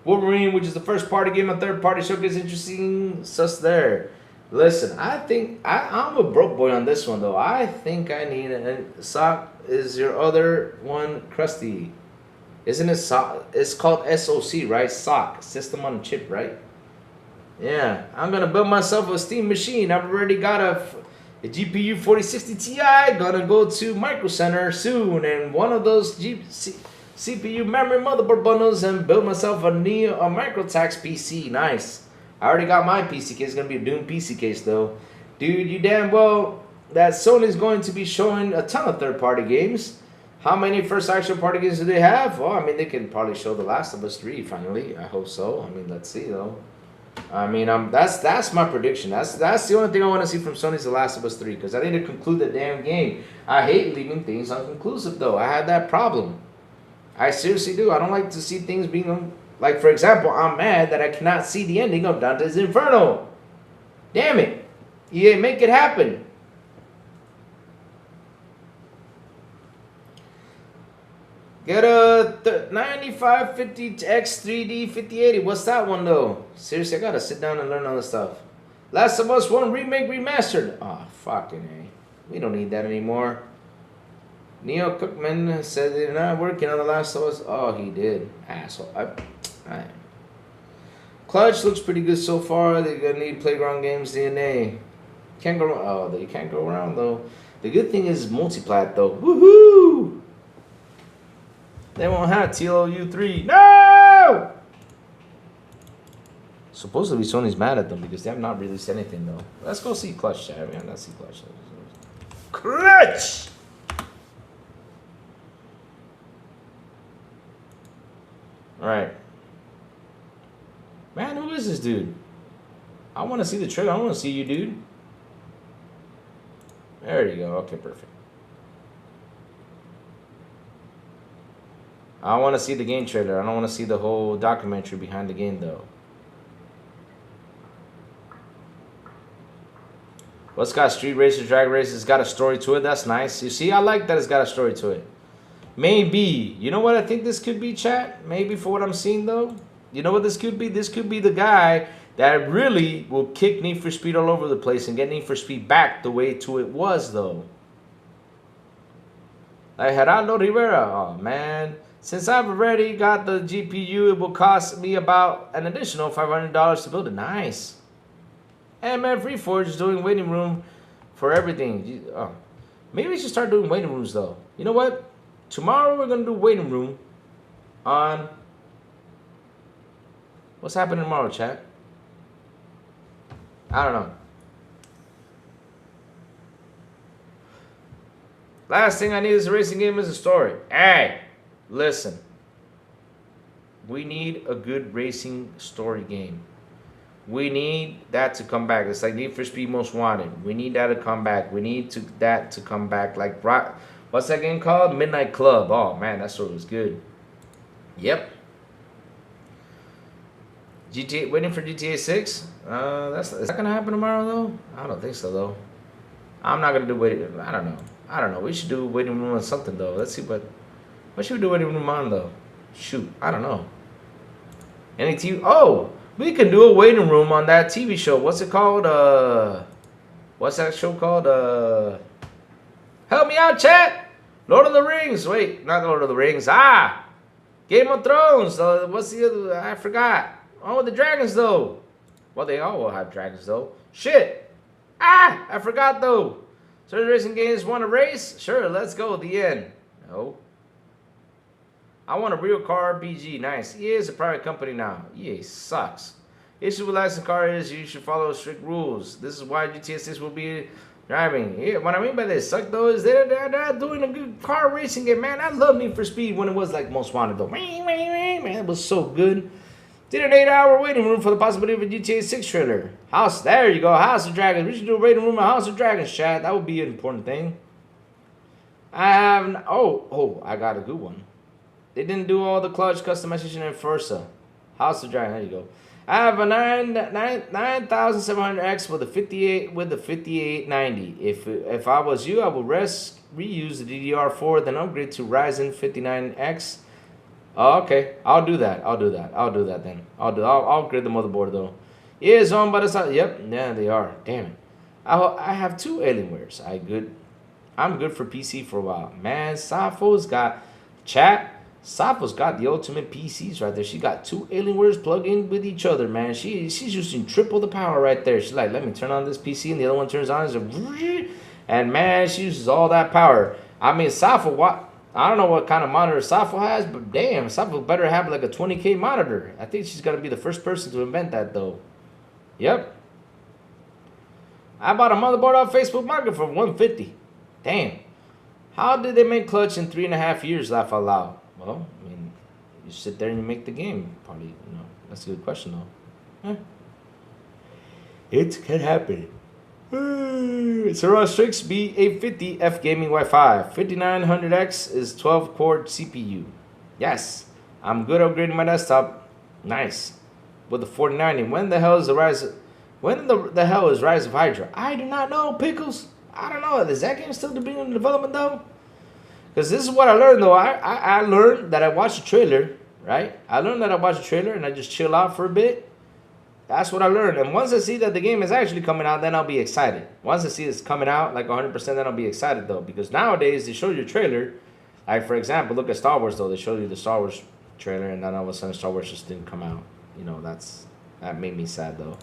Wolverine, which is the first party game on third party showcase, interesting. Sus there. Listen, I think I'm a broke boy on this one though. I think I need a sock. Is your other one crusty? Isn't it sock? It's called SoC, right? Sock, system on a chip, right? Yeah, I'm gonna build myself a Steam machine. I've already got a GPU 4060 Ti. Gonna go to Micro Center soon, and one of those CPU memory motherboard bundles, and build myself a Microtax PC. Nice. I already got my PC case. It's gonna be a Doom PC case though. Dude, you damn well that Sony's going to be showing a ton of third-party games. How many first actual party games do they have? Well, I mean, they can probably show The Last of Us 3 finally. I hope so. I mean, let's see though. I mean, that's my prediction. That's the only thing I want to see from Sony's The Last of Us 3, because I need to conclude the damn game. I hate leaving things unconclusive though. I had that problem. I seriously do. I don't like to see things being like, for example, I'm mad that I cannot see the ending of Dante's Inferno. Damn it. EA, make it happen. Get a 9550X 3D 5080. What's that one though? Seriously, I gotta sit down and learn all this stuff. Last of Us 1 remake remastered. Oh, fucking A. We don't need that anymore. Neil Cookman said they're not working on The Last of Us. Oh, he did. Asshole. Clutch looks pretty good so far. They're gonna need Playground Games DNA. Can't go. Oh, they can't go around though. The good thing is multiplat though. Woohoo! They won't have TLU 3. No! Supposedly Sony's mad at them because they have not released anything though. Let's go see Clutch, chat. We have not seen Clutch. Clutch! Alright. Man, who is this dude? I want to see the trailer. I want to see you, dude. There you go. Okay, perfect. I want to see the game trailer. I don't want to see the whole documentary behind the game, though. Well, it's got Street Racer, Drag Race. It's got a story to it. That's nice. You see, I like that it's got a story to it. Maybe. You know what I think this could be, chat? Maybe for what I'm seeing, though. You know what this could be? This could be the guy that really will kick Need for Speed all over the place and get Need for Speed back the way to it was, though. Like Geraldo Rivera. Oh, man. Since I've already got the GPU, it will cost me about an additional $500 to build it. Nice. And man, Freeforge is doing waiting room for everything. Oh. Maybe we should start doing waiting rooms, though. You know what? Tomorrow we're going to do waiting room on... What's happening tomorrow, chat? I don't know. Last thing I need is a racing game is a story. Hey, listen. We need a good racing story game. We need that to come back. It's like Need for Speed Most Wanted. We need that to come back. We need that to come back. Like, what's that game called? Midnight Club. Oh, man, that story was good. Yep. GTA, waiting for GTA 6. Is that gonna happen tomorrow though? I don't think so though. I'm not gonna do waiting. I don't know. We should do waiting room on something though. Let's see what should we do waiting room on though? Shoot, I don't know. Any TV? Oh, we can do a waiting room on that TV show. What's it called? What's that show called? Help me out, chat. Lord of the Rings. Wait, not Lord of the Rings. Game of Thrones. What's the other? I forgot. Oh, the dragons, though. Well, they all will have dragons, though. Shit. I forgot, though. So, racing games want to race? Sure, let's go. The end. No. I want a real car RPG. Nice. EA is a private company now. EA sucks. Issue with licensed car is you should follow strict rules. This is why GTA 6 will be driving. Yeah, what I mean by they suck, though, is they're not doing a good car racing game, man. I love Need for Speed when it was like Most Wanted, though. Man, it was so good. Did an 8-hour waiting room for the possibility of a GTA 6 trailer. There you go, House of Dragons. We should do a waiting room at House of Dragons, chat. That would be an important thing. I got a good one. They didn't do all the clutch customization in Forza. House of Dragons, there you go. I have a 9700X with a 5890. If I was you, I would reuse the DDR4, then upgrade to Ryzen 59X. Oh, okay, I'll do that then. I'll upgrade the motherboard though. Yeah, it's on by the side. Yep, yeah, they are. Damn it. I have 2 Alienwares. I'm good for PC for a while. Man, Safo's got the ultimate PCs right there. She got 2 Alienwares plugged in with each other, man. She's using triple the power right there. She's like, let me turn on this PC, and the other one turns on. And man, she uses all that power. I mean, Safo, I don't know what kind of monitor Safo has, but damn, Safo better have like a 20K monitor. I think she's gonna be the first person to invent that though. Yep. I bought a motherboard off Facebook Market for $150. Damn. How did they make clutch in 3.5 years? Laugh out loud. Well, I mean, you sit there and you make the game. Probably, that's a good question though. It can happen. Sora Strix B850 F Gaming Wi-Fi 5900X is 12-core CPU. Yes, I'm good upgrading my desktop. Nice. With the 4090. When the hell is Rise of Hydra? I do not know, Pickles. I don't know. Is that game still being in development though? Because this is what I learned, though. I learned that I watched the trailer, right? I learned that I watched the trailer and I just chill out for a bit. That's what I learned. And once I see that the game is actually coming out, then I'll be excited. Once I see it's coming out, like 100%, then I'll be excited, though. Because nowadays, they show you a trailer. Like, for example, look at Star Wars, though. They showed you the Star Wars trailer, and then all of a sudden, Star Wars just didn't come out. You know, that made me sad, though.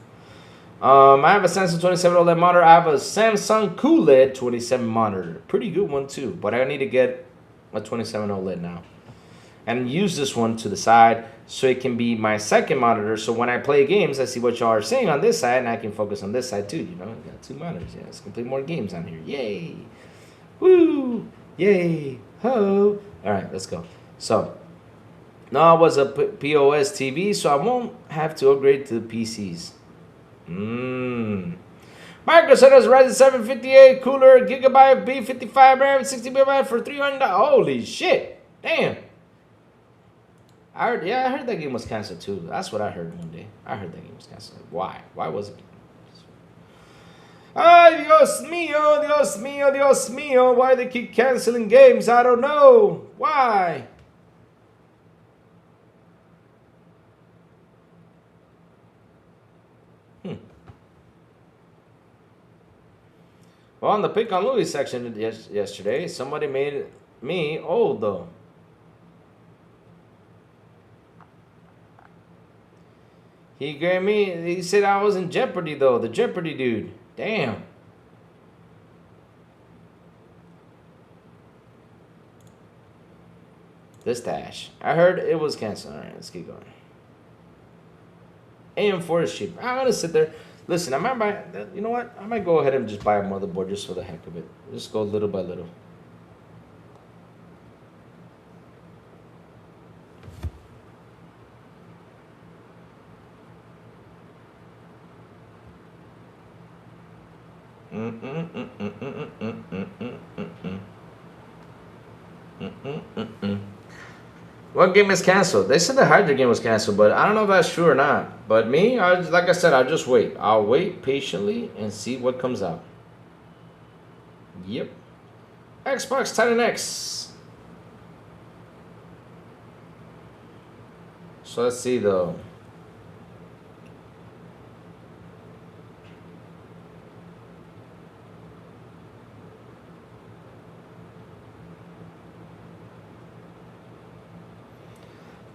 I have a Samsung 27 OLED monitor. I have a Samsung QLED 27 monitor. Pretty good one, too. But I need to get a 27 OLED now. And use this one to the side so it can be my second monitor. So when I play games, I see what y'all are saying on this side, and I can focus on this side, too. You know, I got two monitors. Yeah, let's play more games on here. Yay. Woo. Yay. Ho. All right, let's go. So, now it was a POS TV, so I won't have to upgrade to the PCs. Microsoft has Ryzen 7 58 cooler, gigabyte B55 RAM, 60GB for $300. Holy shit! Damn. I heard that game was canceled too. That's what I heard one day. I heard that game was canceled. Why? Why was it? Ay, Dios mío, Dios mío, Dios mío. Why they keep canceling games? I don't know. Why? Well, on the Pick on Louis section yesterday, somebody made me old, though. He said I was in Jeopardy, though. The Jeopardy dude. Damn. This dash. I heard it was canceled. All right, let's keep going. AM4 is cheap. I'm going to sit there. Listen, I might buy, you know what? I might go ahead and just buy a motherboard just for the heck of it. Just go little by little. What game is canceled? They said the Hydra game was canceled, but I don't know if that's true or not. But me, like I said, I'll just wait. I'll wait patiently and see what comes out. Yep. Xbox Titan X. So let's see though.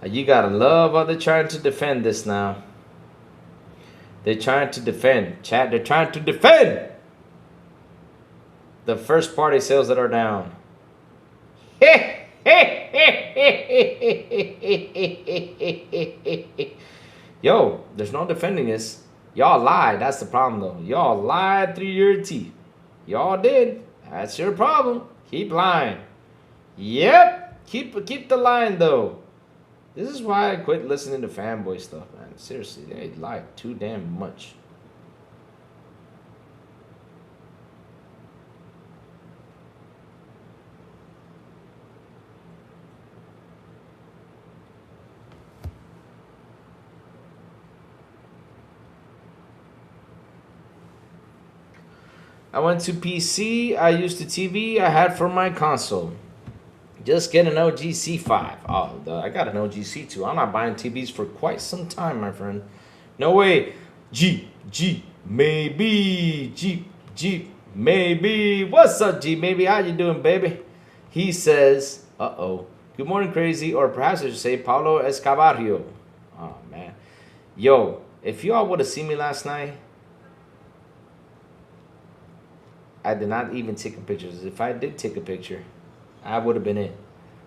You gotta love how they're trying to defend this now. They're trying to defend. Chat, they're trying to defend the first party sales that are down. Yo, there's no defending this. Y'all lied. That's the problem, though. Y'all lied through your teeth. Y'all did. That's your problem. Keep lying. Yep. Keep the lying, though. This is why I quit listening to fanboy stuff, man. Seriously, they lie too damn much. I went to PC. I used the TV I had for my console. Just get an OG C5. Oh, I got an OG C2. I'm not buying TVs for quite some time, my friend. No way. Jeep, maybe. Jeep, maybe. What's up, Jeep, maybe? How you doing, baby? He says, uh-oh. Good morning, crazy. Or perhaps I should say Paulo Escabarrio. Oh, man. Yo, if y'all would have seen me last night, I did not even take pictures. If I did take a picture, I would have been in.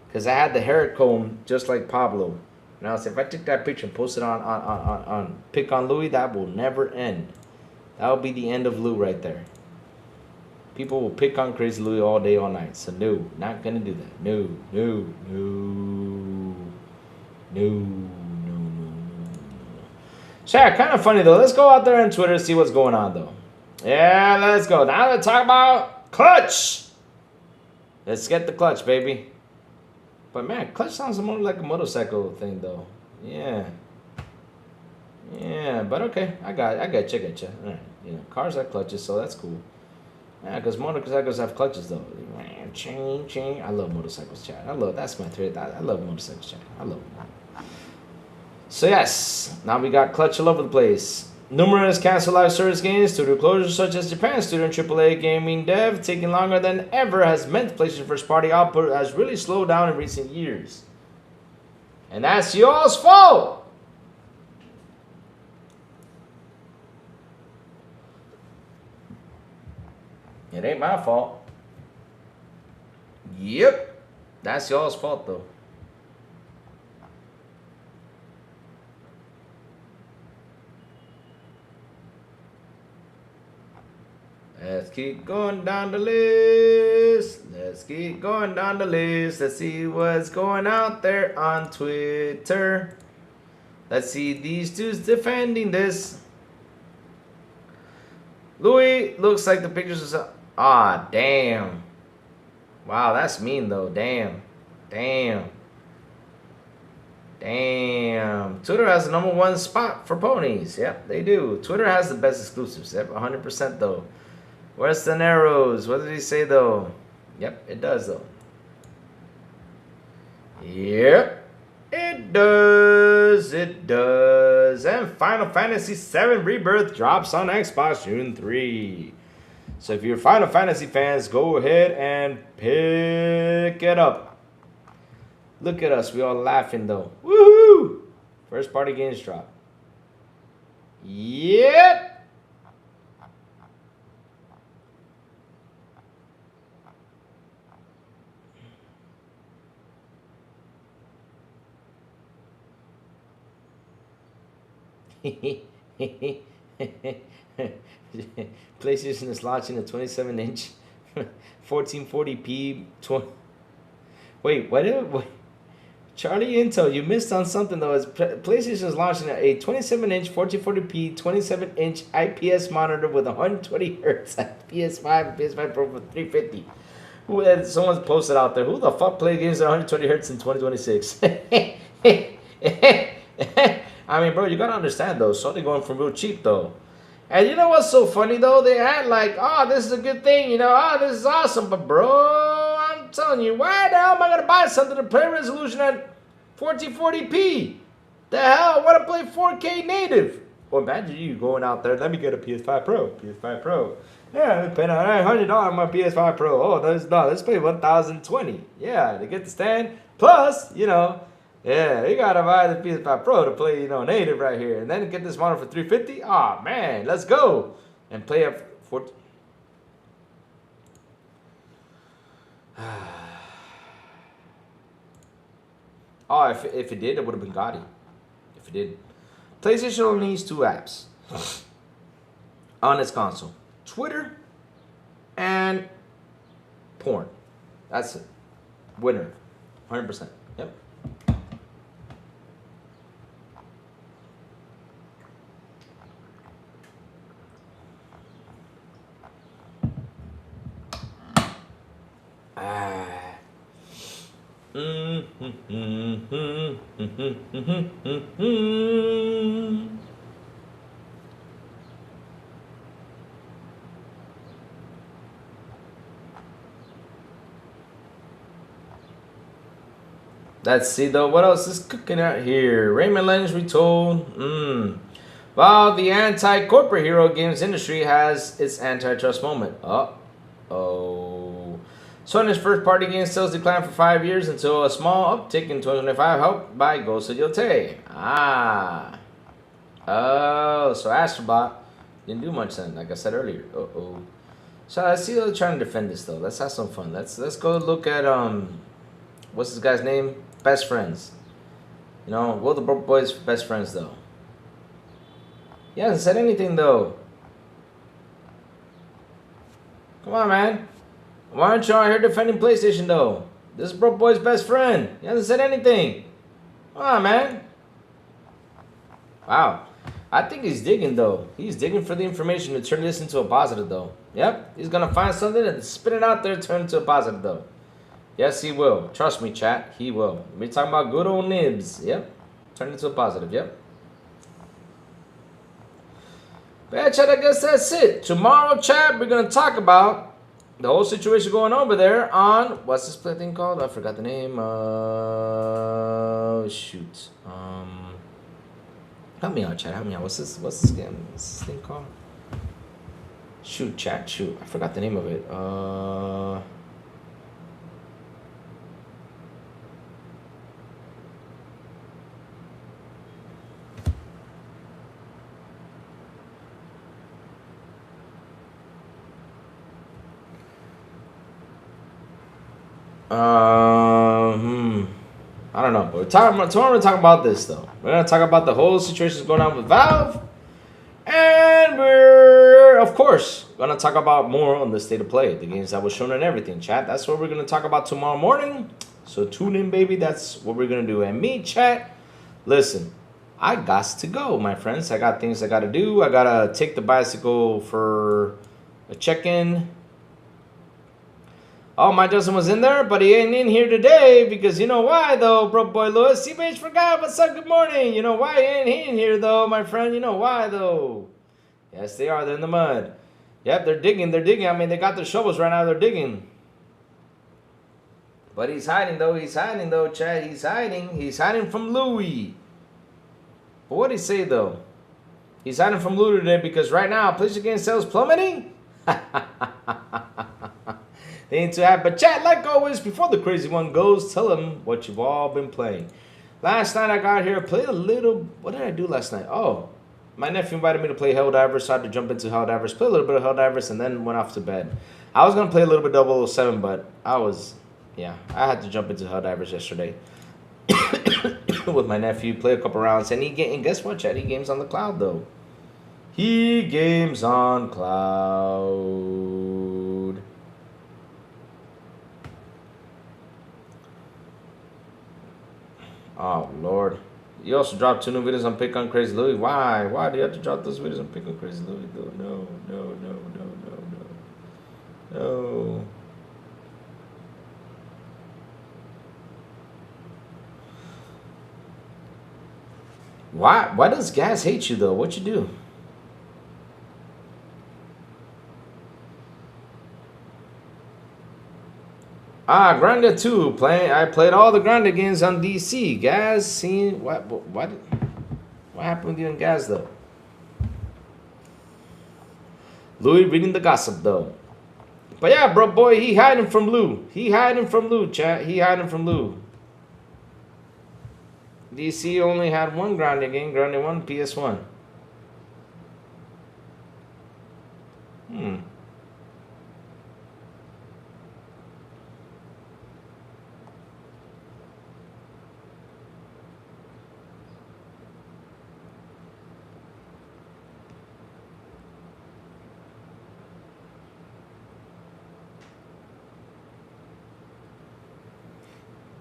Because I had the hair comb just like Pablo. Now, if I took that picture and posted on Pick on Louis, that will never end. That will be the end of Lou right there. People will pick on Crazy Louis all day, all night. So, no, not going to do that. No. So, yeah, kind of funny, though. Let's go out there on Twitter and see what's going on, though. Yeah, let's go. Now let's talk about clutch. Let's get the clutch, baby. But man, clutch sounds more like a motorcycle thing, though. Yeah, but okay. I got you. All right. You know, cars have clutches, so that's cool. Yeah, because motorcycles have clutches, though. Ching, ching. I love motorcycles, chat. That's my favorite. I love motorcycles, chat. I love them. So yes, now we got clutch all over the place. Numerous canceled live service games, studio closures such as Japan Studio and AAA gaming dev taking longer than ever has meant PlayStation first party output has really slowed down in recent years. And that's y'all's fault! It ain't my fault. Yep, that's y'all's fault though. Let's keep going down the list. Let's keep going down the list. Let's see what's going out there on Twitter. Let's see these dudes defending this. Louis looks like the pictures are... Ah, damn. Wow, that's mean though. Damn. Damn. Damn. Twitter has the #1 spot for ponies. Yep, they do. Twitter has the best exclusives. Yep, 100% though. Where's the arrows? What did he say though? Yep, it does though. Yep, it does. It does. And Final Fantasy VII Rebirth drops on Xbox June 3. So if you're Final Fantasy fans, go ahead and pick it up. Look at us, we all laughing though. Woohoo! First party games drop. Yep. PlayStation is launching a 27-inch 1440p 20. Wait, what? Charlie Intel, you missed on something though. PlayStation is launching a 27-inch 1440p 27-inch IPS monitor with 120 Hz PS5 and PS5 Pro for $350. Someone's posted out there. Who the fuck play games at 120 Hz in 2026? I mean, bro, you gotta understand though. Sony going from real cheap though. And you know what's so funny though? They act like, oh, this is a good thing, you know, oh, this is awesome. But bro, I'm telling you, why the hell am I gonna buy something to play resolution at 1440p? The hell, I wanna play 4K native. Well, imagine you going out there, let me get a PS5 Pro. PS5 Pro. Yeah, I'm paying $900 on my PS5 Pro. Oh, let's pay 1020. Yeah, to get the stand. Plus, you know, yeah, you gotta buy the PS5 Pro to play, you know, native right here, and then get this model for $350. Oh man, let's go and play up for. Oh, if it did, it would have been Gotti. If it did, PlayStation only needs 2 apps on its console: Twitter and porn. That's it. Winner, 100%. Yep. Let's see though, what else is cooking out here? Rayman Legends Retold. While the anti-corporate hero games industry has its antitrust moment. Uh-oh. Sony's first-party game sales declined for 5 years until a small uptick in 2025 helped by Ghost of Yotei. Oh, so Astrobot didn't do much then, like I said earlier. Uh-oh. So I see they're trying to defend this though. Let's have some fun. Let's go look at what's this guy's name? Best Friends. You know, Will the Broke Boys best friends though. He hasn't said anything though. Come on, man. Why aren't you out here defending PlayStation though? This is Broke Boy's best friend. He hasn't said anything. Come on, man. Wow. I think he's digging though. He's digging for the information to turn this into a positive though. Yep. He's gonna find something and spit it out there and turn it into a positive though. Yes, he will. Trust me, chat. He will. We're talking about good old Nibs. Yep. Turn it into a positive. Yep. But yeah, chat, I guess that's it. Tomorrow, chat, we're going to talk about the whole situation going over there on what's this play thing called? I forgot the name. Shoot. Help me out, chat. Help me out. What's this game? What's this thing called? Shoot, chat. Shoot. I forgot the name of it. I don't know, but tomorrow we're talking about this though. We're gonna talk about the whole situation going on with Valve, and we're of course gonna talk about more on the state of play, the games that was shown and everything. Chat, that's what we're gonna talk about tomorrow morning. So tune in, baby. That's what we're gonna do. And me, chat. Listen, I got to go, my friends. I got things I gotta do. I gotta take the bicycle for a check-in. Oh, my Justin was in there, but he ain't in here today because you know why, though, bro, boy Lewis. CBH forgot. What's up? Good morning. You know why he ain't in here, though, my friend? You know why, though? Yes, they are. They're in the mud. Yep, they're digging. They're digging. I mean, they got their shovels right now. They're digging. But he's hiding, though. He's hiding, though, Chad. He's hiding. He's hiding from Louis. But what did he say, though? He's hiding from Louis today because right now, PlayStation game sales plummeting. They ain't too happy. But chat, like always, before the crazy one goes, tell them what you've all been playing. Last night I got here, played a little. What did I do last night? Oh, my nephew invited me to play Helldivers, so I had to jump into Helldivers, play a little bit of Helldivers, and then went off to bed. I was gonna play a little bit 007, but I had to jump into Helldivers yesterday with my nephew, play a couple rounds, and guess what, chat? He games on the cloud though. He games on cloud. Oh, Lord. You also dropped 2 new videos on Pick on Crazy Louie. Why? Why do you have to drop those videos on Pick on Crazy Louie? No. Why does Gas hate you, though? What you do? Grande 2. I played all the Grande games on DC. Gaz, seen what happened with you and Gaz though? Louis reading the gossip though. But yeah, bro, boy, he hiding from Lou. Chat. He hiding from Lou. DC only had one Grande game, Grande 1, PS1.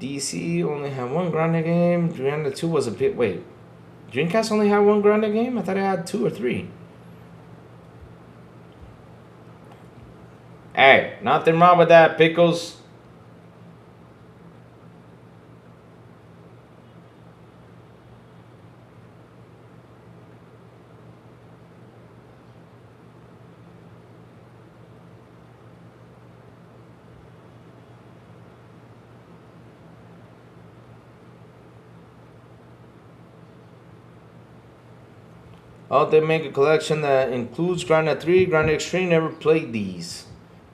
DC only had one Grande game. Grande 2 was a bit. Wait. Dreamcast only had one Grande game? I thought it had 2 or 3. Hey, nothing wrong with that, Pickles. Oh, they make a collection that includes Grande 3, Grande Extreme. Never played these.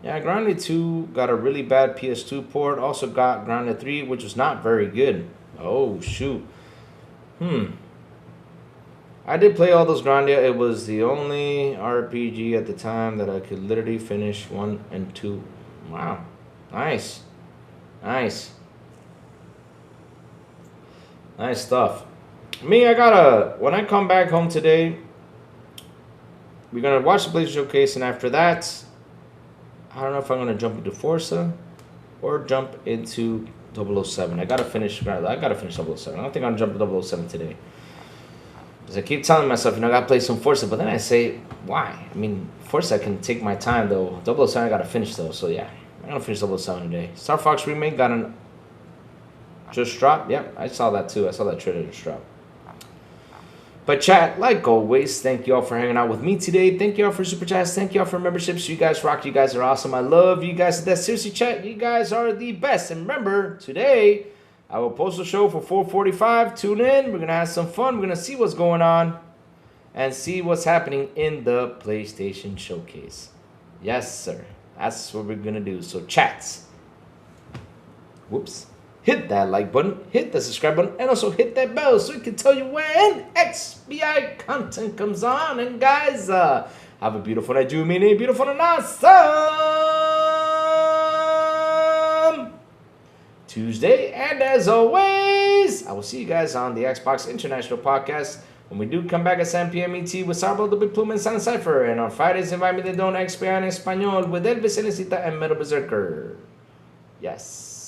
Yeah, Grande 2 got a really bad PS2 port. Also got Grande 3, which was not very good. Oh, shoot. I did play all those Grande. It was the only RPG at the time that I could literally finish 1 and 2. Wow. Nice. Nice stuff. Me, when I come back home today, we're going to watch the PlayStation Showcase, and after that, I don't know if I'm going to jump into Forza or jump into 007. I got to finish 007. I don't think I'm going to jump to 007 today. Because I keep telling myself, I got to play some Forza, but then I say, why? I mean, Forza can take my time, though. 007 I got to finish, though, so yeah. I'm going to finish 007 today. Star Fox Remake just dropped. Yep, I saw that, too. I saw that trailer just drop. But chat, like always, thank you all for hanging out with me today. Thank you all for super chats. Thank you all for memberships. You guys rock. You guys are awesome. I love you guys. That seriously, chat. You guys are the best. And remember, today I will post a show for 4:45. Tune in. We're gonna have some fun. We're gonna see what's going on and see what's happening in the PlayStation Showcase. Yes, sir. That's what we're gonna do. So chats. Whoops. Hit that like button, hit the subscribe button, and also hit that bell so it can tell you when XBI content comes on. And guys, have a beautiful night. Do mean a beautiful and awesome Tuesday. And as always, I will see you guys on the Xbox International Podcast when we do come back at 7 p.m. ET with Sábado de Plumen San Cypher. And on Fridays, invite me to Don XBI en Español with Elvis Elicita and Metal Berserker. Yes.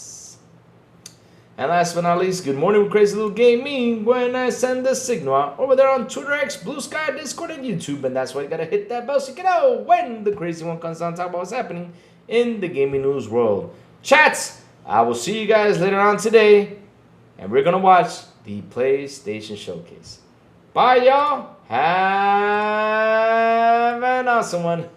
And last but not least, good morning with Crazy Little Gaming when I send the signal over there on Twitter, X, Blue Sky, Discord, and YouTube. And that's why you gotta hit that bell so you can know when the crazy one comes on to talk about what's happening in the gaming news world. Chats, I will see you guys later on today. And we're gonna watch the PlayStation Showcase. Bye, y'all. Have an awesome one.